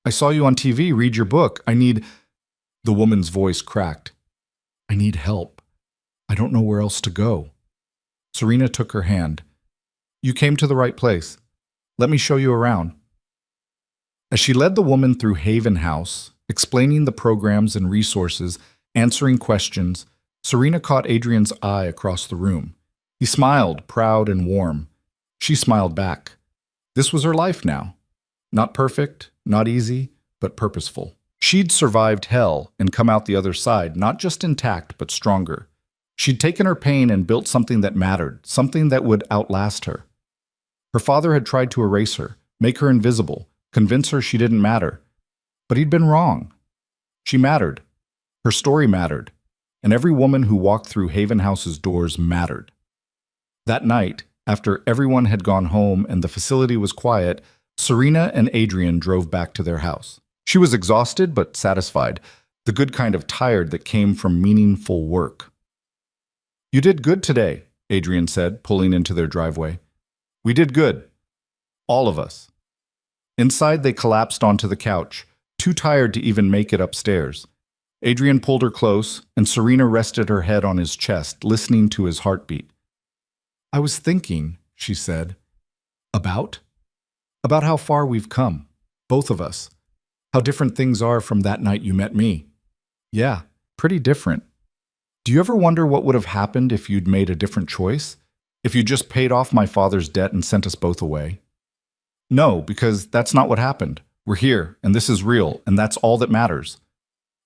"I saw you on TV read your book. I need—" The woman's voice cracked. "I need help. I don't know where else to go." Serena took her hand. "You came to the right place. Let me show you around." As she led the woman through Haven House, explaining the programs and resources, answering questions, Serena caught Adrian's eye across the room. He smiled, proud and warm. She smiled back. This was her life now. Not perfect, not easy, but purposeful. She'd survived hell and come out the other side, not just intact, but stronger. She'd taken her pain and built something that mattered, something that would outlast her. Her father had tried to erase her, make her invisible, convince her she didn't matter. But he'd been wrong. She mattered. Her story mattered. And every woman who walked through Haven House's doors mattered. That night, after everyone had gone home and the facility was quiet, Serena and Adrian drove back to their house. She was exhausted but satisfied, the good kind of tired that came from meaningful work. "You did good today," Adrian said, pulling into their driveway. "We did good. All of us." Inside, they collapsed onto the couch, too tired to even make it upstairs. Adrian pulled her close, and Serena rested her head on his chest, listening to his heartbeat. "I was thinking," she said, about how far we've come, both of us. How different things are from that night you met me. Yeah, pretty different. Do you ever wonder what would have happened if you'd made a different choice? If you just paid off my father's debt and sent us both away? No, because that's not what happened. We're here, and this is real, and that's all that matters.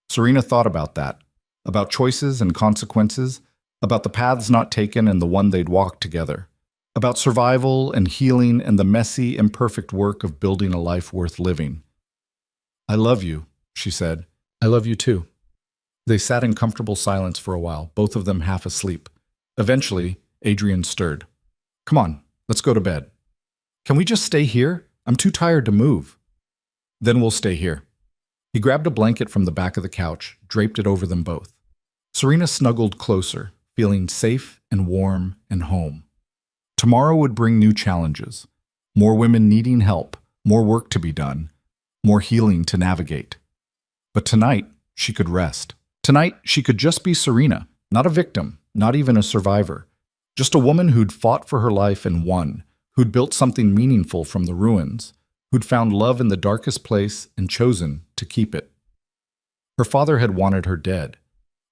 Serena thought about that, about choices and consequences, about the paths not taken and the one they'd walked together, about survival and healing and the messy, imperfect work of building a life worth living. "I love you," she said. "I love you too." They sat in comfortable silence for a while, both of them half asleep. Eventually, Adrian stirred. "Come on, let's go to bed." "Can we just stay here? I'm too tired to move." "Then we'll stay here." He grabbed a blanket from the back of the couch, draped it over them both. Serena snuggled closer, feeling safe and warm and home. Tomorrow would bring new challenges. More women needing help, more work to be done, more healing to navigate. But tonight, she could rest. Tonight, she could just be Serena, not a victim, not even a survivor. Just a woman who'd fought for her life and won, who'd built something meaningful from the ruins, who'd found love in the darkest place and chosen to keep it. Her father had wanted her dead,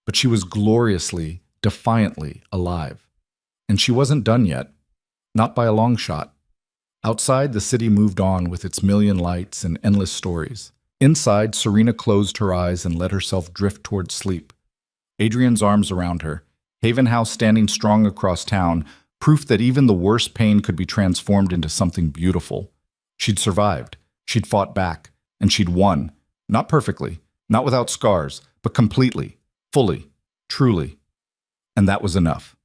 but she was gloriously, defiantly alive. And she wasn't done yet, not by a long shot. Outside, the city moved on with its million lights and endless stories. Inside, Serena closed her eyes and let herself drift toward sleep. Adrian's arms around her, Haven House standing strong across town, proof that even the worst pain could be transformed into something beautiful. She'd survived, she'd fought back, and she'd won. Not perfectly, not without scars, but completely, fully, truly. And that was enough.